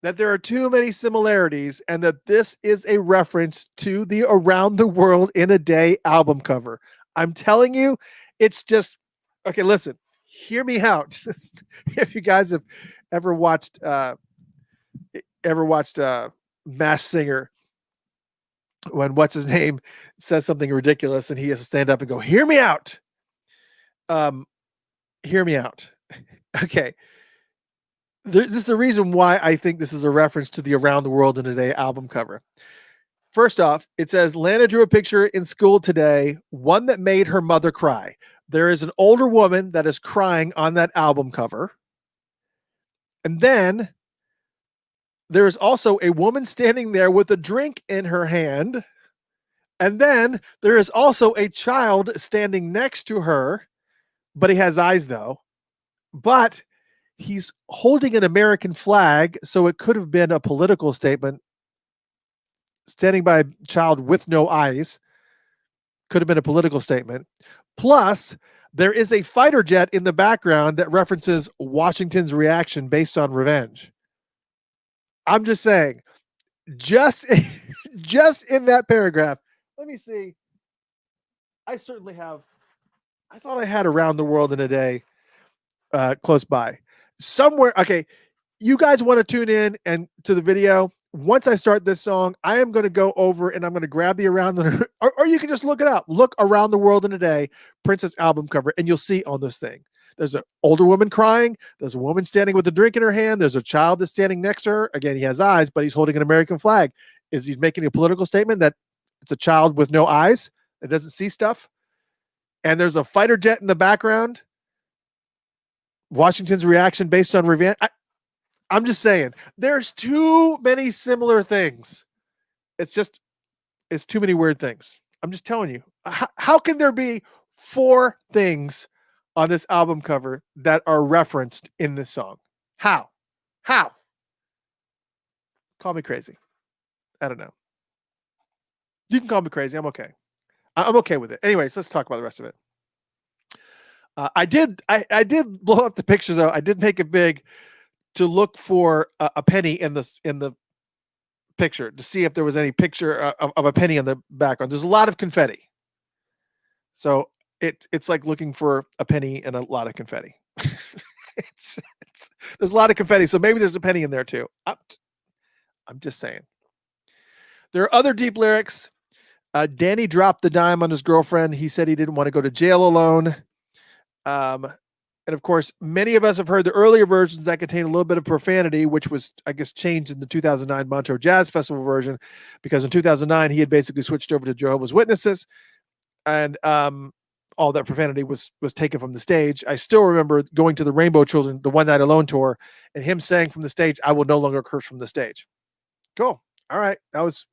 that there are too many similarities and that this is a reference to the Around the World in a Day album cover. I'm telling you, it's just, okay, listen, hear me out. If you guys have ever watched Masked Singer, when what's his name says something ridiculous and he has to stand up and go, hear me out. Hear me out. Okay. This is the reason why I think this is a reference to the Around the World in a Day album cover. First off, it says, Lana drew a picture in school today, one that made her mother cry. There is an older woman that is crying on that album cover. And then there is also a woman standing there with a drink in her hand. And then there is also a child standing next to her, but he has eyes though. But he's holding an American flag, so it could have been a political statement. Standing by a child with no eyes could have been a political statement. Plus, there is a fighter jet in the background that references Washington's reaction based on revenge. I'm just saying, just just in that paragraph. Let me see. I certainly have. I thought I had Around the World in a Day close by. Somewhere, okay, you guys want to tune in and to the video. Once I start this song, I am going to go over and I'm going to grab the or you can just look it up. Look Around the World in a Day, Princess album cover, and you'll see on this thing. There's an older woman crying. There's a woman standing with a drink in her hand. There's a child that's standing next to her. Again, he has eyes, but he's holding an American flag. Is he making a political statement that it's a child with no eyes that doesn't see stuff? And there's a fighter jet in the background. Washington's reaction based on revenge. I'm just saying, there's too many similar things. It's too many weird things. I'm just telling you. How can there be 4 things on this album cover that are referenced in this song? How? Call me crazy. I don't know. You can call me crazy. I'm okay. I'm okay with it. Anyways, let's talk about the rest of it. I did blow up the picture though. I did make it big to look for a penny in the picture to see if there was any picture of a penny in the background. There's a lot of confetti, so it's like looking for a penny and a lot of confetti. There's a lot of confetti, so maybe there's a penny in there too. I'm just saying. There are other deep lyrics. Danny dropped the dime on his girlfriend. He said he didn't want to go to jail alone. And of course, many of us have heard the earlier versions that contain a little bit of profanity, which was, I guess, changed in the 2009 Montreux Jazz Festival version, because in 2009 he had basically switched over to Jehovah's Witnesses, and all that profanity was taken from the stage. I still remember going to the Rainbow Children, the One Night Alone tour, and him saying from the stage, "I will no longer curse from the stage." Cool. All right, that's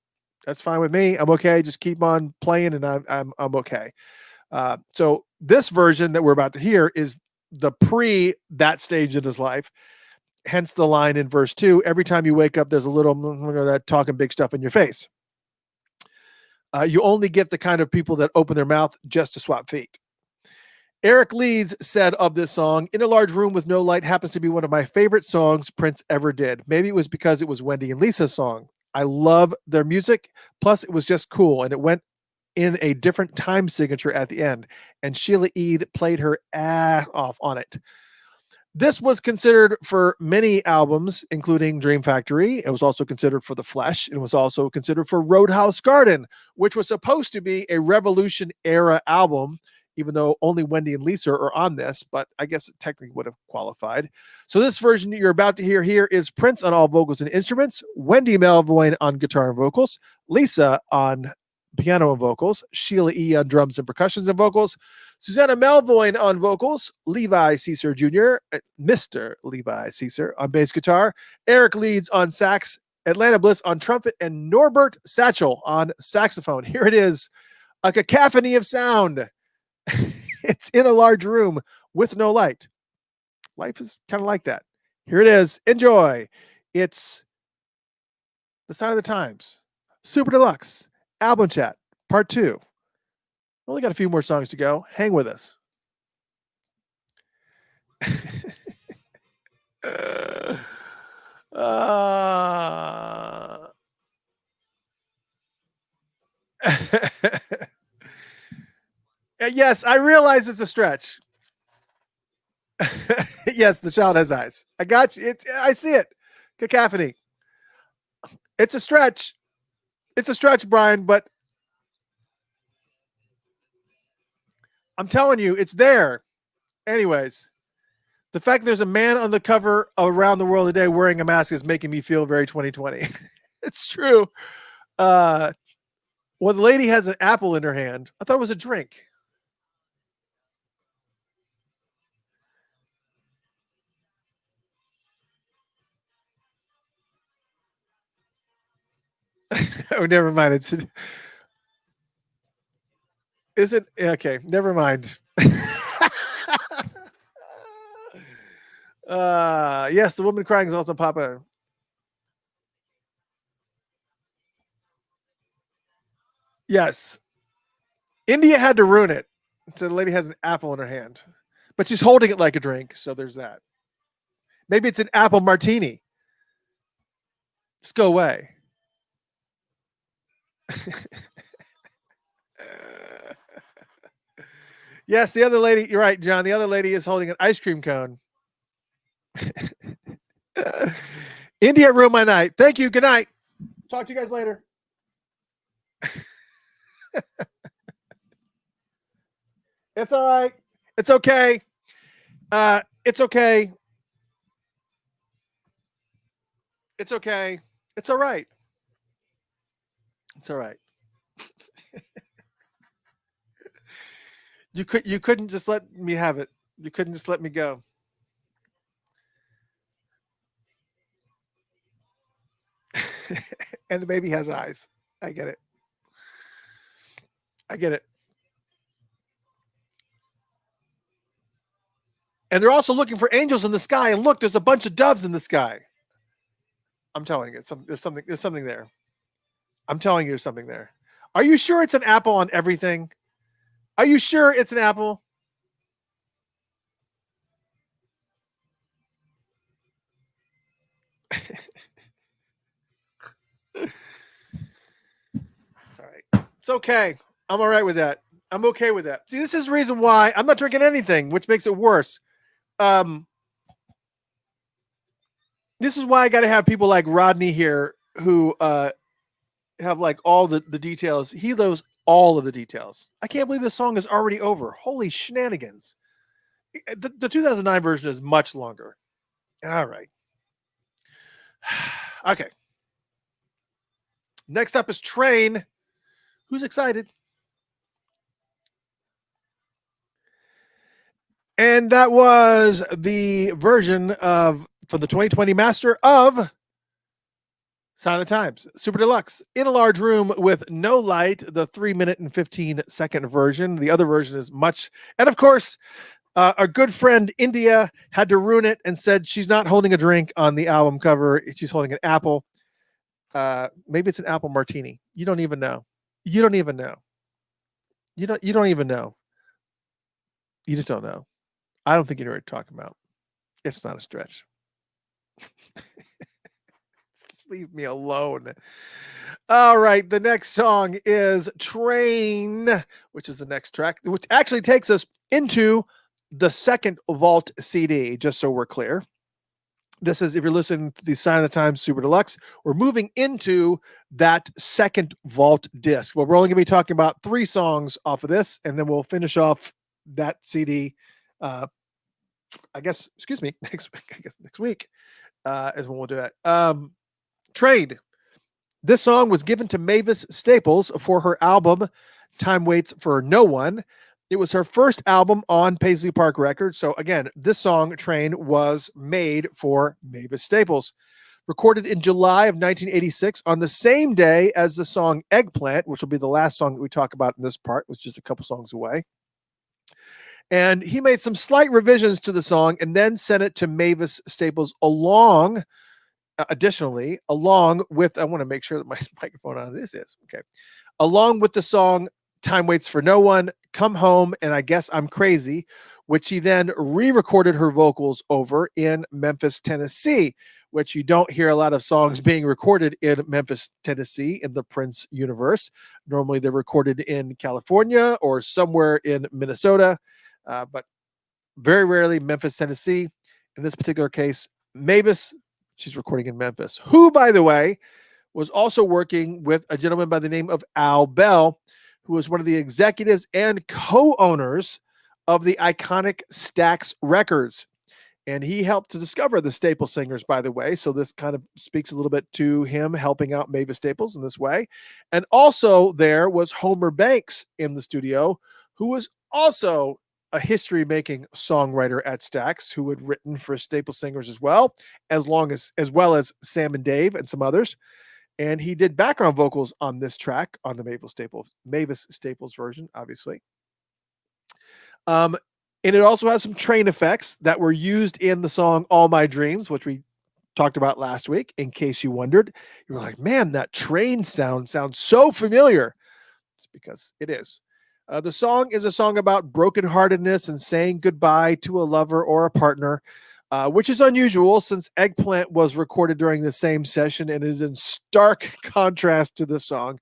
fine with me. I'm okay. Just keep on playing, and I'm okay. So this version that we're about to hear is the that stage in his life. Hence the line in verse 2, every time you wake up, there's a little that talking big stuff in your face. You only get the kind of people that open their mouth just to swap feet. Eric Leeds said of this song, "In a Large Room with No Light happens to be one of my favorite songs Prince ever did. Maybe it was because it was Wendy and Lisa's song. I love their music. Plus it was just cool. And it went in a different time signature at the end, and Sheila Eade played her ass off on it." This was considered for many albums, including Dream Factory. It was also considered for The Flesh. It was also considered for Roadhouse Garden, which was supposed to be a Revolution era album, even though only Wendy and Lisa are on this, but I guess it technically would have qualified. So this version you're about to hear here is Prince on all vocals and instruments, Wendy Melvoin on guitar and vocals, Lisa on piano and vocals, Sheila E. on drums and percussions and vocals, Susanna Melvoin on vocals, Levi Caesar Jr., Mr. Levi Caesar on bass guitar, Eric Leeds on sax, Atlanta Bliss on trumpet, and Norbert Satchel on saxophone. Here it is, a cacophony of sound. It's in a large room with no light. Life is kind of like that. Here it is. Enjoy. It's The Sign of the Times, Super Deluxe, Album Chat, Part 2. Only got a few more songs to go. Hang with us. Yes, I realize it's a stretch. Yes, the child has eyes. I got you. I see it. Cacophony. It's a stretch. It's a stretch, Brian, but I'm telling you, it's there. Anyways, the fact there's a man on the cover of Around the World Today wearing a mask is making me feel very 2020. It's true. Well, the lady has an apple in her hand. I thought it was a drink. Oh, never mind. Isn't okay? Never mind. Yes, the woman crying is also Papa. Yes, India had to ruin it. So the lady has an apple in her hand, but she's holding it like a drink. So there's that. Maybe it's an apple martini. Just go away. Yes, the other lady. You're right, John. The other lady is holding an ice cream cone. India ruined my night. Thank you. Good night. Talk to you guys later. It's all right. It's okay. It's okay. It's okay. It's all right. It's all right. You couldn't just let me have it. You couldn't just let me go. And the baby has eyes. I get it. I get it. And they're also looking for angels in the sky. And look, there's a bunch of doves in the sky. I'm telling you, there's something there. I'm telling you, there's something there. Are you sure it's an apple on everything? Are you sure it's an apple? It's all right. It's okay. I'm all right with that. I'm okay with that. See, this is the reason why I'm not drinking anything, which makes it worse. This is why I got to have people like Rodney here who have like all the details. He knows all of the details. I can't believe this song is already over. Holy shenanigans. The 2009 version is much longer. All right. Okay. Next up is Train. Who's excited? And that was the version of for the 2020 master of Sign of the Times, Super Deluxe, in a large room with no light, the 3-minute and 15-second version. The other version is much, and of course, our good friend India had to ruin it and said she's not holding a drink on the album cover. She's holding an apple. Maybe it's an apple martini. You don't even know. You don't even know. You don't even know. You just don't know. I don't think you know what you're talking about. It's not a stretch. Leave me alone. All right. The next song is Train, which is the next track, which actually takes us into the second Vault CD, just so we're clear. This is, if you're listening to the Sign of the Times Super Deluxe, we're moving into that second Vault disc. Well, we're only going to be talking about 3 songs off of this, and then we'll finish off that CD. I guess, excuse me, next week is when we'll do it. Trade. This song was given to Mavis Staples for her album Time Waits for No One. It was her first album on Paisley Park Records. So again, this song, Train, was made for Mavis Staples. Recorded in July of 1986 on the same day as the song Eggplant, which will be the last song that we talk about in this part, which is just a couple songs away. And he made some slight revisions to the song and then sent it to Mavis Staples additionally, along with, I want to make sure that my microphone on this is, okay. Along with the song Time Waits for No One, Come Home, and I Guess I'm Crazy, which he then re-recorded her vocals over in Memphis, Tennessee, which you don't hear a lot of songs being recorded in Memphis, Tennessee in the Prince universe. Normally they're recorded in California or somewhere in Minnesota, but very rarely Memphis, Tennessee. In this particular case, Mavis, she's recording in Memphis, who, by the way, was also working with a gentleman by the name of Al Bell, who was one of the executives and co-owners of the iconic Stax Records. And he helped to discover the Staple Singers, by the way. So this kind of speaks a little bit to him helping out Mavis Staples in this way. And also there was Homer Banks in the studio, who was also a history-making songwriter at Stax, who had written for Staple Singers as well as Sam and Dave and some others. And he did background vocals on this track on the Mavis Staples version, obviously. And it also has some train effects that were used in the song All My Dreams, which we talked about last week. In case you wondered, you were like, man, that train sounds so familiar. It's because it is. The song is a song about brokenheartedness and saying goodbye to a lover or a partner, which is unusual since Eggplant was recorded during the same session and is in stark contrast to the song.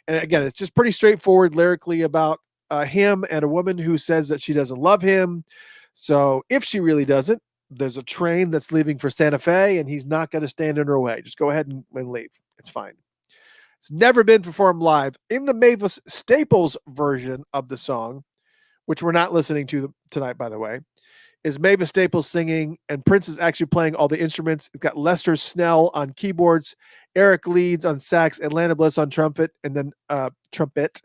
And again, it's just pretty straightforward lyrically about him and a woman who says that she doesn't love him. So if she really doesn't, there's a train that's leaving for Santa Fe and he's not going to stand in her way. Just go ahead and leave. It's fine. It's never been performed live. In the Mavis Staples version of the song, which we're not listening to tonight, by the way, is Mavis Staples singing, and Prince is actually playing all the instruments. It's got Lester Snell on keyboards, Eric Leeds on sax, Atlanta Bliss on trumpet, and then trumpet,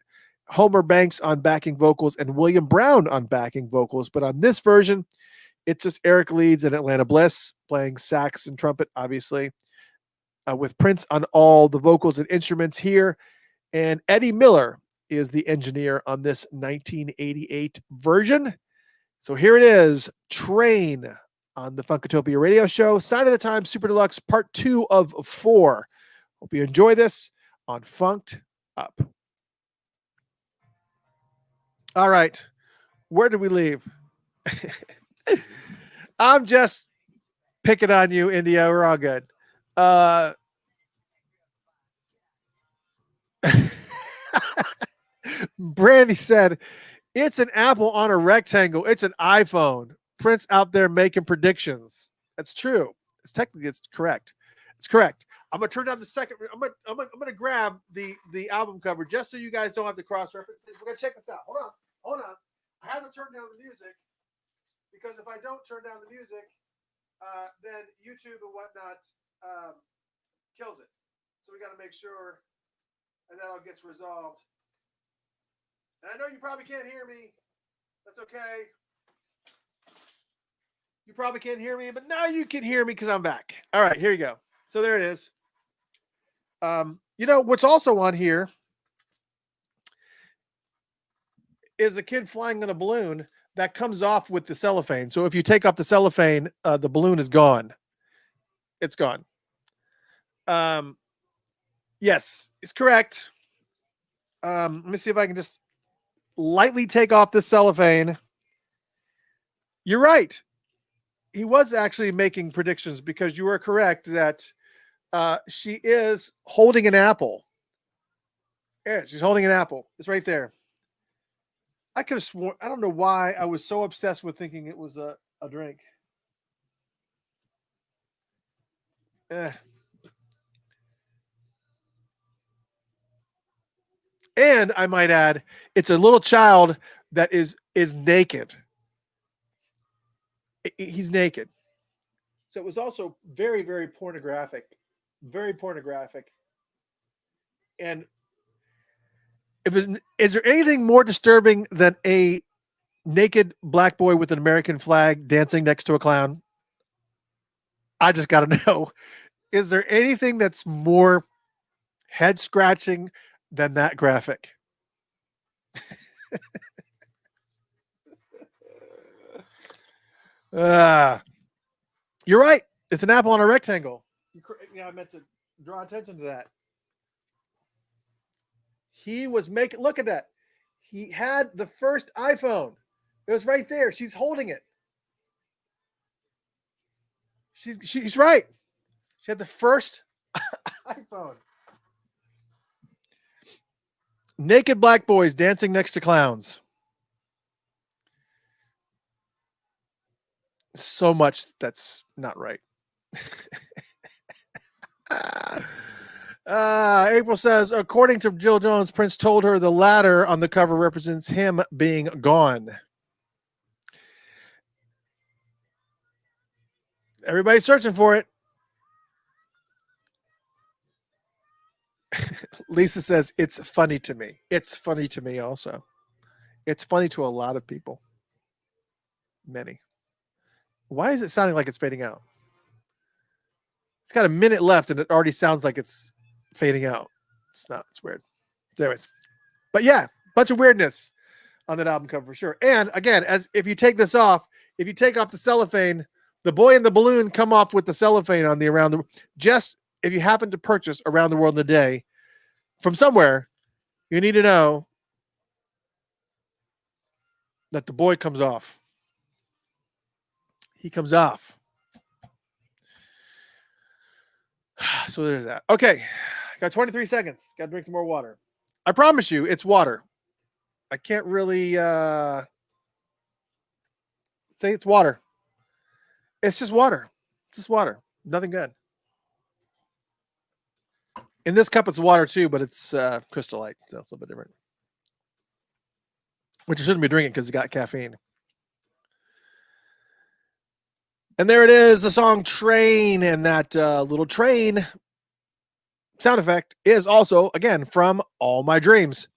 Homer Banks on backing vocals, and William Brown on backing vocals. But on this version, it's just Eric Leeds and Atlanta Bliss playing sax and trumpet, obviously. With Prince on all the vocals and instruments here. And Eddie Miller is the engineer on this 1988 version. So here it is, Train on the Funkatopia radio show. Sign of the Times Super Deluxe, part 2 of 4. Hope you enjoy this on Funked Up. All right, where did we leave? I'm just picking on you, India. We're all good. Brandy said, it's an apple on a rectangle. It's an iPhone. Prince out there making predictions. That's true. It's correct. It's correct. I'm gonna turn down the second. I'm gonna grab the album cover just so you guys don't have to cross reference. We're gonna check this out. Hold on. I have to turn down the music because if I don't turn down the music, then YouTube and whatnot kills it. So we got to make sure and that all gets resolved. And I know you probably can't hear me. That's okay. You probably can't hear me, but now you can hear me because I'm back. All right, here you go. So there it is. You know, what's also on here is a kid flying on a balloon that comes off with the cellophane. So if you take off the cellophane, the balloon is gone. It's gone. Yes, it's correct. Let me see if I can just lightly take off the cellophane. You're right. He was actually making predictions because you are correct that she is holding an apple. Yeah, she's holding an apple. It's right there. I could have sworn, I don't know why I was so obsessed with thinking it was a drink. And I might add, it's a little child that is naked. He's naked. So it was also very, very pornographic. Very pornographic. And is there anything more disturbing than a naked black boy with an American flag dancing next to a clown? I just got to know. Is there anything that's more head scratching than that graphic? You're right. It's an apple on a rectangle. I meant to draw attention to that. He was making, look at that. He had the first iPhone. It was right there. She's holding it. She's right. She had the first iPhone. Naked black boys dancing next to clowns. So much that's not right. April says, according to Jill Jones, Prince told her the ladder on the cover represents him being gone. Everybody's searching for it. Lisa says, it's funny to me. It's funny to me also. It's funny to a lot of people. Many. Why is it sounding like it's fading out? It's got a minute left and it already sounds like it's fading out. It's not. It's weird. Anyways. But yeah, bunch of weirdness. on that album cover for sure. And again, as if you take this off, if you take off the cellophane, the boy and the balloon come off with the cellophane on the around the. Just if you happen to purchase Around the World in a Day from somewhere, you need to know that the boy comes off. He comes off. So there's that. Okay. Got 23 seconds. Got to drink some more water. I promise you, it's water. I can't really say it's water. It's just water. It's just water. Nothing good. In this cup, it's water too, but it's Crystal Light. So it's a little bit different. Which you shouldn't be drinking because it got caffeine. And there it is, the song Train. And that little train sound effect is also, again, from All My Dreams.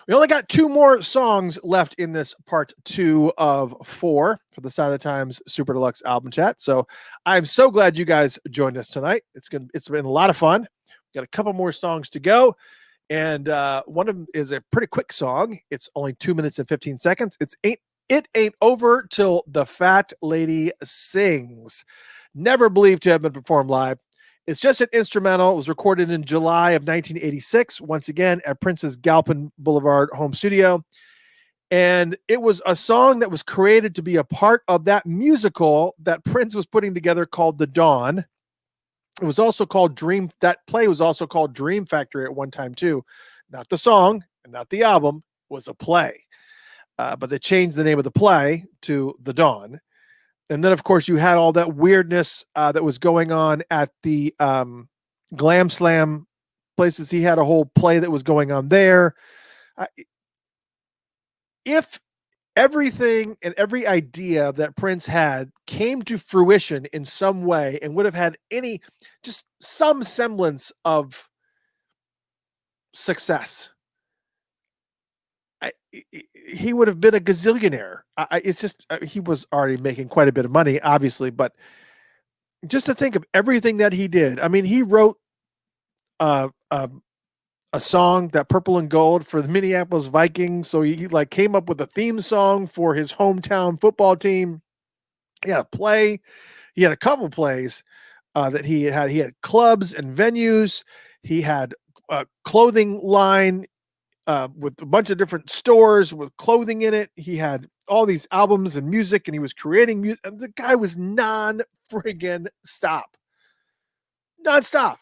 We only got 2 more songs left in this part 2 of 4 for the Sign of the Times Super Deluxe album chat. So I'm so glad you guys joined us tonight. It's been a lot of fun. Got a couple more songs to go. And one of them is a pretty quick song. It's only 2 minutes and 15 seconds. It Ain't Over Till the Fat Lady Sings. Never believed to have been performed live. It's just an instrumental. It was recorded in July of 1986, once again at Prince's Galpin Boulevard home studio. And it was a song that was created to be a part of that musical that Prince was putting together called The Dawn. It was also called Dream. That play was also called Dream Factory at one time too. Not the song and not the album, was a play. But they changed the name of the play to The Dawn. And then, of course, you had all that weirdness that was going on at the Glam Slam places. He had a whole play that was going on there. If everything and every idea that Prince had came to fruition in some way and would have had just some semblance of success, he would have been a gazillionaire. It's just he was already making quite a bit of money, obviously, but just to think of everything that he did. I mean, he wrote a song, that Purple and Gold, for the Minneapolis Vikings. So he like came up with a theme song for his hometown football team. He had a play. He had a couple plays that he had. He had clubs and venues. He had a clothing line with a bunch of different stores with clothing in it. He had all these albums and music, and he was creating music. And the guy was non-friggin' stop. Non-stop.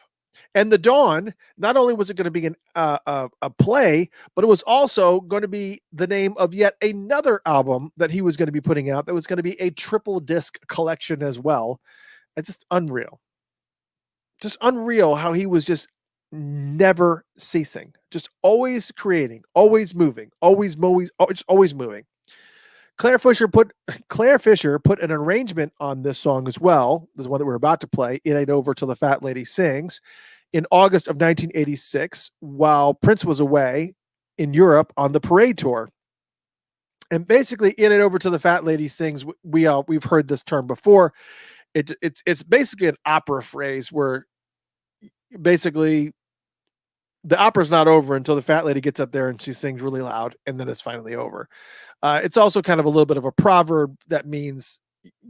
And The Dawn, not only was it going to be a play, but it was also going to be the name of yet another album that he was going to be putting out that was going to be a triple disc collection as well. It's just unreal. Just unreal how he was just never ceasing, just always creating, always moving, always moving. Claire Fisher put an arrangement on this song as well, the one that we're about to play, It Ain't Over Till the Fat Lady Sings, in August of 1986, while Prince was away in Europe on the Parade Tour. And basically, It Ain't Over Till the Fat Lady Sings, we've heard this term before. It's basically an opera phrase where basically the opera's not over until the fat lady gets up there and she sings really loud, and then it's finally over. It's also kind of a little bit of a proverb that means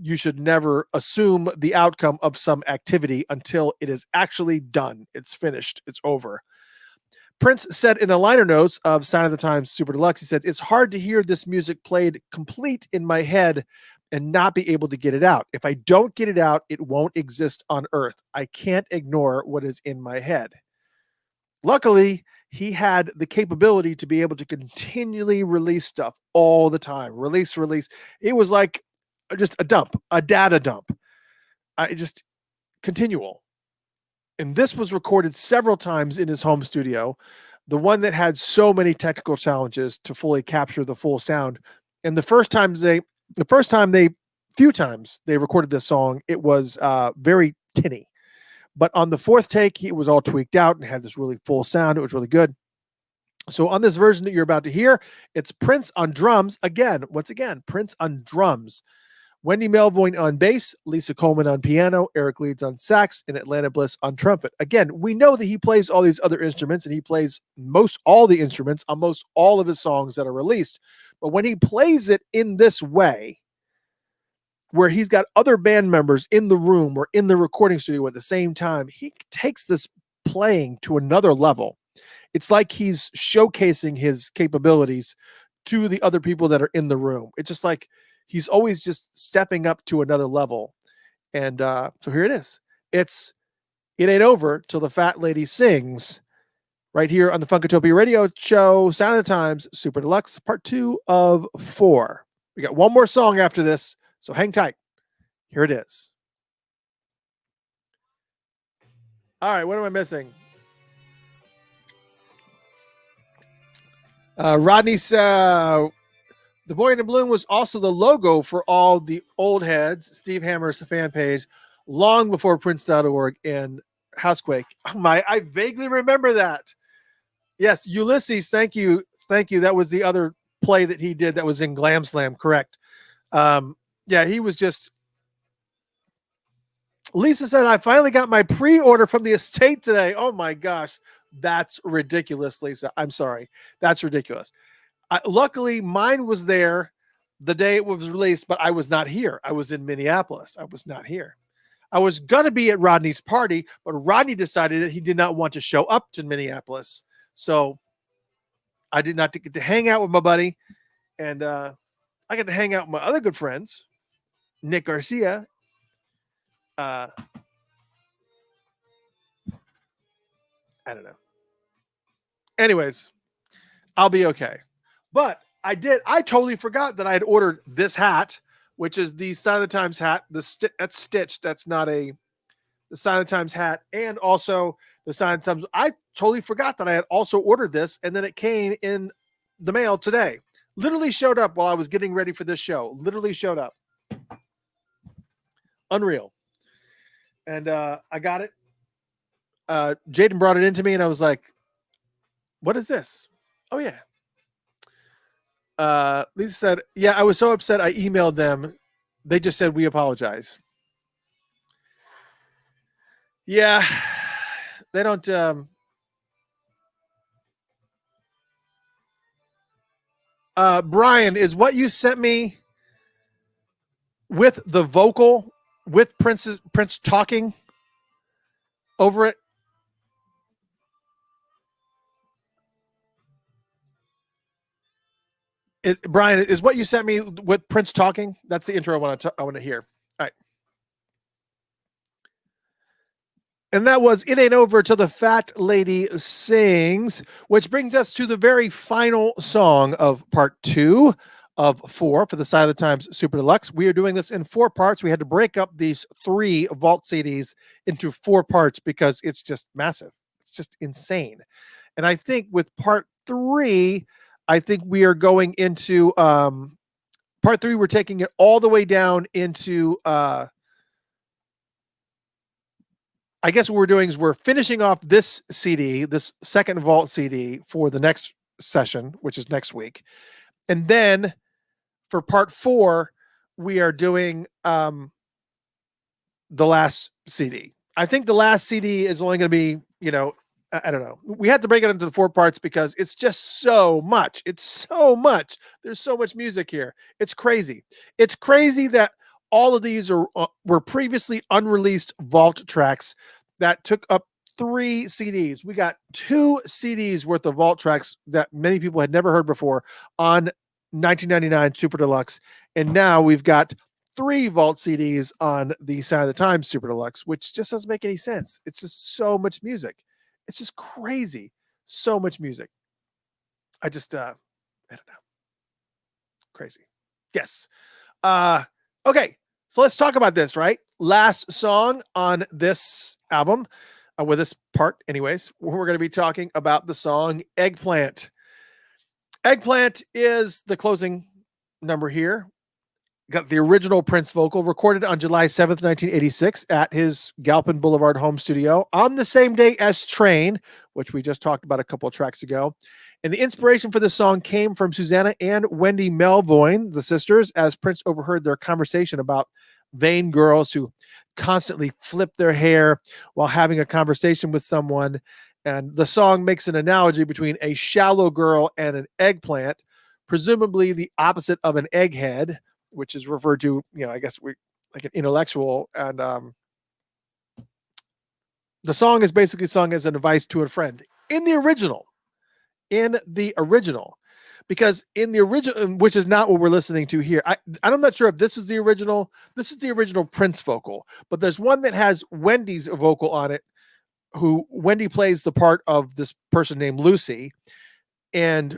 you should never assume the outcome of some activity until it is actually done. It's finished. It's over. Prince said in the liner notes of Sign of the Times Super Deluxe, he said, "It's hard to hear this music played complete in my head and not be able to get it out. If I don't get it out, it won't exist on earth. I can't ignore what is in my head." Luckily, he had the capability to be able to continually release stuff all the time. Release. It was like just a dump, a data dump. Just continual. And this was recorded several times in his home studio, the one that had so many technical challenges to fully capture the full sound. And the few times they recorded this song, it was very tinny. But on the fourth take, it was all tweaked out and had this really full sound. It was really good. So on this version that you're about to hear, it's Prince on drums. Once again, Prince on drums Wendy Melvoin on bass, Lisa Coleman on piano, Eric Leeds on sax, and Atlanta Bliss on trumpet. Again, we know that he plays all these other instruments, and he plays most all the instruments on most all of his songs that are released. But when he plays it in this way, where he's got other band members in the room or in the recording studio at the same time, he takes this playing to another level. It's like he's showcasing his capabilities to the other people that are in the room. It's just like he's always just stepping up to another level. And so here it is. It Ain't Over Till the Fat Lady Sings, right here on the Funkatopia Radio Show, Sound of the Times, Super Deluxe, part 2 of 4. We got one more song after this, so hang tight. Here it is. All right, what am I missing? Rodney said, The Boy in the Balloon was also the logo for all the old heads, Steve Hammer's fan page, long before Prince.org and Housequake. I vaguely remember that. Yes, Ulysses, thank you. Thank you. That was the other play that he did that was in Glam Slam, correct. Yeah, he was just... Lisa said, I finally got my pre-order from the estate today. Oh my gosh. That's ridiculous, Lisa. I'm sorry. That's ridiculous. Luckily, mine was there the day it was released, but I was not here. I was in Minneapolis. I was not here. I was going to be at Rodney's party, but Rodney decided that he did not want to show up to Minneapolis. So I did not get to hang out with my buddy. And I got to hang out with my other good friends, Nick Garcia. I don't know. Anyways, I'll be okay. But I totally forgot that I had ordered this hat, which is the Sign of the Times hat. That's stitched. That's not the Sign of the Times hat. And also the Sign of the Times. I totally forgot that I had also ordered this. And then it came in the mail today. Literally showed up while I was getting ready for this show. Literally showed up. Unreal. And I got it. Jaden brought it into me and I was like, what is this? Oh yeah. Lisa said, yeah, I was so upset I emailed them. They just said, we apologize. Yeah, they don't. Brian, is what you sent me with the vocal with Prince talking over it? Brian, is what you sent me with Prince talking? That's the intro I want to hear. All right. And that was It Ain't Over Till the Fat Lady Sings, which brings us to the very final song of part 2 of 4 for the Sign of the Times Super Deluxe. We are doing this in 4 parts. We had to break up these 3 vault CDs into 4 parts because it's just massive. It's just insane. And I think with part 3, I think we are going into part 3. We're taking it all the way down into I guess what we're doing is we're finishing off this CD, this second vault CD for the next session, which is next week. And then for part 4, we are doing the last CD. I think the last CD is only going to be, I don't know. We had to break it into the 4 parts because it's just so much. It's so much. There's so much music here. It's crazy. It's crazy that all of these were previously unreleased vault tracks that took up 3 CDs. We got 2 CDs worth of vault tracks that many people had never heard before on 1999 Super Deluxe. And now we've got 3 vault CDs on the Sign of the Times Super Deluxe, which just doesn't make any sense. It's just so much music. It's just crazy. So much music. I don't know. Crazy. Yes. Okay. So let's talk about this, right? Last song on this album, with this part anyways, we're going to be talking about the song Eggplant. Eggplant is the closing number here. Got the original Prince vocal recorded on July 7th, 1986 at his Galpin Boulevard home studio on the same day as Train, which we just talked about a couple of tracks ago. And the inspiration for this song came from Susanna and Wendy Melvoin, the sisters, as Prince overheard their conversation about vain girls who constantly flip their hair while having a conversation with someone. And the song makes an analogy between a shallow girl and an eggplant, presumably the opposite of an egghead, which is referred to, I guess we like an intellectual. And the song is basically sung as an advice to a friend in the original. Because in the original, which is not what we're listening to here, I'm not sure if this is the original. This is the original Prince vocal, but there's one that has Wendy's vocal on it, who Wendy plays the part of this person named Lucy, and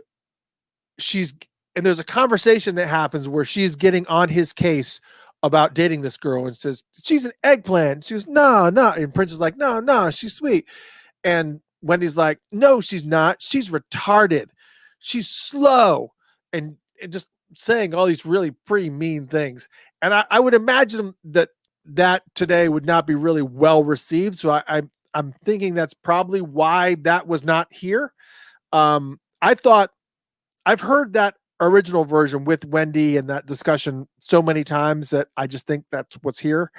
there's a conversation that happens where she's getting on his case about dating this girl and says she's an eggplant. She goes, no, and Prince is like, no, she's sweet, and Wendy's like, no, she's not. She's retarded. She's slow, and just saying all these really pretty mean things. And I would imagine that today would not be really well received. So I'm thinking that's probably why that was not here. I've heard that original version with Wendy and that discussion so many times that I just think that's what's here.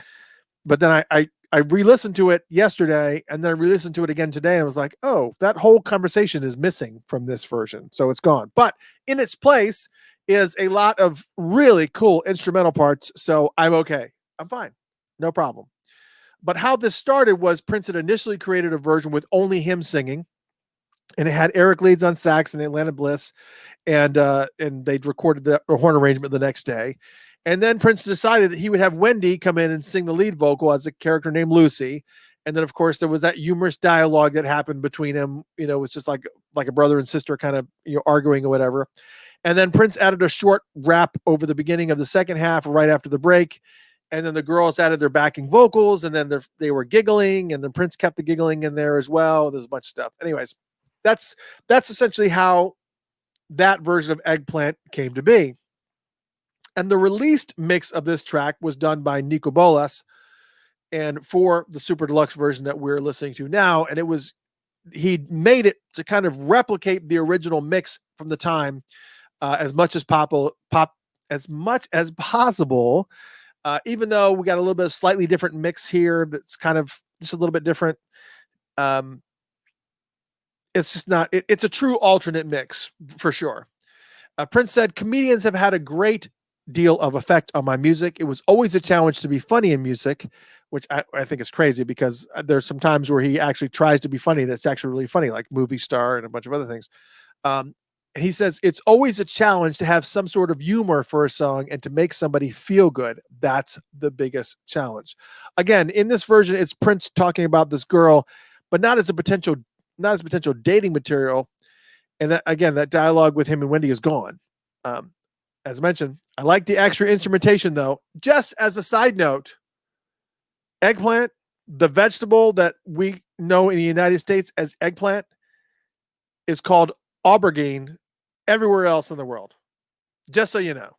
But then I re-listened to it yesterday, and then I re-listened to it again today, and I was like, oh, that whole conversation is missing from this version. So it's gone. But in its place is a lot of really cool instrumental parts. So I'm okay. I'm fine. No problem. But how this started was Prince had initially created a version with only him singing, and it had Eric Leeds on sax and Atlanta Bliss, and they'd recorded the horn arrangement the next day. And then Prince decided that he would have Wendy come in and sing the lead vocal as a character named Lucy. And then, of course, there was that humorous dialogue that happened between them. It was just like a brother and sister kind of arguing or whatever. And then Prince added a short rap over the beginning of the second half right after the break. And then the girls added their backing vocals, and then they were giggling, and then Prince kept the giggling in there as well. There's a bunch of stuff. Anyways, that's essentially how that version of Eggplant came to be. And the released mix of this track was done by Nico Bolas, and for the Super Deluxe version that we're listening to now. And he made it to kind of replicate the original mix from the time as much as possible. Even though we got a little bit of slightly different mix here, that's kind of just a little bit different. It's just not. It's a true alternate mix for sure. Prince said, comedians have had a great deal of effect on my music. It was always a challenge to be funny in music, which I think is crazy, because there's some times where he actually tries to be funny that's actually really funny, like Movie Star and a bunch of other things. He says it's always a challenge to have some sort of humor for a song and to make somebody feel good. That's the biggest challenge. Again, in this version, it's Prince talking about this girl, but not as potential dating material. And that dialogue with him and Wendy is gone. As mentioned, I like the extra instrumentation, though. Just as a side note, eggplant, the vegetable that we know in the United States as eggplant, is called aubergine everywhere else in the world. Just so you know.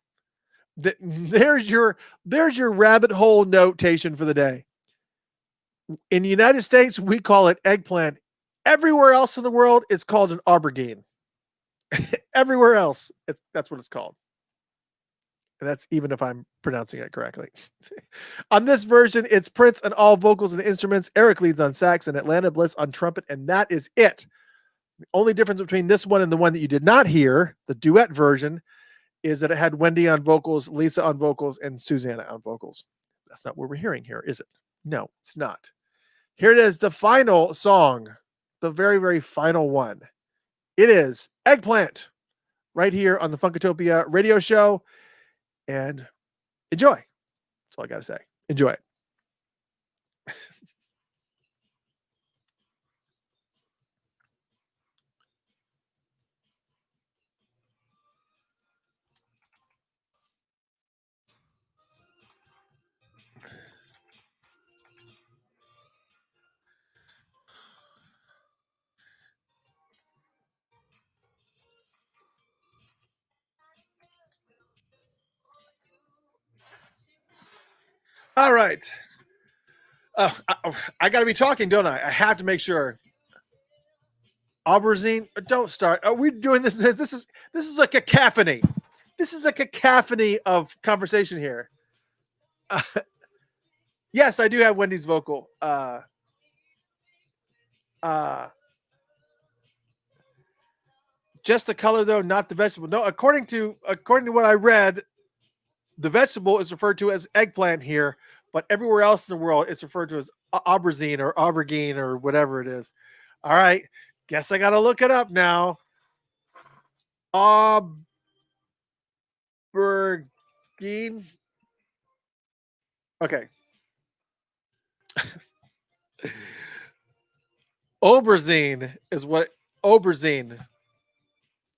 There's your rabbit hole notation for the day. In the United States, we call it eggplant. Everywhere else in the world, it's called an aubergine. Everywhere else, that's what it's called. And that's even if I'm pronouncing it correctly. On this version, it's Prince on all vocals and instruments, Eric Leeds on sax, and Atlanta Bliss on trumpet, and that is it. The only difference between this one and the one that you did not hear, the duet version, is that it had Wendy on vocals, Lisa on vocals, and Susanna on vocals. That's not what we're hearing here, is it? No, it's not. Here it is, the final song, the very, very final one. It is Eggplant, right here on the Funkatopia radio show. And enjoy. That's all I got to say. Enjoy it. All right. I got to be talking, don't I? I have to make sure. Aubergine, don't start. Are we doing this? This is a cacophony. This is a cacophony of conversation here. Yes, I do have Wendy's vocal. Just the color though, not the vegetable. No, according to what I read, the vegetable is referred to as eggplant here, but everywhere else in the world it's referred to as aubergine or aubergine or whatever it is. All right, guess I got to look it up now. Aubergine. Okay. Aubergine is what aubergine.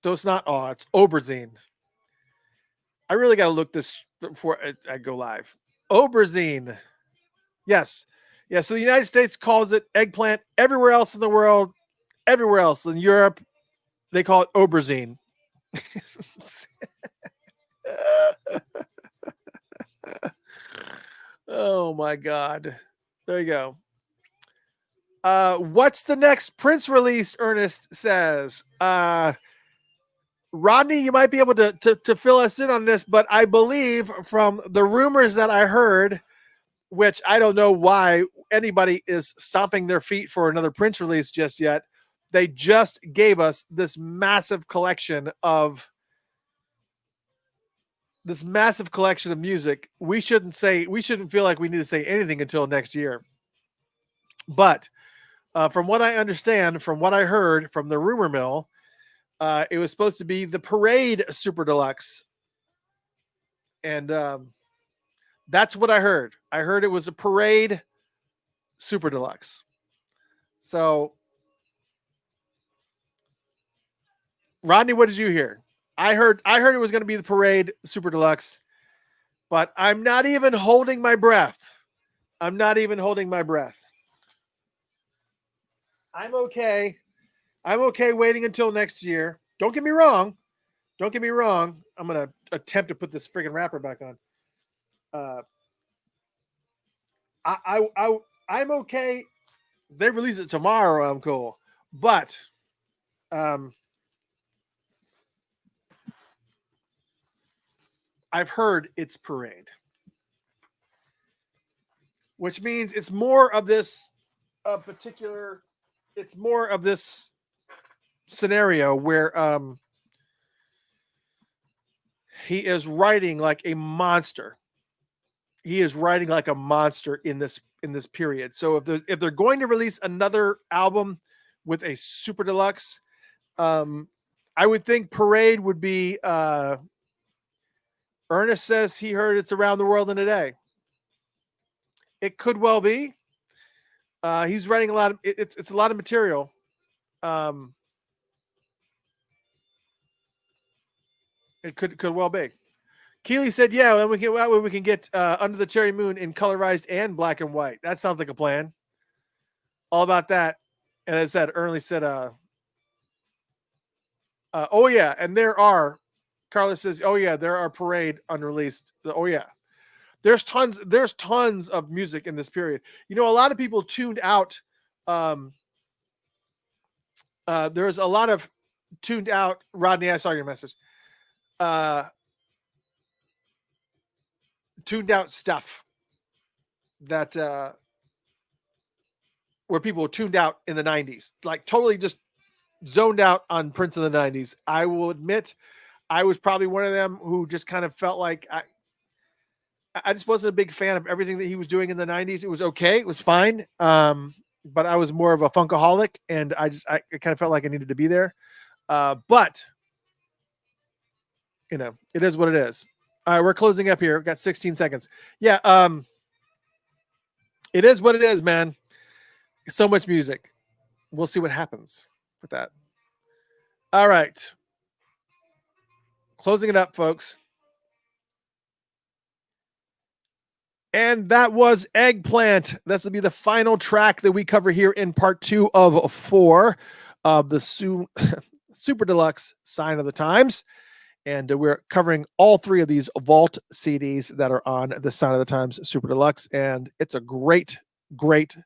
So it's not it's aubergine. I really got to look this before I go live. Aubergine. Yes. Yeah. So the United States calls it eggplant. Everywhere else in the world, everywhere else in Europe, they call it aubergine. Oh my God. There you go. What's the next Prince released? Ernest says. Rodney, you might be able to fill us in on this, but I believe from the rumors that I heard, which I don't know why anybody is stomping their feet for another Prince release just yet. They just gave us this massive collection of music. We shouldn't feel like we need to say anything until next year. But from what I understand, from what I heard from the rumor mill, it was supposed to be the Parade Super Deluxe. And that's what I heard. I heard it was a Parade Super Deluxe. So, Rodney, what did you hear? I heard it was going to be the Parade Super Deluxe, but I'm not even holding my breath. I'm okay. I'm okay waiting until next year. Don't get me wrong. I'm going to attempt to put this friggin' wrapper back on. I'm okay. They release it tomorrow. I'm cool. But I've heard it's Parade, which means it's more of this it's more of this scenario where he is writing like a monster. He is writing like a monster in this period. So if they're going to release another album with a super deluxe, I would think Parade would be. Ernest says he heard it's around the world in a day. It could well be. He's writing a lot of it's a lot of material. It could well be. Keely said, "Yeah, then we can get Under the Cherry Moon in colorized and black and white. That sounds like a plan. All about that." And as I said, Ernest said, "Oh yeah," and there are. Carlos says, "Oh yeah, there are Parade unreleased. Oh yeah, there's tons of music in this period. You know, a lot of people tuned out. There's a lot of tuned out. Rodney, I saw your message. Tuned out stuff that where people tuned out in the 90s, like totally just zoned out on Prince in the 90s. I will admit, I was probably one of them who just kind of felt like I just wasn't a big fan of everything that he was doing in the 90s. It was okay. It was fine. But I was more of a funkaholic, and I kind of felt like I needed to be there. But you know, it is what it is. All right, we're closing up here. We've got 16 seconds. Yeah. It is what it is, man. So much music. We'll see what happens with that. All right. Closing it up, folks. And that was Eggplant. This will be the final track that we cover here in part 2 of 4 of the Super Deluxe Sign of the Times. And we're covering all 3 of these Vault CDs that are on the Sign of the Times Super Deluxe. And it's a great, great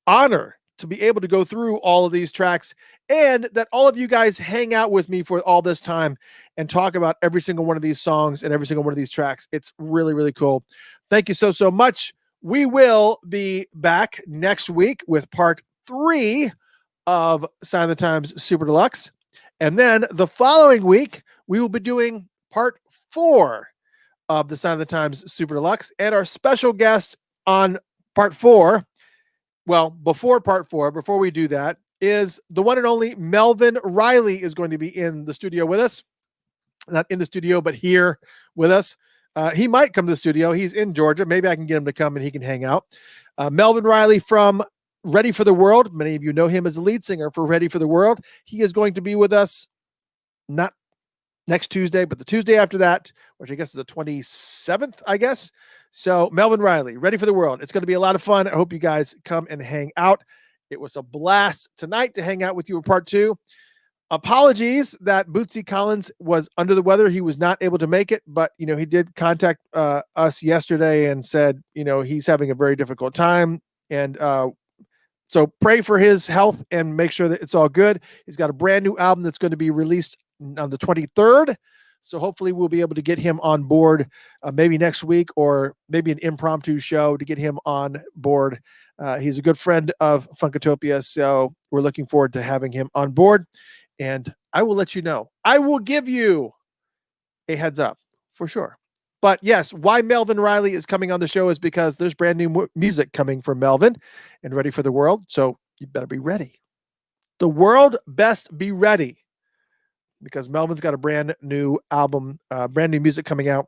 honor to be able to go through all of these tracks, and that all of you guys hang out with me for all this time and talk about every single one of these songs and every single one of these tracks. It's really, really cool. Thank you so much. We will be back next week with part 3 of Sign of the Times Super Deluxe. And then the following week, we will be doing part 4 of the Sign of the Times Super Deluxe. And our special guest on part 4, well, before part 4, before we do that, is the one and only Melvin Riley is going to be in the studio with us. Not in the studio, but here with us. He might come to the studio. He's in Georgia. Maybe I can get him to come and he can hang out. Melvin Riley from Ready for the World. Many of you know him as the lead singer for Ready for the World. He is going to be with us not next Tuesday, but the Tuesday after that, which I guess is the 27th, I guess. So Melvin Riley, Ready for the World. It's going to be a lot of fun. I hope you guys come and hang out. It was a blast tonight to hang out with you in part 2. Apologies that Bootsy Collins was under the weather. He was not able to make it, but he did contact us yesterday and said, he's having a very difficult time. And so pray for his health and make sure that it's all good. He's got a brand new album that's going to be released on the 23rd. So hopefully we'll be able to get him on board maybe next week, or maybe an impromptu show to get him on board. He's a good friend of Funkatopia, so we're looking forward to having him on board. And I will let you know. I will give you a heads up for sure. But yes, why Melvin Riley is coming on the show is because there's brand new music coming from Melvin and Ready for the World. So you better be ready. The world best be ready, because Melvin's got a brand new album, brand new music coming out.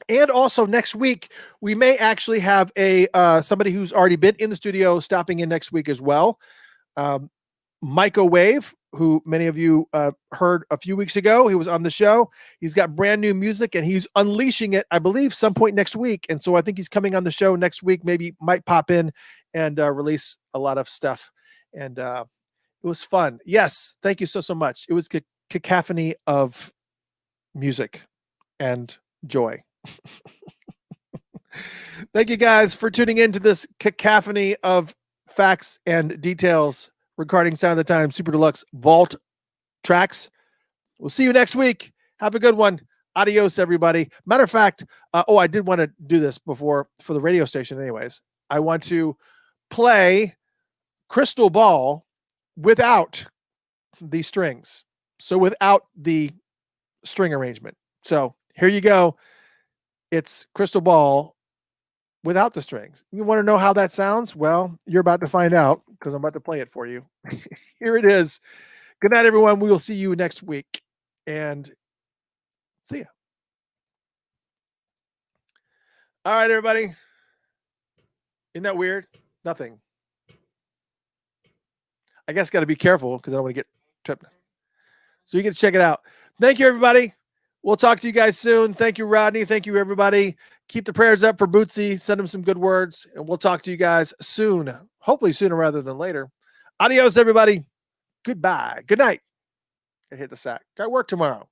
And also next week, we may actually have somebody who's already been in the studio stopping in next week as well. Microwave, who many of you heard a few weeks ago. He was on the show. He's got brand new music and he's unleashing it, I believe, some point next week. And so I think he's coming on the show next week, maybe might pop in and release a lot of stuff. And it was fun. Yes. Thank you so much. It was cacophony of music and joy. Thank you guys for tuning in to this cacophony of facts and details regarding Sound of the Time Super Deluxe Vault tracks. We'll see you next week. Have a good one. Adios, everybody. Matter of fact, I did want to do this before for the radio station anyways. I want to play Crystal Ball without the strings. So without the string arrangement. So here you go. It's Crystal Ball without the strings. You want to know how that sounds? Well, you're about to find out because I'm about to play it for you. Here it is. Good night, everyone. We will see you next week. And see ya. All right, everybody. Isn't that weird? Nothing. I guess got to be careful because I don't want to get tripped. So you get to check it out. Thank you, everybody. We'll talk to you guys soon. Thank you, Rodney. Thank you, everybody. Keep the prayers up for Bootsy. Send him some good words, and we'll talk to you guys soon. Hopefully sooner rather than later. Adios, everybody. Goodbye. Good night. I hit the sack. Got work tomorrow.